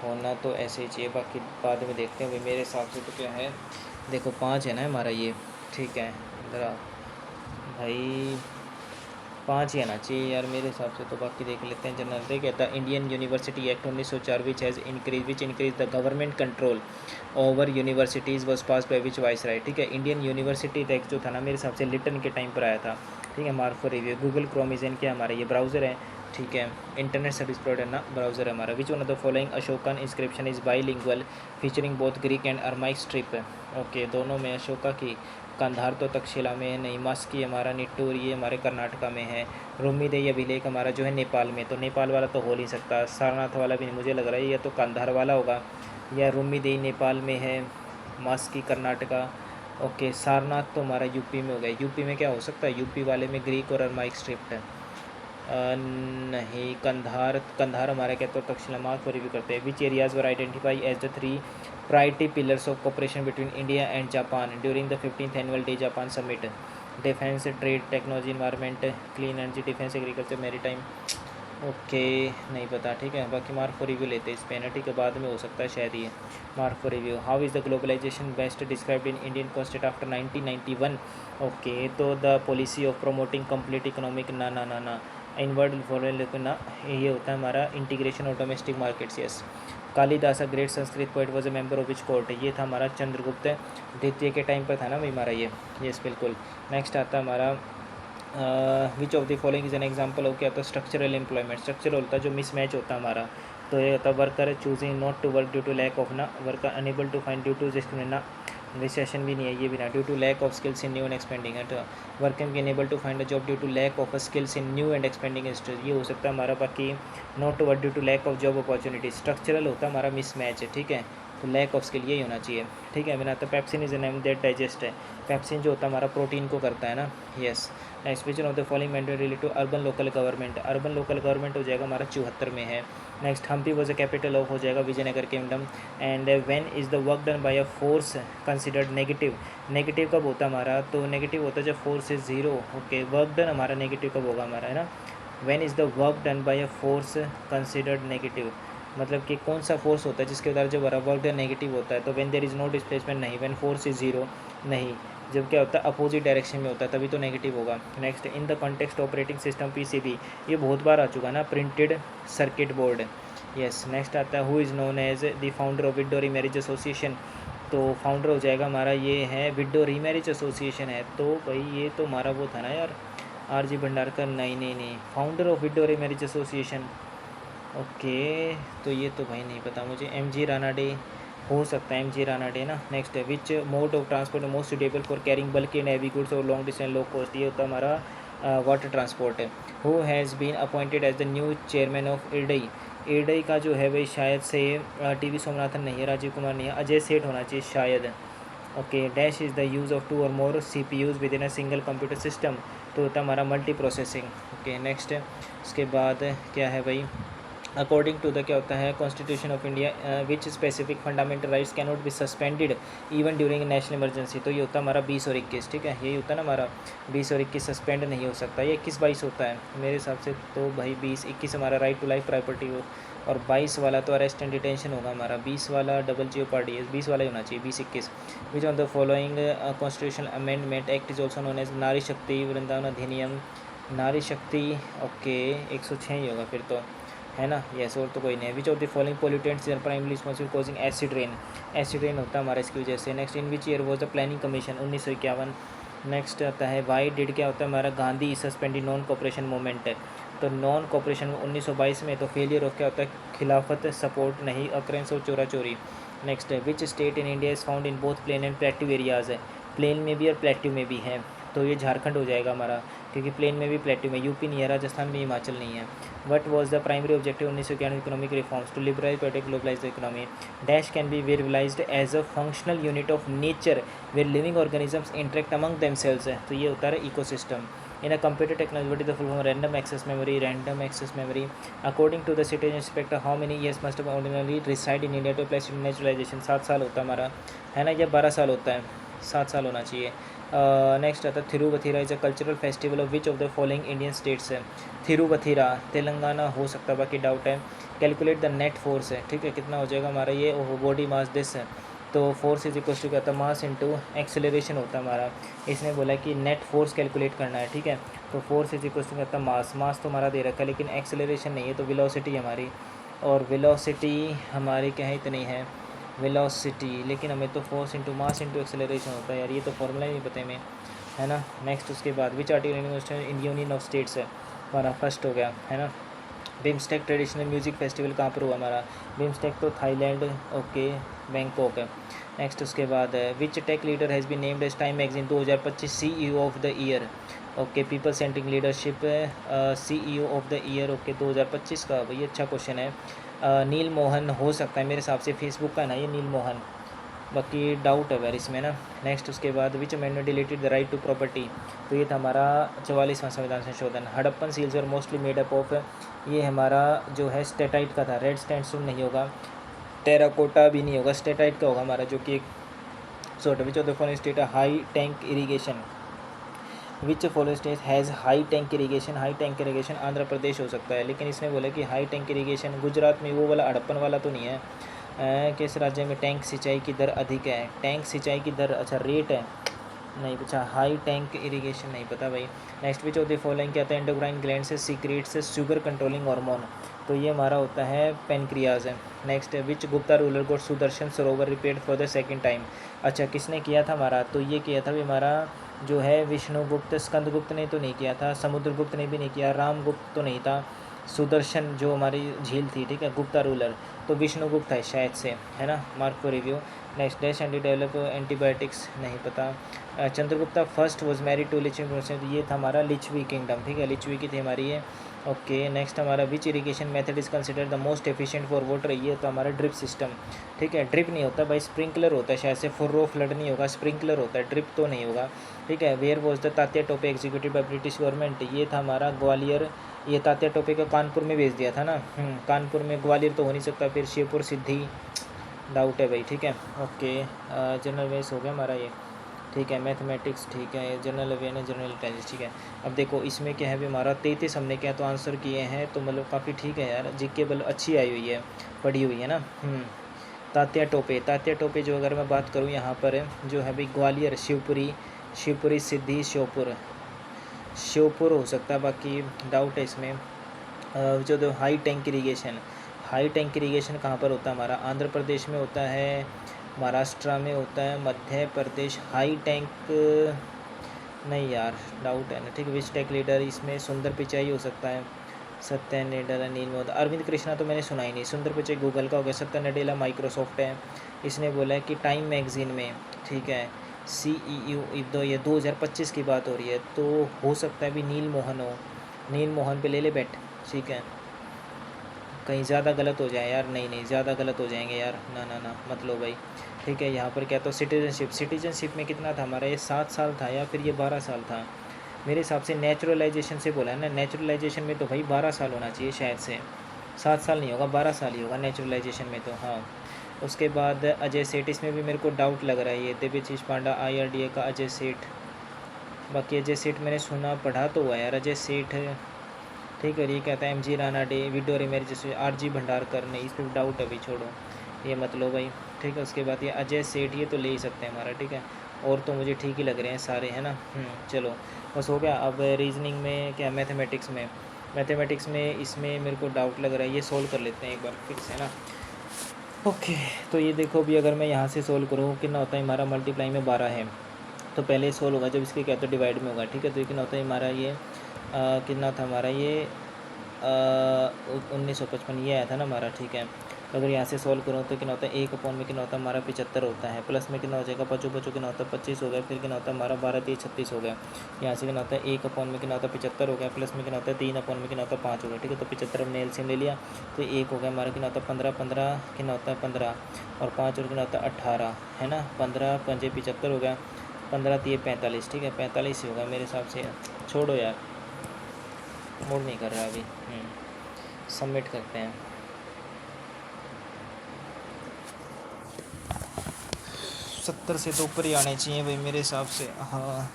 होना तो ऐसे ही चाहिए, बाकी बाद में देखते हैं। भाई मेरे हिसाब से तो क्या है, देखो 5 है ना हमारा ये, ठीक है। ज़रा भाई 5 ही आना चाहिए यार मेरे हिसाब से, तो बाकी देख लेते हैं। जनरल डे कहता है Indian university act 1904 which increase the government control over universities was pass by which vice right, ठीक है। इंडियन यूनिवर्सिटी एक्ट जो था ना मेरे हिसाब से लिटन के टाइम पर आया था, ठीक है। मार्क फॉर रिव्यू, गूगल क्रोमिजन क्या हमारा ये ब्राउज़र है, ठीक है। इंटरनेट सर्विस प्रोवाइडर ना ब्राउज़र है हमारा। Which one of the following Ashokan inscription is bilingual featuring both Greek and Aramaic strip, okay. दोनों में, अशोका की कंधार तो तक्षशिला में है, नहीं मास की हमारा निट्टूर ये हमारे कर्नाटका में है, रोमीदेई अभिलेख हमारा जो है नेपाल में, तो नेपाल वाला तो हो नहीं सकता, सारनाथ वाला भी नहीं, मुझे लग रहा है या तो कंधार वाला होगा, या रोमीदेई नेपाल में है, मास की कर्नाटका, ओके। सारनाथ तो हमारा यूपी में हो गया, यूपी में क्या हो सकता है, यूपी वाले में ग्रीक और अरमाइक स्क्रिप्ट है, नहीं कंधार हमारा क्या, तो तक्षशिला मार्क पर रिव्यू करते हैं। Which areas were identify as the 3 priority pillars of cooperation between India and Japan during the 15th annual day Japan summit, defence, trade, technology, environment, clean energy, defence, agriculture, maritime, okay नहीं पता, ठीक है। बाकी mark for review लेते हैं इस पे, ठीक है, बाद में हो सकता है शायद ये mark for review. How is the globalization best described in Indian constitution after 1991, okay. तो the policy of promoting complete economic ना इनवर्ड फॉलोइंग, लेकिन ना ये होता है हमारा integration of domestic markets, yes. Kalidas a great Sanskrit poet was a member of which court, ये था हमारा चंद्रगुप्त द्वितीय के टाइम पर था ना भाई हमारा ये, यस बिल्कुल। नेक्स्ट आता है हमारा विच of the following is an example of क्या होता है स्ट्रक्चरल एम्प्लॉयमेंट, स्ट्रक्चरल होता है जो मिसमैच होता है हमारा, तो ये होता है worker choosing not to work due to lack of ना, worker unable to find due to just ना, रिसेशन भी नहीं है ये भी ना, due to lack of skills in new and expanding at working भी unable to find a job due to lack of skills in new and expanding industries, ये हो सकता है हमारा। बाकी not to work due to lack of job opportunity, structural होता है हमारा मिसमैच है, ठीक है। तो लैक ऑफ स्किल यही होना चाहिए, ठीक है। बिना तो पेप्सिन इज एन एम दैट डाइजेस्ट है, पेप्सिन जो होता है हमारा प्रोटीन को करता है ना, yes. Next which of the following mandate related to urban local government, urban local government हो जाएगा हमारा 74 में है। Next Hampi was a capital of हो जाएगा Vijayanagar kingdom, and when is the work done by a force considered negative, negative कब होता है हमारा, तो नेगेटिव होता है जब force is 0, okay. Work done हमारा नेगेटिव कब होगा हमारा, है ना, when is the work done by a force considered negative, मतलब कि कौन सा फोर्स होता है जिसके द्वारा जब वर्क डन नेगेटिव होता है, तो when there is no displacement नहीं, व्हेन फोर्स इज 0 नहीं, जब क्या होता है अपोजिट डायरेक्शन में होता है तभी तो नेगेटिव होगा। Next in the context operating system PCB, ये बहुत बार आ चुका है ना, printed circuit board, yes. Next आता है who is known as the founder of widow remarriage association, तो फाउंडर हो जाएगा हमारा ये है विडो रीमैरिज एसोसिएशन है, तो भाई ये तो हमारा वो था ना यार आरजी भंडारकर, नहीं founder of widow remarriage association, okay. तो ये तो भाई नहीं पता मुझे, एमजी रानाडे हो सकता है, एमजी रानाडे ना। नेक्स्ट है which mode of transport most suitable for carrying bulky and heavy goods और लॉन्ग डिस्टेंस लो कॉस्ट, ये होता है हमारा वाटर ट्रांसपोर्ट है। Who has been appointed as the new chairman of IRDAI. IRDAI का जो है भाई शायद से टीवी सोमनाथन नहीं है, राजीव कुमार नहीं है, अजय सेठ होना चाहिए शायद। Okay, dash is the use of 2 और more CPUs within a single computer system, तो होता है हमारा मल्टी प्रोसेसिंग। ओके नेक्स्ट, उसके बाद क्या है भाई, अकॉर्डिंग टू द क्या होता है constitution of India which specific fundamental rights can not be suspended even during national emergency. तो ये होता है हमारा 20 और 21, ठीक है, यही होता है ना हमारा 20 और 21 सस्पेंड नहीं हो सकता। ये 21-22 होता है मेरे हिसाब से, तो भाई 20-21 हमारा राइट टू लाइफ प्रॉपर्टी हो, और 22 वाला तो अरेस्ट एंड डिटेंशन होगा हमारा, 20 वाला डबल जीओपार्डी है, 20 वाला ही होना चाहिए, 20-21। Which on the following constitutional amendment act is also known as Nari Shakti Vrindavan अधिनियम। नारी शक्ति, ओके 106 ही होगा फिर तो, है ना, यस, और तो कोई नहीं है। Which of the following pollutants are primarily responsible causing acid rain. Acid rain होता है हमारा इसकी वजह से। Next, in which year was the planning commission, 1951। Next आता है वाई डिड, क्या होता है हमारा Gandhi suspended non cooperation movement है, तो नॉन कोऑपरेशन 1922 में, तो फेलियर ऑफ क्या होता है खिलाफत सपोर्ट नहीं, अक्रेंस और चोरा चोरी। नेक्स्ट है which state in India is found in both plain and plateau areas है, प्लेन में भी और प्लेट्यू में भी है, तो ये झारखंड हो जाएगा हमारा, क्योंकि प्लेन में भी प्लेट्यू में, यूपी नहीं है, राजस्थान में, हिमाचल नहीं है। What was the primary objective 1991 economic reforms, to liberalise protect globalise the economy. Dash can be visualised as a functional unit of nature where living organisms interact among themselves है, तो ये होता है ecosystem. In a computer technology, what is the full form of random access memory? Random access memory. According to the citizen inspector, how many years must have ordinarily reside in India to apply to naturalization? 7 साल होता है हमारा, है ना, या 12 साल होता है, 7 साल होना चाहिए। नेक्स्ट आता है Thiruvathira is a cultural festival of which of the following Indian states है। थिरुवथिरा तेलंगाना हो सकता है, बाकी डाउट है। कैलकुलेट द नेट फोर्स है, ठीक है, कितना हो जाएगा हमारा ये, बॉडी मास दिस है, तो फोर्स इज इक्वल टू क्या होता है मास इंटू एक्सेलरेशन होता है हमारा। इसने बोला कि नेट फोर्स कैलकुलेट करना है, ठीक है, तो फोर्स इज इक्वल टू क्या होता है मास, मास तो हमारा दे रखा है लेकिन एक्सेलरेशन नहीं है, तो वेलोसिटी हमारी, और वेलोसिटी हमारी क्या है इतनी है वेलोसिटी, लेकिन हमें तो force into mass into acceleration होता है यार, ये तो फॉर्मूला ही नहीं पता हमें, है ना। नेक्स्ट उसके बाद which article in union of states है हमारा, फर्स्ट हो गया, है ना। बिम्स्टेक ट्रेडिशनल म्यूजिक फेस्टिवल कहाँ पर हुआ हमारा, बिम्स्टेक तो थाईलैंड, ओके बैंकॉक है। नेक्स्ट उसके बाद which tech leader has been named as Time magazine 2025 CEO of the year, okay people centric leadership CEO of the year, okay 2025 का, भाई अच्छा क्वेश्चन है। नील मोहन हो सकता है मेरे हिसाब से, फेसबुक का ना ये नील मोहन, बाकी डाउट है वेर इसमें ना। नेक्स्ट उसके बाद which amendment deleted the right to property, तो ये था हमारा 44वां संविधान संशोधन। हड़प्पन सील्स और मोस्टली मेड अप ऑफ, ये हमारा जो है स्टेटाइट का था, रेड स्टैंडस्टोन नहीं होगा, टेराकोटा भी नहीं होगा, स्टेटाइट का होगा हमारा, जो कि एक sort which of the following state high tank irrigation, which following state has high tank irrigation. High tank irrigation Andhra Pradesh हो सकता है, लेकिन इसने बोला कि हाई टैंक इरीगेशन गुजरात में, वो वाला हड़प्पन वाला तो नहीं है। किस राज्य में टैंक सिंचाई की दर अधिक है, टैंक सिंचाई की दर, अच्छा रेट है, नहीं पूछा, हाई टैंक इरिगेशन नहीं पता भाई। Next which of the following क्या होता है एंडोक्राइन ग्लैंड से सीक्रेट्स शुगर कंट्रोलिंग हार्मोन, तो ये हमारा होता है पेनक्रियाज है। Next which Gupta ruler got Sudarshan Sarovar repaired for the second time, अच्छा किसने किया था हमारा, तो ये किया था भी हमारा जो है विष्णुगुप्त, स्कंदगुप्त ने तो नहीं किया था, समुद्रगुप्त ने भी नहीं किया, रामगुप्त तो नहीं था, सुदर्शन जो हमारी झील थी, ठीक है, गुप्ता रूलर तो विष्णुगुप्त है शायद से, है ना, mark for review. Next dash anti develop antibiotics नहीं पता। Chandragupta first was married to Lichchhavi, तो ये था हमारा लिचवी किंगडम, ठीक है, लिचवी की थी हमारी ये। ओके नेक्स्ट हमारा which irrigation method is considered the most efficient for water, ये तो हमारा ड्रिप सिस्टम, ठीक है, ड्रिप नहीं होता भाई, स्प्रिंकलर होता है शायद से, फुर्रो फ्लड नहीं होगा, स्प्रिंकलर होता है, ड्रिप तो नहीं होगा, ठीक है। Where was the Tatya Tope executive by British government, ये था हमारा ग्वालियर, ये तात्या टोपे को कानपुर में भेज दिया था ना, कानपुर में, ग्वालियर तो हो नहीं सकता, फिर शिवपुर सिद्धि डाउट है भाई, ठीक है। ओके जनरल वेस हो गया हमारा ये, ठीक है, मैथमेटिक्स ठीक है, जनरल अवेयरनेस, जनरल इंटेलिजेंस, ठीक है। अब देखो इसमें क्या है भी हमारा 33 हमने क्या तो आंसर किए हैं, तो मतलब काफ़ी ठीक है यार, जीके बल अच्छी आई हुई है, पढ़ी हुई है ना। तात्या टोपे, तात्या टोपे जो अगर मैं बात करूँ यहाँ पर जो है भाई ग्वालियर, शिवपुरी, शिवपुरी सिद्धि, श्योपुर, श्योपुर हो सकता है, बाकी डाउट है इसमें। जो high tank irrigation, high tank irrigation कहाँ पर होता है हमारा, आंध्र प्रदेश में होता है, महाराष्ट्र में होता है, मध्य प्रदेश। हाई टैंक नहीं यार, डाउट है ना, ठीक है। विच टेक लीडर, इसमें सुंदर पिचाई हो सकता है, सत्या नडेला, नील मोदी, अरविंद कृष्णा तो मैंने सुना ही नहीं, सुंदर पिचाई गूगल का हो गया, सत्या नडेला माइक्रोसॉफ्ट है। इसने बोला है कि टाइम मैगजीन में, ठीक है, CEU, दो ये 2025 की बात हो रही है, तो हो सकता है भी नील मोहन हो। नील मोहन पे ले ले बैठ, ठीक है। कहीं ज़्यादा गलत हो जाए यार, नहीं नहीं ज़्यादा गलत हो जाएंगे यार, ना ना ना मत लो भाई, ठीक है। यहाँ पर क्या तो सिटीजनशिप में कितना था हमारा, ये 7 साल था या फिर ये 12 साल था मेरे हिसाब से। नेचुरलाइजेशन से बोला है ना, नेचुरलाइजेशन में तो भाई 12 साल होना चाहिए शायद से, 7 साल नहीं होगा, 12 साल ही होगा नेचुरलाइजेशन में तो, हाँ। उसके बाद अजय सेठ, इसमें भी मेरे को डाउट लग रहा है, ये देवीशीष पांडा IRDA का अजय सेठ। बाकी अजय सेठ मैंने सुना पढ़ा तो हुआ यार अजय सेठ, ठीक है। ये कहता है MG राणा डे वीडियो रिमेर जैसे RG भंडारकर, नहीं इस पर डाउट है भाई, छोड़ो ये मत लो भाई, ठीक है। उसके बाद ये अजय सेठ, ये तो ले ही सकते हैं हमारा, ठीक है। और तो मुझे ठीक ही लग रहे हैं सारे, है ना। चलो बस हो गया। अब रीजनिंग में क्या, मैथमेटिक्स में इसमें मेरे को डाउट लग रहा है, ये सोल्व कर लेते हैं एक बार फिर से, है ना। ओके, तो ये देखो अभी अगर मैं यहाँ से सोल्व करूँ, कितना होता है हमारा, मल्टीप्लाई में 12 है, तो पहले सोल्व होगा जब इसके क्या तो डिवाइड में होगा, ठीक है। तो ये कितना होता है हमारा, ये कितना था हमारा, ये 1955 ये आया था ना हमारा, ठीक है। तो अगर यहाँ से सोल्व करूँ तो कितना होता है, 1 अपॉन में कितना होता है हमारा 75 होता है, प्लस में कितना हो जाएगा, पचो पचो कितना होता है 25 हो गया, फिर कितना होता है हमारा 12 3 36 हो गया। यहाँ से कितना होता है 1 अपॉन में कितना होता है 75 हो गया, प्लस में कितना होता है 3 अपॉन में कितना होता है 5 हो गया, ठीक है। तो 75 हमने एलसीएम ले लिया, तो 1 हो गया हमारा कितना होता है 15, 15 कितना होता है 15 और 5 और कितना होता है 18, है ना। 15 5 75 हो गया, 15 3 45, ठीक है। 45 ही होगा मेरे हिसाब से, छोड़ो यार, मूड नहीं कर रहा अभी। सबमिट करते हैं। 70 से तो ऊपर ही आने चाहिए भाई मेरे हिसाब से, हाँ।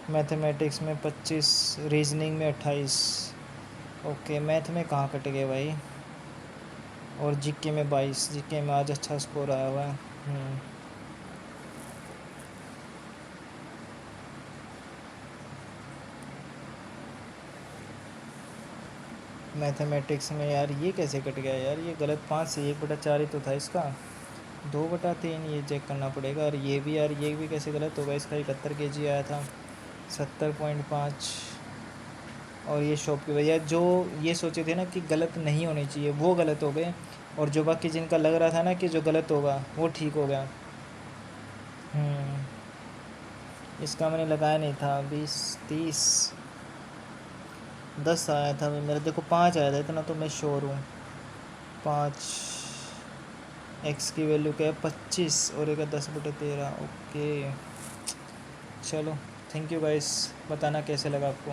मैथमेटिक्स में 25, रीजनिंग में 28, ओके। मैथ में कहाँ कट गए भाई, और जीके में 22, जीके में आज अच्छा स्कोर आया हुआ है। मैथमेटिक्स में यार ये कैसे कट गया यार, ये गलत, 5 से 1/4 ही तो था इसका, 2/3 ये चेक करना पड़ेगा। और ये भी यार, ये भी कैसे गलत होगा, इसका 71 kg आया था, 70.5। और ये शॉप की भैया जो ये सोचे थे ना कि गलत नहीं होने चाहिए, वो गलत हो गए, और जो बाकी जिनका लग रहा था ना कि जो गलत होगा वो ठीक हो गया। इसका मैंने लगाया नहीं था, 20 30 10 आया था मेरा, देखो 5 आया था, इतना तो मैं श्योर हूँ। 5 x की वैल्यू क्या है 25 और एक 10/13, ओके। चलो थैंक यू गाइस, बताना कैसे लगा आपको।